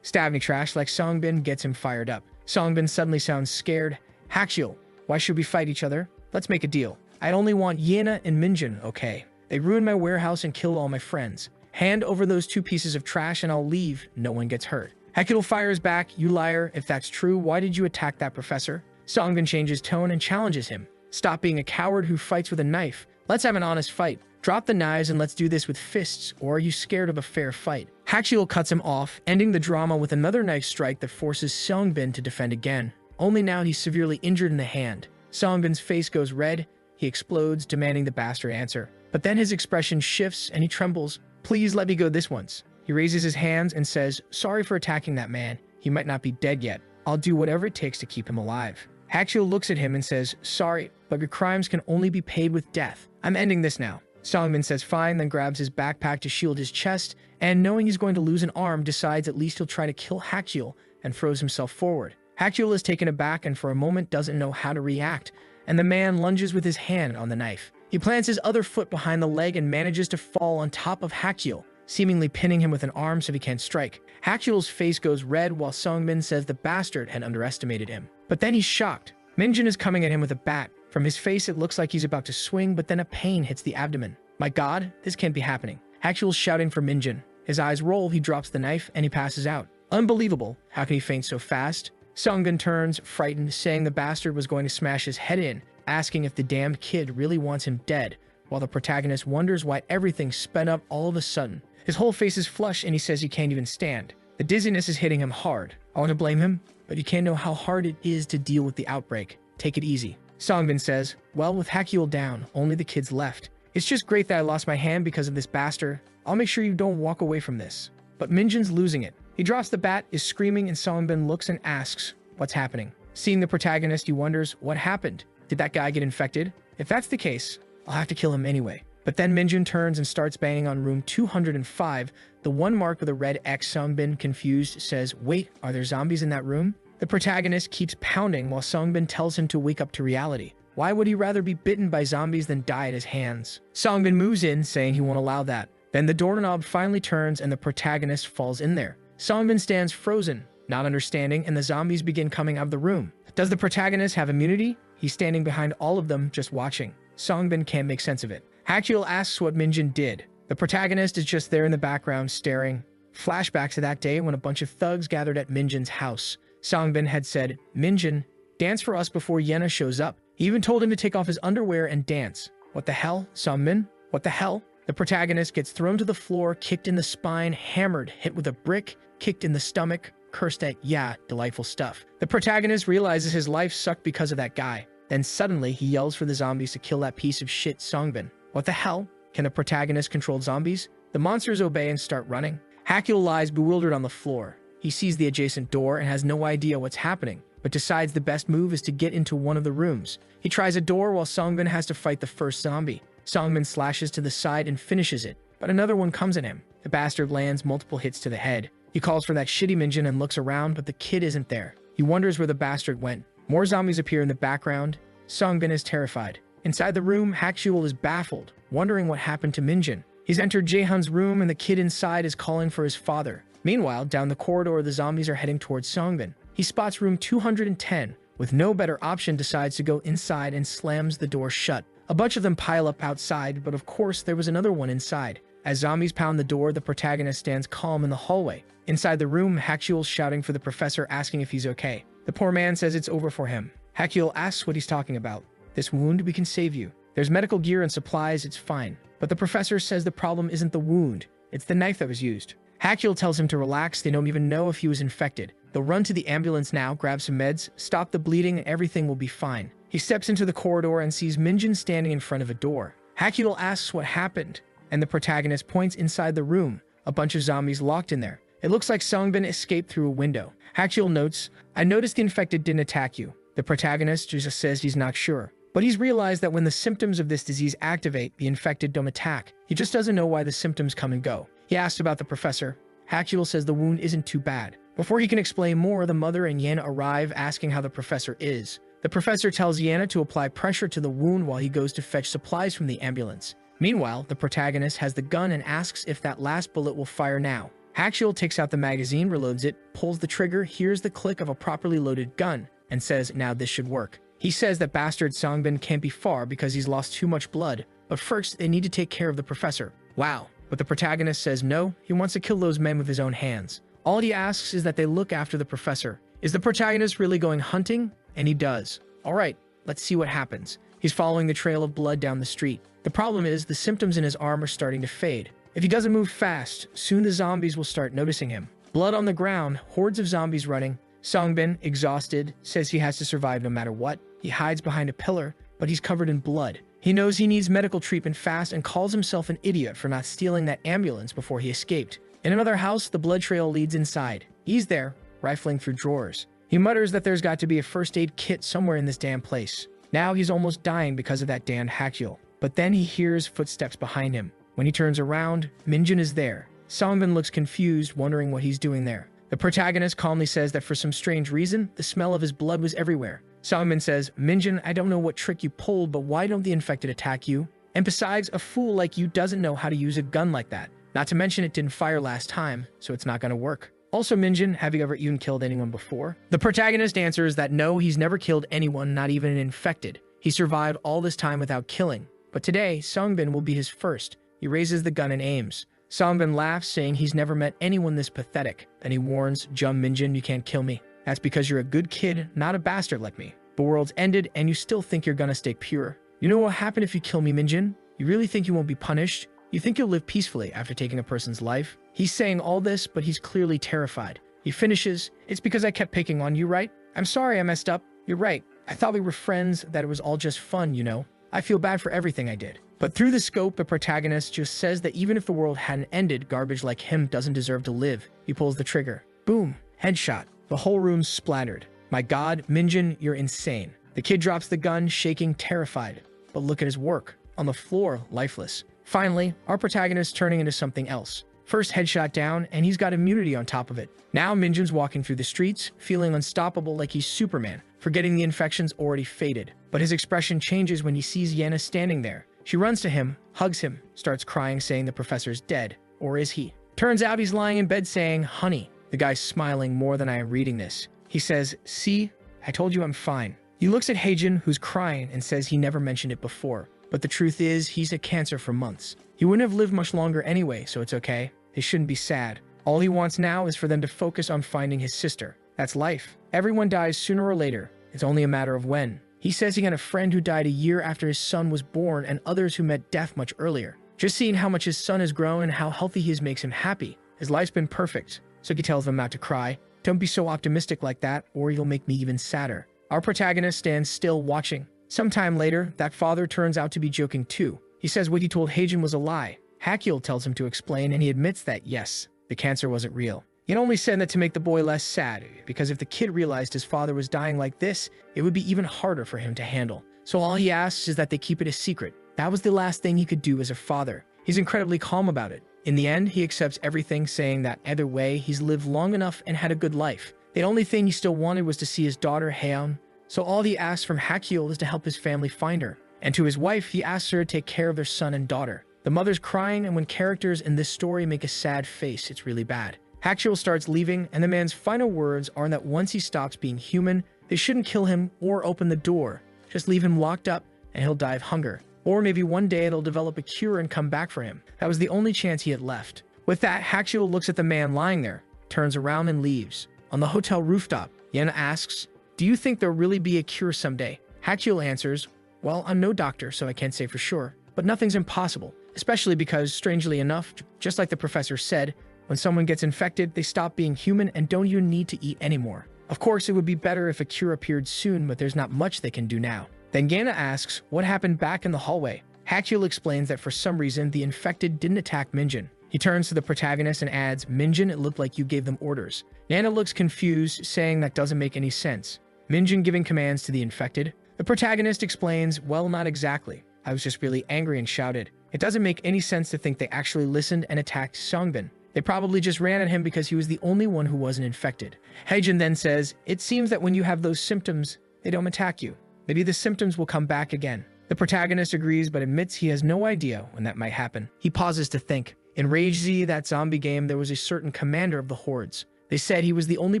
Stabbing trash like Songbin gets him fired up. Songbin suddenly sounds scared. Hakyul, why should we fight each other? Let's make a deal. I only want Yena and Minjin, okay? They ruined my warehouse and killed all my friends. Hand over those two pieces of trash and I'll leave. No one gets hurt. Hakyul fires back, you liar. If that's true, why did you attack that professor? Songbin changes tone and challenges him. Stop being a coward who fights with a knife. Let's have an honest fight. Drop the knives and let's do this with fists, or are you scared of a fair fight? Hakyul cuts him off, ending the drama with another knife strike that forces Songbin to defend again. Only now he's severely injured in the hand. Songbin's face goes red. He explodes, demanding the bastard answer. But then his expression shifts and he trembles. Please let me go this once. He raises his hands and says, sorry for attacking that man. He might not be dead yet. I'll do whatever it takes to keep him alive. Hakyul looks at him and says, sorry, but your crimes can only be paid with death. I'm ending this now. Songbin says fine, then grabs his backpack to shield his chest, and knowing he's going to lose an arm, decides at least he'll try to kill Hakyul and throws himself forward. Hakyul is taken aback and for a moment doesn't know how to react, and the man lunges with his hand on the knife. He plants his other foot behind the leg and manages to fall on top of Hakyul, seemingly pinning him with an arm so he can't strike. Hakyul's face goes red while Songbin says the bastard had underestimated him. But then he's shocked. Minjin is coming at him with a bat. From his face, it looks like he's about to swing, but then a pain hits the abdomen. My god, this can't be happening. Hakyul's shouting for Minjin. His eyes roll, he drops the knife, and he passes out. Unbelievable. How can he faint so fast? Songbin turns, frightened, saying the bastard was going to smash his head in, asking if the damned kid really wants him dead, while the protagonist wonders why everything sped up all of a sudden. His whole face is flushed and he says he can't even stand. The dizziness is hitting him hard. I want to blame him, but you can't know how hard it is to deal with the outbreak. Take it easy. Songbin says, well, with Hakyul down, only the kids left. It's just great that I lost my hand because of this bastard. I'll make sure you don't walk away from this. But Minjin's losing it. He drops the bat, is screaming, and Songbin looks and asks, what's happening? Seeing the protagonist, he wonders, what happened? Did that guy get infected? If that's the case, I'll have to kill him anyway. But then Minjin turns and starts banging on room 205, the one marked with a red X. Songbin, confused, says, wait, are there zombies in that room? The protagonist keeps pounding while Songbin tells him to wake up to reality. Why would he rather be bitten by zombies than die at his hands? Songbin moves in, saying he won't allow that. Then the doorknob finally turns and the protagonist falls in there. Songbin stands frozen, not understanding, and the zombies begin coming out of the room. Does the protagonist have immunity? He's standing behind all of them, just watching. Songbin can't make sense of it. Hakyul asks what Minjin did. The protagonist is just there in the background, staring. Flashback to that day when a bunch of thugs gathered at Minjin's house. Songbin had said, Minjin, dance for us before Yena shows up. He even told him to take off his underwear and dance. What the hell, Songbin? What the hell? The protagonist gets thrown to the floor, kicked in the spine, hammered, hit with a brick, kicked in the stomach, cursed at, yeah, delightful stuff. The protagonist realizes his life sucked because of that guy. Then suddenly, he yells for the zombies to kill that piece of shit Songbin. What the hell? Can the protagonist control zombies? The monsters obey and start running. Hakyul lies bewildered on the floor. He sees the adjacent door and has no idea what's happening, but decides the best move is to get into one of the rooms. He tries a door while Songbin has to fight the first zombie. Songbin slashes to the side and finishes it, but another one comes at him. The bastard lands multiple hits to the head. He calls for that shitty Minjin and looks around, but the kid isn't there. He wonders where the bastard went. More zombies appear in the background. Songbin is terrified. Inside the room, Hakyul is baffled, wondering what happened to Minjin. He's entered Jaehan's room and the kid inside is calling for his father. Meanwhile, down the corridor, the zombies are heading towards Songbin. He spots room 210. With no better option, decides to go inside and slams the door shut. A bunch of them pile up outside, but of course there was another one inside. As zombies pound the door, the protagonist stands calm in the hallway. Inside the room, Hakyul's shouting for the professor, asking if he's okay. The poor man says it's over for him. Hakyul asks what he's talking about. This wound, we can save you. There's medical gear and supplies, it's fine. But the professor says the problem isn't the wound, it's the knife that was used. Hakyul tells him to relax, they don't even know if he was infected. They'll run to the ambulance now, grab some meds, stop the bleeding, and everything will be fine. He steps into the corridor and sees Minjin standing in front of a door. Hakyul asks what happened, and the protagonist points inside the room, a bunch of zombies locked in there. It looks like Songbin escaped through a window. Hakyul notes, I noticed the infected didn't attack you. The protagonist just says he's not sure. But he's realized that when the symptoms of this disease activate, the infected don't attack. He just doesn't know why the symptoms come and go. He asks about the professor. Hakyul says the wound isn't too bad. Before he can explain more, the mother and Yana arrive, asking how the professor is. The professor tells Yana to apply pressure to the wound while he goes to fetch supplies from the ambulance. Meanwhile, the protagonist has the gun and asks if that last bullet will fire now. Hakyul takes out the magazine, reloads it, pulls the trigger, hears the click of a properly loaded gun, and says, now this should work. He says that bastard Songbin can't be far because he's lost too much blood, but first they need to take care of the professor. Wow. But the protagonist says no, he wants to kill those men with his own hands. All he asks is that they look after the professor. Is the protagonist really going hunting? And he does. Alright, let's see what happens. He's following the trail of blood down the street. The problem is, the symptoms in his arm are starting to fade. If he doesn't move fast, soon the zombies will start noticing him. Blood on the ground, hordes of zombies running. Songbin, exhausted, says he has to survive no matter what. He hides behind a pillar, but he's covered in blood. He knows he needs medical treatment fast and calls himself an idiot for not stealing that ambulance before he escaped. In another house, the blood trail leads inside. He's there, rifling through drawers. He mutters that there's got to be a first aid kit somewhere in this damn place. Now he's almost dying because of that damned Hakyul. But then he hears footsteps behind him. When he turns around, Minjin is there. Songbin looks confused, wondering what he's doing there. The protagonist calmly says that for some strange reason, the smell of his blood was everywhere. Songbin says, Minjin, I don't know what trick you pulled, but why don't the infected attack you? And besides, a fool like you doesn't know how to use a gun like that. Not to mention it didn't fire last time, so it's not gonna work. Also, Minjin, have you ever even killed anyone before? The protagonist answers that no, he's never killed anyone, not even an infected. He survived all this time without killing. But today, Songbin will be his first. He raises the gun and aims. Songbin laughs, saying he's never met anyone this pathetic. Then he warns, Jum Minjin, you can't kill me. That's because you're a good kid, not a bastard like me. The world's ended, and you still think you're gonna stay pure. You know what will happen if you kill me, Minjin? You really think you won't be punished? You think you'll live peacefully after taking a person's life? He's saying all this, but he's clearly terrified. He finishes, it's because I kept picking on you, right? I'm sorry I messed up. You're right. I thought we were friends, that it was all just fun, you know? I feel bad for everything I did. But through the scope, the protagonist just says that even if the world hadn't ended, garbage like him doesn't deserve to live. He pulls the trigger. Boom. Headshot. The whole room's splattered. My god, Minjin, you're insane. The kid drops the gun, shaking, terrified. But look at his work. On the floor, lifeless. Finally, our protagonist turning into something else. First headshot down, and he's got immunity on top of it. Now Minjin's walking through the streets, feeling unstoppable like he's Superman, forgetting the infection's already faded. But his expression changes when he sees Yana standing there. She runs to him, hugs him, starts crying, saying the professor's dead. Or is he? Turns out he's lying in bed saying, honey. The guy's smiling more than I am reading this. He says, see, I told you I'm fine. He looks at Heijin, who's crying, and says he never mentioned it before. But the truth is, he's had cancer for months. He wouldn't have lived much longer anyway, so it's okay. They shouldn't be sad. All he wants now is for them to focus on finding his sister. That's life. Everyone dies sooner or later. It's only a matter of when. He says he had a friend who died a year after his son was born and others who met death much earlier. Just seeing how much his son has grown and how healthy he is makes him happy. His life's been perfect. Suki tells him not to cry. Don't be so optimistic like that, or you'll make me even sadder. Our protagonist stands still watching. Sometime later, that father turns out to be joking too. He says what he told Heijin was a lie. Hakyul tells him to explain, and he admits that, yes, the cancer wasn't real. He only said that to make the boy less sad, because if the kid realized his father was dying like this, it would be even harder for him to handle. So all he asks is that they keep it a secret. That was the last thing he could do as a father. He's incredibly calm about it. In the end, he accepts everything, saying that either way, he's lived long enough and had a good life. The only thing he still wanted was to see his daughter, Haeon, so all he asks from Hakyul is to help his family find her. And to his wife, he asks her to take care of their son and daughter. The mother's crying, and when characters in this story make a sad face, it's really bad. Hakyul starts leaving, and the man's final words are that once he stops being human, they shouldn't kill him or open the door. Just leave him locked up, and he'll die of hunger. Or maybe one day it'll develop a cure and come back for him. That was the only chance he had left. With that, Hakyul looks at the man lying there, turns around and leaves. On the hotel rooftop, Yena asks, "Do you think there'll really be a cure someday?" Hakyul answers, "Well, I'm no doctor, so I can't say for sure, but nothing's impossible, especially because, strangely enough, just like the professor said, when someone gets infected, they stop being human and don't even need to eat anymore. Of course, it would be better if a cure appeared soon, but there's not much they can do now." Then Yena asks what happened back in the hallway. Hakyul explains that for some reason, the infected didn't attack Minjin. He turns to the protagonist and adds, "Minjin, it looked like you gave them orders." Nana looks confused, saying that doesn't make any sense. Minjin giving commands to the infected? The protagonist explains, "Well, not exactly. I was just really angry and shouted. It doesn't make any sense to think they actually listened and attacked Songbin. They probably just ran at him because he was the only one who wasn't infected." Haejin then says, "It seems that when you have those symptoms, they don't attack you. Maybe the symptoms will come back again." The protagonist agrees but admits he has no idea when that might happen. He pauses to think. In Rage Z, that zombie game, there was a certain commander of the hordes. They said he was the only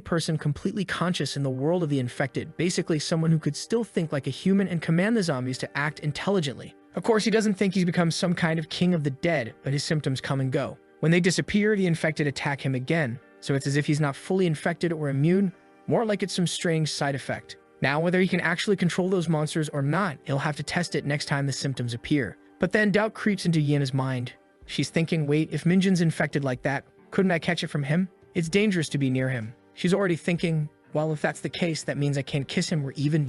person completely conscious in the world of the infected, basically someone who could still think like a human and command the zombies to act intelligently. Of course, he doesn't think he's become some kind of king of the dead, but his symptoms come and go. When they disappear, the infected attack him again, so it's as if he's not fully infected or immune, more like it's some strange side effect. Now, whether he can actually control those monsters or not, he'll have to test it next time the symptoms appear. But then doubt creeps into Yena's mind. She's thinking, wait, if Minjin's infected like that, couldn't I catch it from him? It's dangerous to be near him. She's already thinking, well, if that's the case, that means I can't kiss him or even,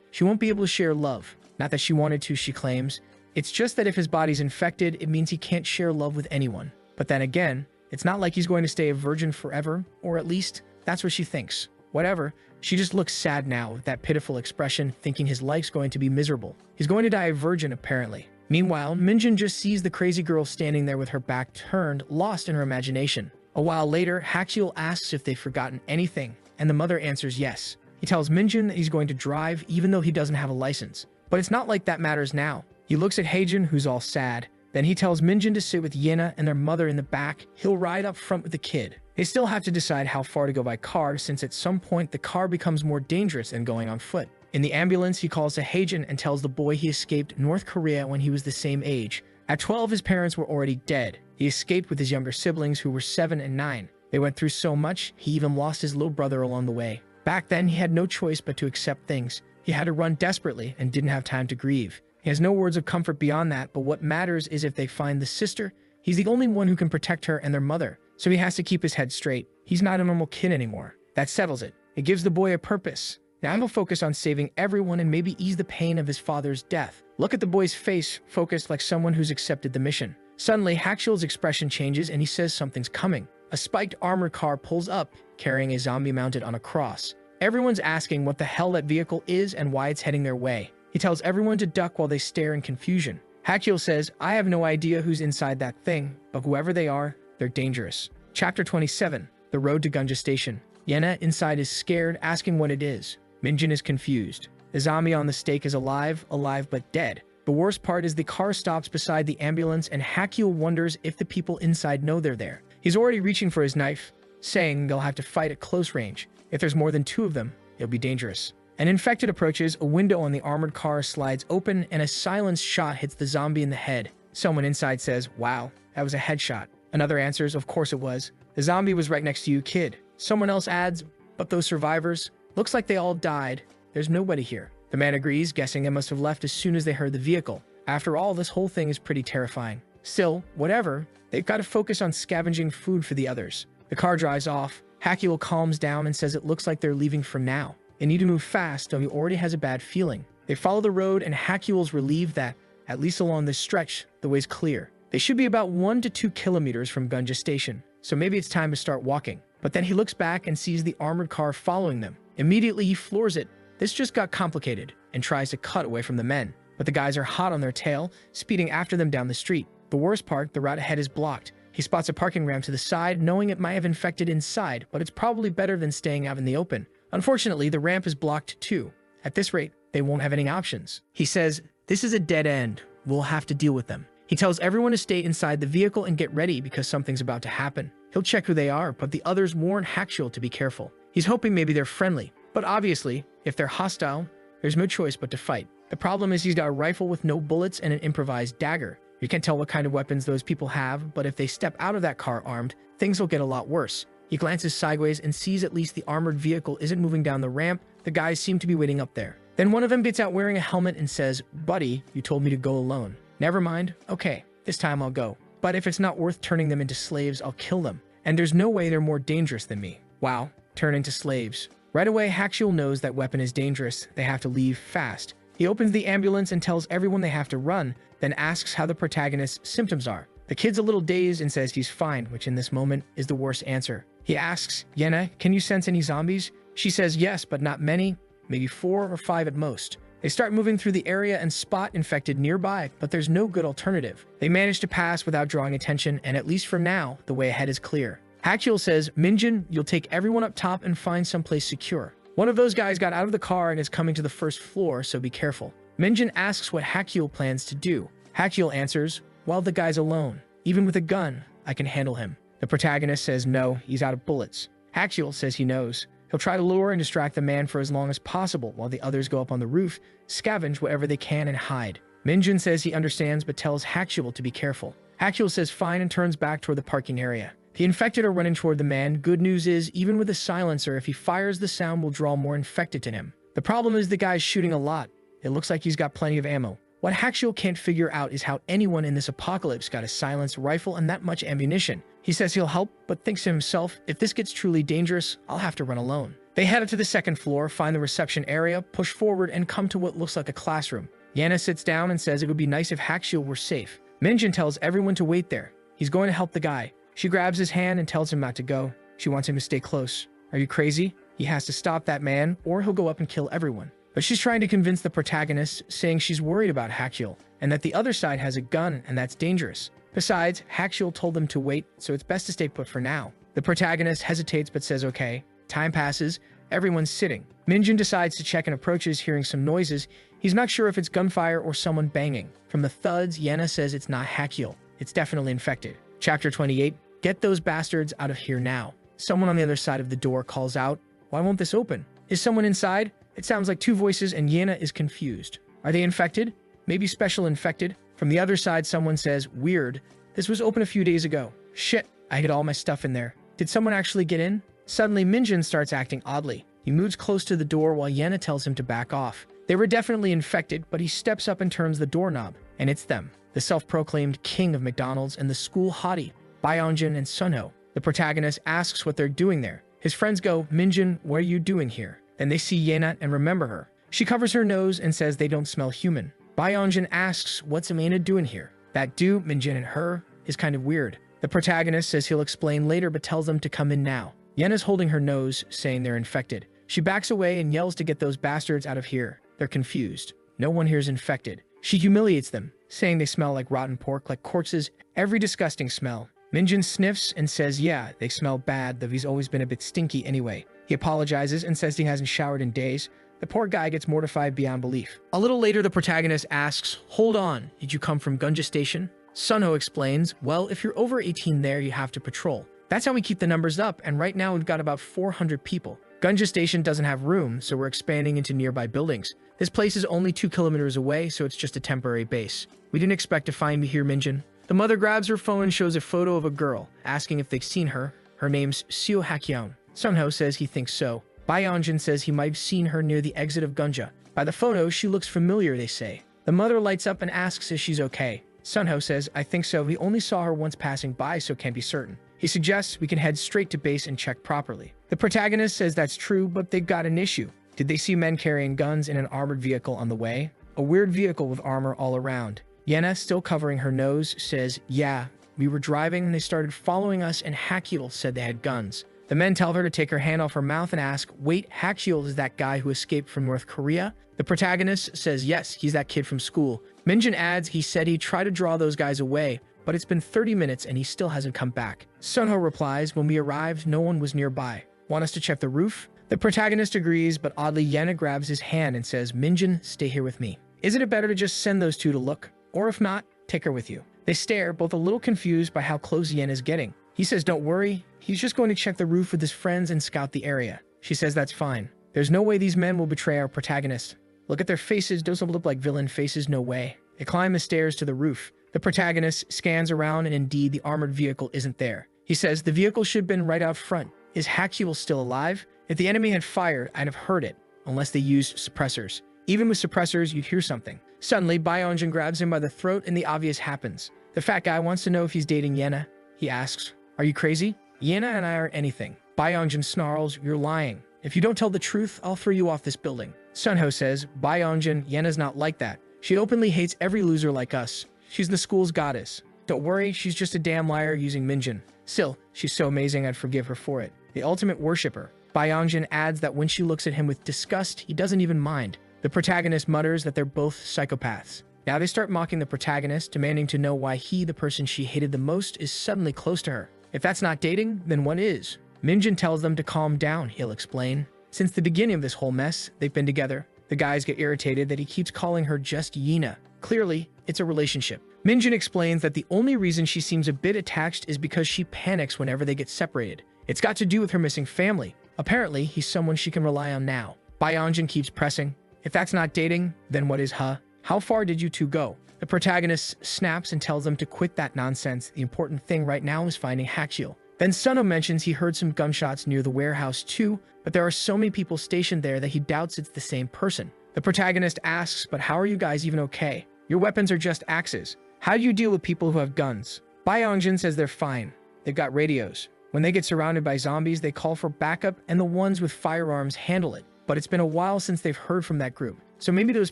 she won't be able to share love. Not that she wanted to, she claims. It's just that if his body's infected, it means he can't share love with anyone. But then again, it's not like he's going to stay a virgin forever, or at least, that's what she thinks. Whatever, she just looks sad now with that pitiful expression, thinking his life's going to be miserable. He's going to die a virgin, apparently. Meanwhile, Minjin just sees the crazy girl standing there with her back turned, lost in her imagination. A while later, Hakyul asks if they've forgotten anything, and the mother answers yes. He tells Minjin that he's going to drive even though he doesn't have a license. But it's not like that matters now. He looks at Haejin, who's all sad. Then he tells Minjin to sit with Yena and their mother in the back. He'll ride up front with the kid. They still have to decide how far to go by car, since at some point the car becomes more dangerous than going on foot. In the ambulance, he calls to Haejin and tells the boy he escaped North Korea when he was the same age. At 12, his parents were already dead. He escaped with his younger siblings, who were 7 and 9. They went through so much, he even lost his little brother along the way. Back then, he had no choice but to accept things. He had to run desperately and didn't have time to grieve. He has no words of comfort beyond that, but what matters is if they find the sister, he's the only one who can protect her and their mother, so he has to keep his head straight. He's not a normal kid anymore. That settles it. It gives the boy a purpose. Now he'll focus on saving everyone and maybe ease the pain of his father's death. Look at the boy's face, focused like someone who's accepted the mission. Suddenly, Hakyul's expression changes and he says something's coming. A spiked armored car pulls up, carrying a zombie mounted on a cross. Everyone's asking what the hell that vehicle is and why it's heading their way. He tells everyone to duck while they stare in confusion. Hakyul says, I have no idea who's inside that thing, but whoever they are, they're dangerous. Chapter 27, The Road to Gunja Station. Yena inside is scared, asking what it is. Minjin is confused. The zombie on the stake is alive but dead. The worst part is the car stops beside the ambulance and Hakyul wonders if the people inside know they're there. He's already reaching for his knife, saying they'll have to fight at close range. If there's more than 2 of them, it'll be dangerous. An infected approaches, a window on the armored car slides open, and a silenced shot hits the zombie in the head. Someone inside says, wow, that was a headshot. Another answers, of course it was. The zombie was right next to you, kid. Someone else adds, but those survivors, looks like they all died. There's nobody here. The man agrees, guessing they must have left as soon as they heard the vehicle. After all, this whole thing is pretty terrifying. Still, whatever, they've got to focus on scavenging food for the others. The car drives off. Hakyul calms down and says it looks like they're leaving for now. They need to move fast, though he already has a bad feeling. They follow the road, and Hakyul's relieved that, at least along this stretch, the way's clear. They should be about 1 to 2 kilometers from Gunja Station, so maybe it's time to start walking. But then he looks back and sees the armored car following them. Immediately, he floors it. This just got complicated, and tries to cut away from the men. But the guys are hot on their tail, speeding after them down the street. The worst part, the route ahead is blocked. He spots a parking ramp to the side, knowing it might have infected inside, but it's probably better than staying out in the open. Unfortunately, the ramp is blocked too. At this rate, they won't have any options. He says, "This is a dead end. We'll have to deal with them." He tells everyone to stay inside the vehicle and get ready because something's about to happen. He'll check who they are, but the others warn Hackshul to be careful. He's hoping maybe they're friendly, but obviously, if they're hostile, there's no choice but to fight. The problem is he's got a rifle with no bullets and an improvised dagger. You can't tell what kind of weapons those people have, but if they step out of that car armed, things will get a lot worse. He glances sideways and sees at least the armored vehicle isn't moving down the ramp. The guys seem to be waiting up there. Then one of them gets out wearing a helmet and says, "Buddy, you told me to go alone." "Never mind. Okay, this time I'll go. But if it's not worth turning them into slaves, I'll kill them. And there's no way they're more dangerous than me." Wow, turn into slaves. Right away, Hackshul knows that weapon is dangerous. They have to leave fast. He opens the ambulance and tells everyone they have to run, then asks how the protagonist's symptoms are. The kid's a little dazed and says he's fine, which in this moment is the worst answer. He asks, "Yena, can you sense any zombies?" She says yes, but not many, maybe 4 or 5 at most. They start moving through the area and spot infected nearby, but there's no good alternative. They manage to pass without drawing attention, and at least for now, the way ahead is clear. Hackshul says, "Minjin, you'll take everyone up top and find someplace secure. One of those guys got out of the car and is coming to the first floor, so be careful." Minjin asks what Hackshul plans to do. Hackshul answers, "Well, the guy's alone. Even with a gun, I can handle him." The protagonist says no, he's out of bullets. Hackshul says he knows. He'll try to lure and distract the man for as long as possible while the others go up on the roof, scavenge whatever they can and hide. Minjin says he understands but tells Hackshul to be careful. Hackshul says fine and turns back toward the parking area. The infected are running toward the man. Good news is, even with a silencer, if he fires, the sound will draw more infected to him. The problem is the guy's shooting a lot. It looks like he's got plenty of ammo. What Hackshul can't figure out is how anyone in this apocalypse got a silenced rifle and that much ammunition. He says he'll help, but thinks to himself, if this gets truly dangerous, I'll have to run alone. They head up to the second floor, find the reception area, push forward, and come to what looks like a classroom. Yana sits down and says it would be nice if Hackshul were safe. Minjin tells everyone to wait there. He's going to help the guy. She grabs his hand and tells him not to go. She wants him to stay close. Are you crazy? He has to stop that man, or he'll go up and kill everyone. But she's trying to convince the protagonist, saying she's worried about Hackshul, and that the other side has a gun, and that's dangerous. Besides, Hackshul told them to wait, so it's best to stay put for now. The protagonist hesitates but says okay. Time passes. Everyone's sitting. Minjin decides to check and approaches, hearing some noises. He's not sure if it's gunfire or someone banging. From the thuds, Yena says it's not Hackshul. It's definitely infected. Chapter 28. Get those bastards out of here now. Someone on the other side of the door calls out, "Why won't this open? Is someone inside?" It sounds like 2 voices and Yena is confused. Are they infected? Maybe special infected? From the other side, someone says, "Weird. This was open a few days ago. Shit, I hid all my stuff in there. Did someone actually get in?" Suddenly, Minjin starts acting oddly. He moves close to the door while Yena tells him to back off. They were definitely infected, but he steps up and turns the doorknob, and it's them. The self-proclaimed king of McDonald's and the school hottie, Byonjin and Sunho. The protagonist asks what they're doing there. His friends go, "Minjin, what are you doing here?" Then they see Yena and remember her. She covers her nose and says they don't smell human. Byonjin asks, "What's Amanda doing here?" That do, Minjin and her, is kind of weird. The protagonist says he'll explain later but tells them to come in now. Yena's holding her nose, saying they're infected. She backs away and yells to get those bastards out of here. They're confused. No one here is infected. She humiliates them, saying they smell like rotten pork, like corpses, every disgusting smell. Minjin sniffs and says yeah, they smell bad, though he's always been a bit stinky anyway. He apologizes and says he hasn't showered in days. The poor guy gets mortified beyond belief. A little later, the protagonist asks, "Hold on, did you come from Gunja Station?" Sunho explains, "Well, if you're over 18 there, you have to patrol. That's how we keep the numbers up, and right now we've got about 400 people. Gunja Station doesn't have room, so we're expanding into nearby buildings. This place is only 2 kilometers away, so it's just a temporary base. We didn't expect to find me here, Minjin." The mother grabs her phone and shows a photo of a girl, asking if they've seen her. Her name's Seo Hakyeon. Sunho says he thinks so. Byonjin says he might have seen her near the exit of Gunja. By the photo, she looks familiar, they say. The mother lights up and asks if she's okay. Sunho says, "I think so. We only saw her once passing by, so can't be certain." He suggests we can head straight to base and check properly. The protagonist says that's true, but they've got an issue. Did they see men carrying guns in an armored vehicle on the way? A weird vehicle with armor all around. Yena, still covering her nose, says, "Yeah, we were driving and they started following us and Hackshul said they had guns." The men tell her to take her hand off her mouth and ask, "Wait, Hackshul is that guy who escaped from North Korea?" The protagonist says yes, he's that kid from school. Minjin adds he said he'd try to draw those guys away, but it's been 30 minutes and he still hasn't come back. Sunho replies, when we arrived, no one was nearby. Want us to check the roof? The protagonist agrees, but oddly Yena grabs his hand and says, Minjin, stay here with me. Isn't it better to just send those two to look? Or if not, take her with you. They stare, both a little confused by how close Yen is getting. He says, don't worry, he's just going to check the roof with his friends and scout the area. She says that's fine. There's no way these men will betray our protagonist. Look at their faces, those don't look like villain faces, no way. They climb the stairs to the roof. The protagonist scans around and indeed the armored vehicle isn't there. He says the vehicle should have been right out front. Is Hakyul still alive? If the enemy had fired, I'd have heard it, unless they used suppressors. Even with suppressors, you'd hear something. Suddenly, Byongjin grabs him by the throat and the obvious happens. The fat guy wants to know if he's dating Yena. He asks, are you crazy? Yena and I aren't anything. Byongjin snarls, you're lying. If you don't tell the truth, I'll throw you off this building. Sunho says, Byongjin, Yena's not like that. She openly hates every loser like us. She's the school's goddess. Don't worry, she's just a damn liar using Minjin. Still, she's so amazing I'd forgive her for it. The ultimate worshipper. Byongjin adds that when she looks at him with disgust, he doesn't even mind. The protagonist mutters that they're both psychopaths. Now they start mocking the protagonist, demanding to know why he, the person she hated the most, is suddenly close to her. If that's not dating, then what is? Minjin tells them to calm down, he'll explain. Since the beginning of this whole mess, they've been together. The guys get irritated that he keeps calling her just Yena. Clearly, it's a relationship. Minjin explains that the only reason she seems a bit attached is because she panics whenever they get separated. It's got to do with her missing family. Apparently, he's someone she can rely on now. Byongjin keeps pressing. If that's not dating, then what is, huh? How far did you two go? The protagonist snaps and tells them to quit that nonsense. The important thing right now is finding Hakyul. Then Sunho mentions he heard some gunshots near the warehouse too, but there are so many people stationed there that he doubts it's the same person. The protagonist asks, but how are you guys even okay? Your weapons are just axes. How do you deal with people who have guns? Byongjin says they're fine. They've got radios. When they get surrounded by zombies, they call for backup and the ones with firearms handle it. But it's been a while since they've heard from that group, so maybe those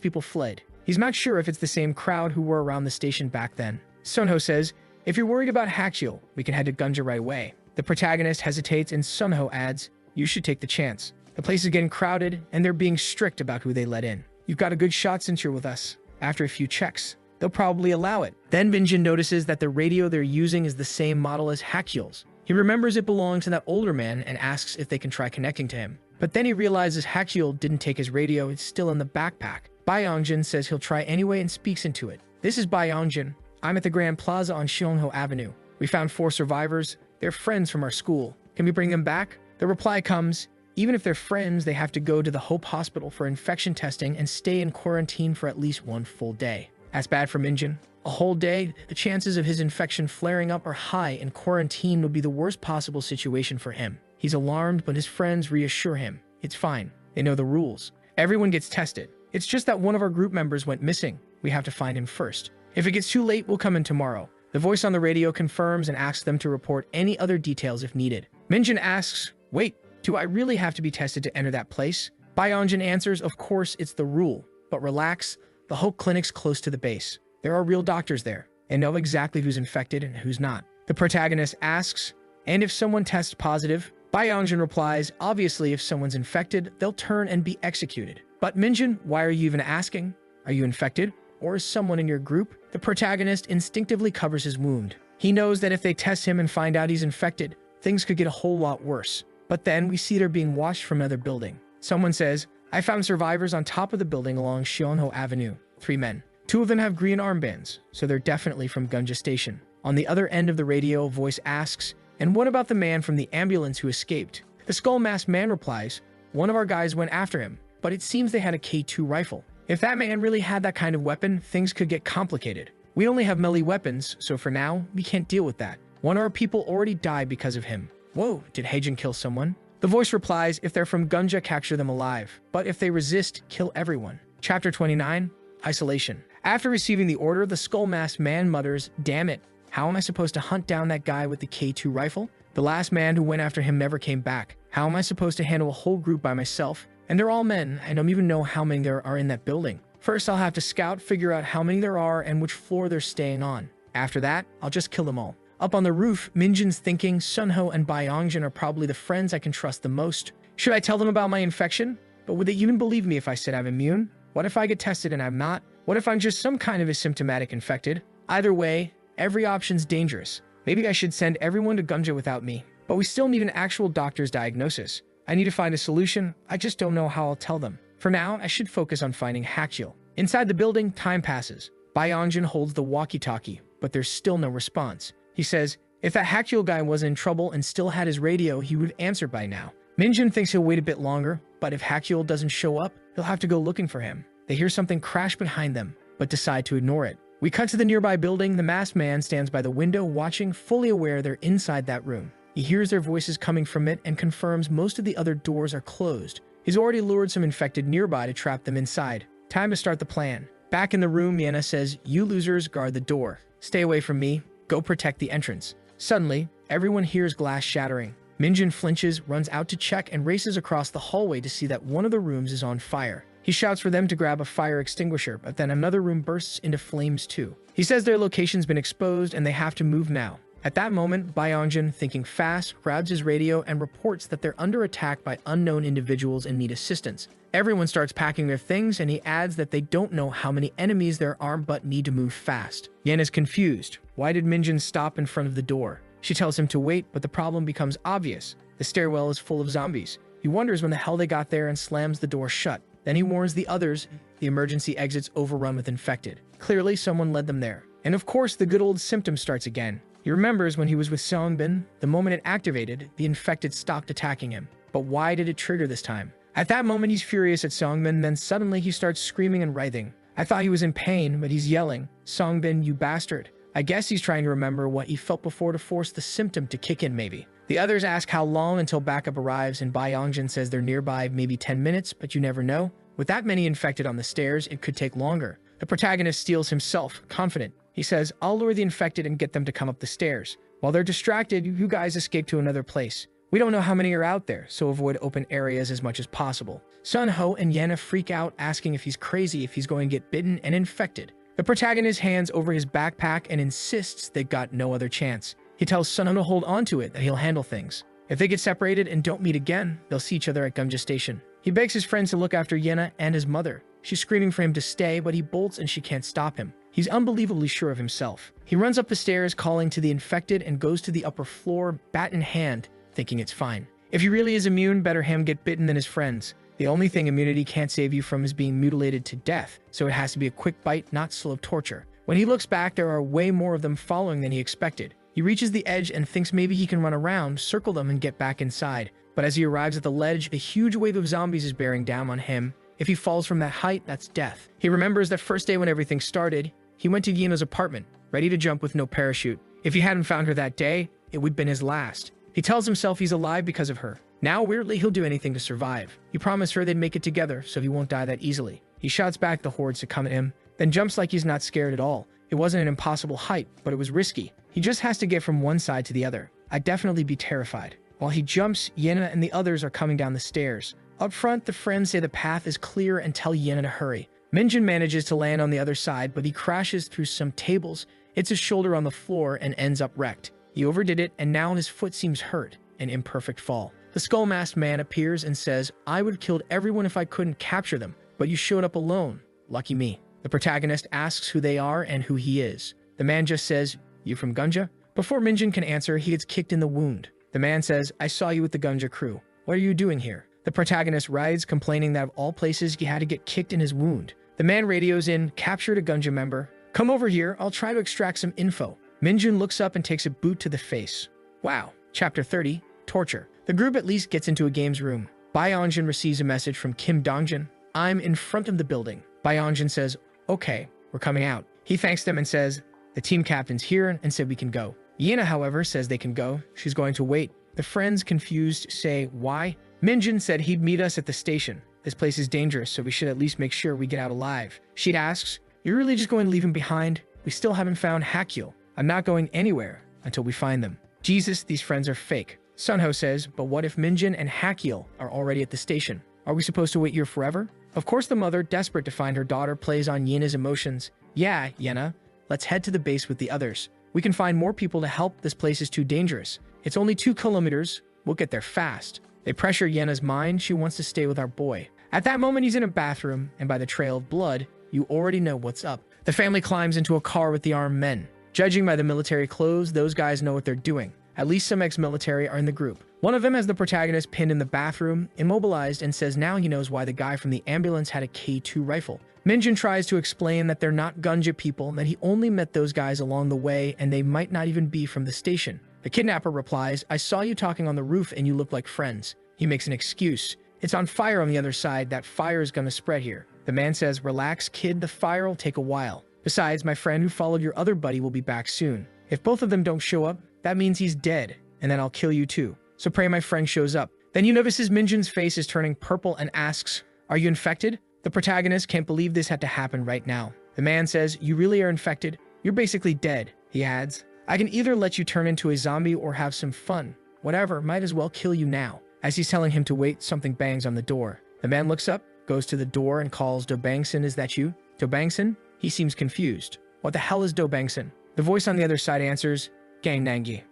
people fled. He's not sure if it's the same crowd who were around the station back then. Sunho says, if you're worried about Hakyul, we can head to Gunja right away. The protagonist hesitates and Sunho adds, you should take the chance. The place is getting crowded and they're being strict about who they let in. You've got a good shot since you're with us. After a few checks, they'll probably allow it. Then Minjin notices that the radio they're using is the same model as Hakyul's. He remembers it belongs to that older man and asks if they can try connecting to him. But then he realizes Hakyul didn't take his radio, it's still in the backpack. Byongjin says he'll try anyway and speaks into it. This is Byongjin. I'm at the Grand Plaza on Shionho Avenue. We found 4 survivors. They're friends from our school. Can we bring them back? The reply comes, even if they're friends, they have to go to the Hope Hospital for infection testing and stay in quarantine for at least 1 full day. That's bad for Minjin. A whole day, the chances of his infection flaring up are high and quarantine would be the worst possible situation for him. He's alarmed, but his friends reassure him. It's fine. They know the rules. Everyone gets tested. It's just that one of our group members went missing. We have to find him first. If it gets too late, we'll come in tomorrow. The voice on the radio confirms and asks them to report any other details if needed. Minjin asks, wait, do I really have to be tested to enter that place? Byongjin answers, of course, it's the rule. But relax, the Hope Clinic's close to the base. There are real doctors there, and know exactly who's infected and who's not. The protagonist asks, and if someone tests positive? Byongjin replies, obviously if someone's infected, they'll turn and be executed. But Minjin, why are you even asking? Are you infected? Or is someone in your group? The protagonist instinctively covers his wound. He knows that if they test him and find out he's infected, things could get a whole lot worse. But then we see they're being watched from another building. Someone says, I found survivors on top of the building along Shionho Avenue. 3 men. 2 of them have green armbands, so they're definitely from Gunja Station. On the other end of the radio, a voice asks, and what about the man from the ambulance who escaped? The skull-masked man replies, one of our guys went after him, but it seems they had a K2 rifle. If that man really had that kind of weapon, things could get complicated. We only have melee weapons, so for now, we can't deal with that. One of our people already died because of him. Whoa, did Heijin kill someone? The voice replies, if they're from Gunja, capture them alive. But if they resist, kill everyone. Chapter 29, Isolation. After receiving the order, the skull-masked man mutters, damn it, how am I supposed to hunt down that guy with the K2 rifle? The last man who went after him never came back. How am I supposed to handle a whole group by myself? And they're all men. I don't even know how many there are in that building. First, I'll have to scout, figure out how many there are and which floor they're staying on. After that, I'll just kill them all. Up on the roof, Minjin's thinking Sunho and Byongjin are probably the friends I can trust the most. Should I tell them about my infection? But would they even believe me if I said I'm immune? What if I get tested and I'm not? What if I'm just some kind of asymptomatic infected? Either way, Every option's dangerous. Maybe I should send everyone to Gunja without me. But we still need an actual doctor's diagnosis. I need to find a solution. I just don't know how I'll tell them. For now, I should focus on finding Hakyul. Inside the building, time passes. Byongjin holds the walkie-talkie, but there's still no response. He says, if that Hakyul guy was in trouble and still had his radio, he would answer by now. Minjin thinks he'll wait a bit longer, but if Hakyul doesn't show up, he'll have to go looking for him. They hear something crash behind them, but decide to ignore it. We cut to the nearby building. The masked man stands by the window watching, fully aware they're inside that room. He hears their voices coming from it and confirms most of the other doors are closed. He's already lured some infected nearby to trap them inside. Time to start the plan. Back in the room, Yena says, you losers guard the door. Stay away from me. Go protect the entrance. Suddenly, everyone hears glass shattering. Minjin flinches, runs out to check, and races across the hallway to see that one of the rooms is on fire. He shouts for them to grab a fire extinguisher, but then another room bursts into flames too. He says their location's been exposed and they have to move now. At that moment, Byongjin, thinking fast, grabs his radio and reports that they're under attack by unknown individuals and need assistance. Everyone starts packing their things, and he adds that they don't know how many enemies there are but need to move fast. Yen is confused. Why did Minjin stop in front of the door? She tells him to wait, but the problem becomes obvious. The stairwell is full of zombies. He wonders when the hell they got there and slams the door shut. Then he warns the others, the emergency exit's overrun with infected. Clearly, someone led them there. And of course, the good old symptom starts again. He remembers when he was with Songbin, the moment it activated, the infected stopped attacking him. But why did it trigger this time? At that moment, he's furious at Songbin, then suddenly he starts screaming and writhing. I thought he was in pain, but he's yelling, Songbin, you bastard. I guess he's trying to remember what he felt before to force the symptom to kick in maybe. The others ask how long until backup arrives, and Byongjin says they're nearby, maybe 10 minutes, but you never know. With that many infected on the stairs, it could take longer. The protagonist steals himself, confident. He says, I'll lure the infected and get them to come up the stairs. While they're distracted, you guys escape to another place. We don't know how many are out there, so avoid open areas as much as possible. Sun Ho and Yena freak out, asking if he's crazy, if he's going to get bitten and infected. The protagonist hands over his backpack and insists they've got no other chance. He tells Sun Ho to hold on to it, that he'll handle things. If they get separated and don't meet again, they'll see each other at Gunja Station. He begs his friends to look after Yena and his mother. She's screaming for him to stay, but he bolts and she can't stop him. He's unbelievably sure of himself. He runs up the stairs, calling to the infected, and goes to the upper floor, bat in hand, thinking it's fine. If he really is immune, better him get bitten than his friends. The only thing immunity can't save you from is being mutilated to death, so it has to be a quick bite, not slow torture. When he looks back, there are way more of them following than he expected. He reaches the edge and thinks maybe he can run around, circle them, and get back inside. But as he arrives at the ledge, a huge wave of zombies is bearing down on him. If he falls from that height, that's death. He remembers that first day when everything started, he went to Yena's apartment, ready to jump with no parachute. If he hadn't found her that day, it would have been his last. He tells himself he's alive because of her. Now, weirdly, he'll do anything to survive. He promised her they'd make it together, so he won't die that easily. He shouts back the hordes to come at him, then jumps like he's not scared at all. It wasn't an impossible height, but it was risky. He just has to get from one side to the other. I'd definitely be terrified. While he jumps, Yena and the others are coming down the stairs. Up front, the friends say the path is clear and tell Yena to hurry. Minjin manages to land on the other side, but he crashes through some tables, hits his shoulder on the floor, and ends up wrecked. He overdid it, and now his foot seems hurt, an imperfect fall. The skull-masked man appears and says, I would have killed everyone if I couldn't capture them, but you showed up alone. Lucky me. The protagonist asks who they are and who he is. The man just says, you from Gunja? Before Minjin can answer, he gets kicked in the wound. The man says, I saw you with the Gunja crew. What are you doing here? The protagonist writhes, complaining that of all places he had to get kicked in his wound. The man radios in, captured a Gunja member. Come over here, I'll try to extract some info. Minjin looks up and takes a boot to the face. Wow. Chapter 30, Torture. The group at least gets into a games room. Byongjin receives a message from Kim Dongjin. I'm in front of the building. Byongjin says, okay, we're coming out. He thanks them and says, the team captain's here and said we can go. Yena, however, says they can go. She's going to wait. The friends, confused, say, why? Minjin said he'd meet us at the station. This place is dangerous, so we should at least make sure we get out alive. She asks, you're really just going to leave him behind? We still haven't found Hakyul. I'm not going anywhere until we find them. Jesus, these friends are fake. Sunho says, but what if Minjin and Hakyul are already at the station? Are we supposed to wait here forever? Of course the mother, desperate to find her daughter, plays on Yena's emotions. Yeah, Yena, let's head to the base with the others. We can find more people to help. This place is too dangerous. It's only 2 kilometers. We'll get there fast. They pressure Yena's mind. She wants to stay with our boy. At that moment, he's in a bathroom, and by the trail of blood, you already know what's up. The family climbs into a car with the armed men. Judging by the military clothes, those guys know what they're doing. At least some ex-military are in the group. One of them has the protagonist pinned in the bathroom, immobilized, and says now he knows why the guy from the ambulance had a K2 rifle. Minjin tries to explain that they're not Gunja people, that he only met those guys along the way and they might not even be from the station. The kidnapper replies, I saw you talking on the roof and you look like friends. He makes an excuse. It's on fire on the other side. That fire is gonna spread here. The man says, relax, kid, the fire will take a while. Besides, my friend who followed your other buddy will be back soon. If both of them don't show up, that means he's dead, and then I'll kill you too. So pray my friend shows up. Then you notices Minjin's face is turning purple and asks, are you infected? The protagonist can't believe this had to happen right now. The man says, you really are infected? You're basically dead. He adds, I can either let you turn into a zombie or have some fun. Whatever, might as well kill you now. As he's telling him to wait, something bangs on the door. The man looks up, goes to the door and calls, Do Bangson, is that you? Do Bangson? He seems confused. What the hell is Do Bangson? The voice on the other side answers, Gang Nangi.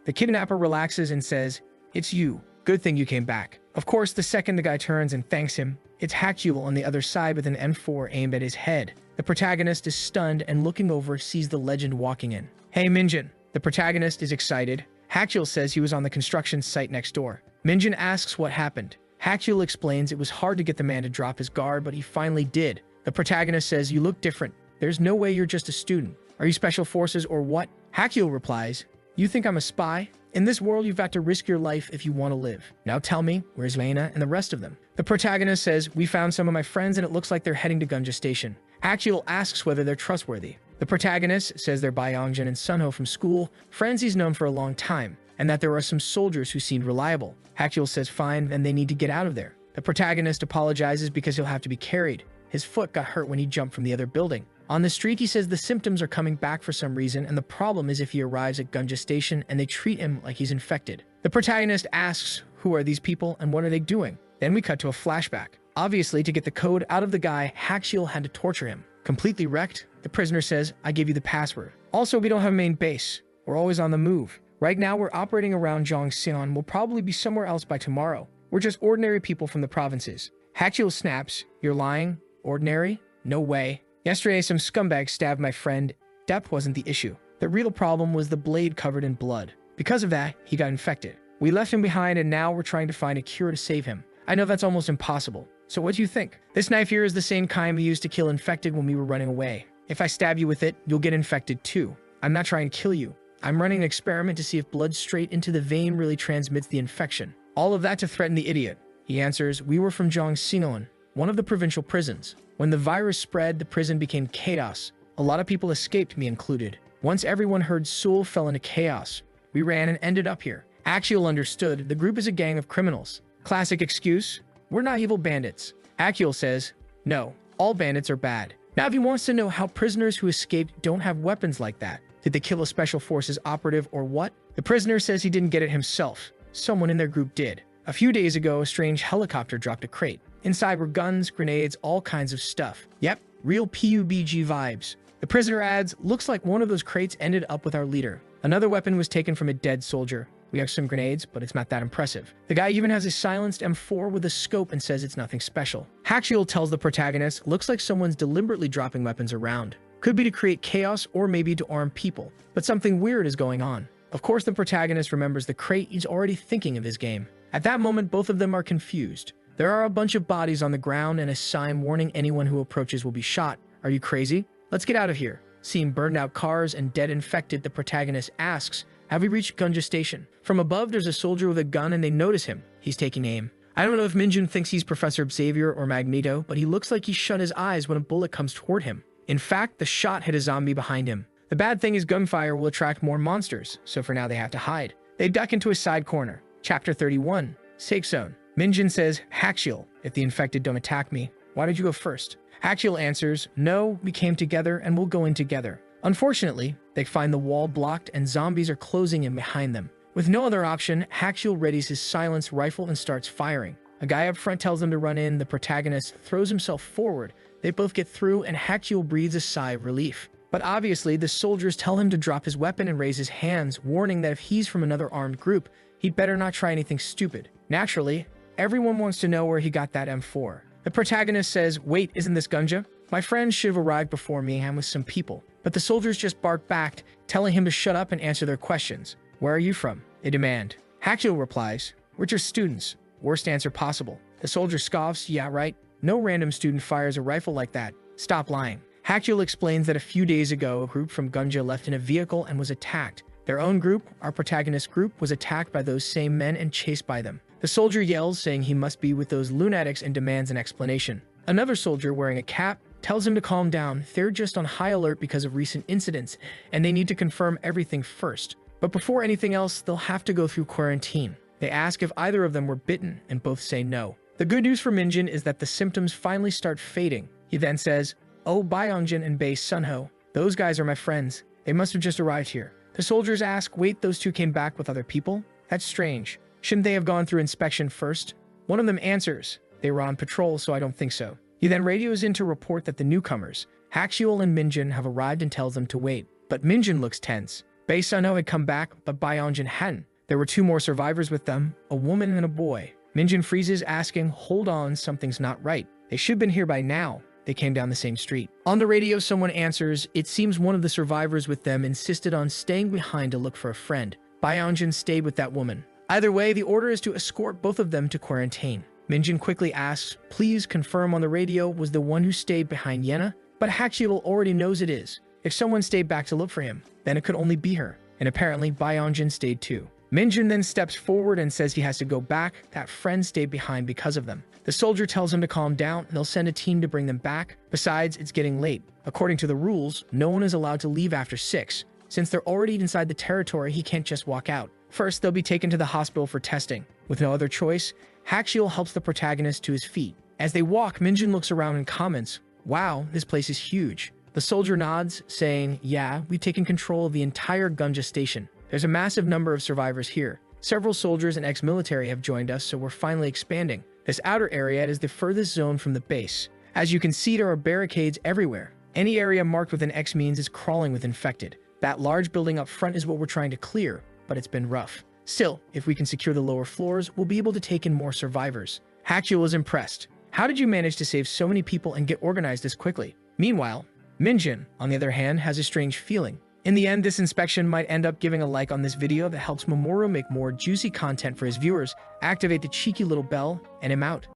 The kidnapper relaxes and says, it's you. Good thing you came back. Of course, the second the guy turns and thanks him, it's Hakyul on the other side with an M4 aimed at his head. The protagonist is stunned and looking over sees the legend walking in. Hey Minjin. The protagonist is excited. Hakyul says he was on the construction site next door. Minjin asks what happened. Hakyul explains it was hard to get the man to drop his guard, but he finally did. The protagonist says, you look different. There's no way you're just a student. Are you special forces or what? Hakyul replies, you think I'm a spy? In this world, you've got to risk your life if you want to live. Now tell me, where's Lena and the rest of them? The protagonist says, we found some of my friends and it looks like they're heading to Gunja Station. Hakyul asks whether they're trustworthy. The protagonist says they're Byongjin and Sunho from school, friends he's known for a long time, and that there are some soldiers who seemed reliable. Hakyul says fine, then they need to get out of there. The protagonist apologizes because he'll have to be carried. His foot got hurt when he jumped from the other building. On the street, he says the symptoms are coming back for some reason, and the problem is if he arrives at Gunja Station and they treat him like he's infected. The protagonist asks, who are these people and what are they doing? Then we cut to a flashback. Obviously, to get the code out of the guy, Hakyul had to torture him. Completely wrecked, the prisoner says, I gave you the password. Also, we don't have a main base. We're always on the move. Right now, we're operating around Zhongxian. We'll probably be somewhere else by tomorrow. We're just ordinary people from the provinces. Hakyul snaps, you're lying? Ordinary? No way. Yesterday, some scumbag stabbed my friend. Depth wasn't the issue. The real problem was the blade covered in blood. Because of that, he got infected. We left him behind and now we're trying to find a cure to save him. I know that's almost impossible. So what do you think? This knife here is the same kind we used to kill infected when we were running away. If I stab you with it, you'll get infected too. I'm not trying to kill you. I'm running an experiment to see if blood straight into the vein really transmits the infection. All of that to threaten the idiot. He answers, we were from Zhongxian, one of the provincial prisons. When the virus spread, the prison became chaos. A lot of people escaped, me included. Once everyone heard Seoul fell into chaos, we ran and ended up here. Akyul understood, the group is a gang of criminals. Classic excuse, we're not evil bandits. Akyul says, no, all bandits are bad. Now if he wants to know how prisoners who escaped don't have weapons like that, did they kill a special forces operative or what? The prisoner says he didn't get it himself. Someone in their group did. A few days ago, a strange helicopter dropped a crate. Inside were guns, grenades, all kinds of stuff. Yep, real PUBG vibes. The prisoner adds, looks like one of those crates ended up with our leader. Another weapon was taken from a dead soldier. We have some grenades, but it's not that impressive. The guy even has a silenced M4 with a scope and says it's nothing special. Hakyul tells the protagonist, looks like someone's deliberately dropping weapons around. Could be to create chaos or maybe to arm people, but something weird is going on. Of course, the protagonist remembers the crate. He's already thinking of his game. At that moment, both of them are confused. There are a bunch of bodies on the ground and a sign warning anyone who approaches will be shot. Are you crazy? Let's get out of here. Seeing burned out cars and dead infected, the protagonist asks, have we reached Gunja Station? From above, there's a soldier with a gun and they notice him. He's taking aim. I don't know if Minjin thinks he's Professor Xavier or Magneto, but he looks like he shut his eyes when a bullet comes toward him. In fact, the shot hit a zombie behind him. The bad thing is gunfire will attract more monsters, so for now they have to hide. They duck into a side corner. Chapter 31, Safe Zone. Minjin says, Hakyul, if the infected don't attack me, why did you go first? Hakyul answers, no, we came together and we'll go in together. Unfortunately, they find the wall blocked and zombies are closing in behind them. With no other option, Hakyul readies his silenced rifle and starts firing. A guy up front tells them to run in, the protagonist throws himself forward. They both get through and Hakyul breathes a sigh of relief. But obviously, the soldiers tell him to drop his weapon and raise his hands, warning that if he's from another armed group, he'd better not try anything stupid. Naturally, everyone wants to know where he got that M4. The protagonist says, wait, isn't this Gunja? My friends should have arrived before me and with some people. but the soldiers just bark back, telling him to shut up and answer their questions. "Where are you from?" they demand. Hachiel replies, "We're just students." Worst answer possible. The soldier scoffs, "Yeah, right. No random student fires a rifle like that. Stop lying." Hachiel explains that a few days ago, a group from Gunja left in a vehicle and was attacked. Their own group, our protagonist group, was attacked by those same men and chased by them. The soldier yells, saying he must be with those lunatics, and demands an explanation. Another soldier wearing a cap tells him to calm down. They're just on high alert because of recent incidents, and they need to confirm everything first. But before anything else, they'll have to go through quarantine. They ask if either of them were bitten, and both say no. The good news for Minjin is that the symptoms finally start fading. He then says, "Oh, Byongjin and Bei Sunho, those guys are my friends. They must have just arrived here." The soldiers ask, "Wait, those two came back with other people? That's strange. Shouldn't they have gone through inspection first?" One of them answers, "They were on patrol, so I don't think so." He then radios in to report that the newcomers, Hachiel and Minjin, have arrived and tells them to wait. But Minjin looks tense. Bei Sunho had come back, but Byongjin hadn't. There were two more survivors with them, a woman and a boy. Minjin freezes, asking, "Hold on, something's not right. They should have been here by now. They came down the same street." On the radio, someone answers, "It seems one of the survivors with them insisted on staying behind to look for a friend. Byongjin stayed with that woman. Either way, the order is to escort both of them to quarantine." Minjin quickly asks, "Please confirm on the radio, was the one who stayed behind Yena?" But Hachiel already knows it is. If someone stayed back to look for him, then it could only be her. And apparently, Byongjin stayed too. Minjin then steps forward and says he has to go back. That friend stayed behind because of them. The soldier tells him to calm down, and they'll send a team to bring them back. Besides, it's getting late. According to the rules, no one is allowed to leave after 6. Since they're already inside the territory, he can't just walk out. First, they'll be taken to the hospital for testing. With no other choice, Hachiel helps the protagonist to his feet. As they walk, Minjin looks around and comments, "Wow, this place is huge." The soldier nods, saying, "Yeah, we've taken control of the entire Gunja station. There's a massive number of survivors here. Several soldiers and ex-military have joined us, so we're finally expanding. This outer area is the furthest zone from the base. As you can see, there are barricades everywhere. Any area marked with an X means is crawling with infected. That large building up front is what we're trying to clear, but it's been rough. Still, if we can secure the lower floors, we'll be able to take in more survivors." Hachiel is impressed. "How did you manage to save so many people and get organized this quickly?" Meanwhile, Minjin, on the other hand, has a strange feeling. In the end, this inspection might end up giving a like on this video that helps Mamoru make more juicy content for his viewers. Activate the cheeky little bell, and I'm out.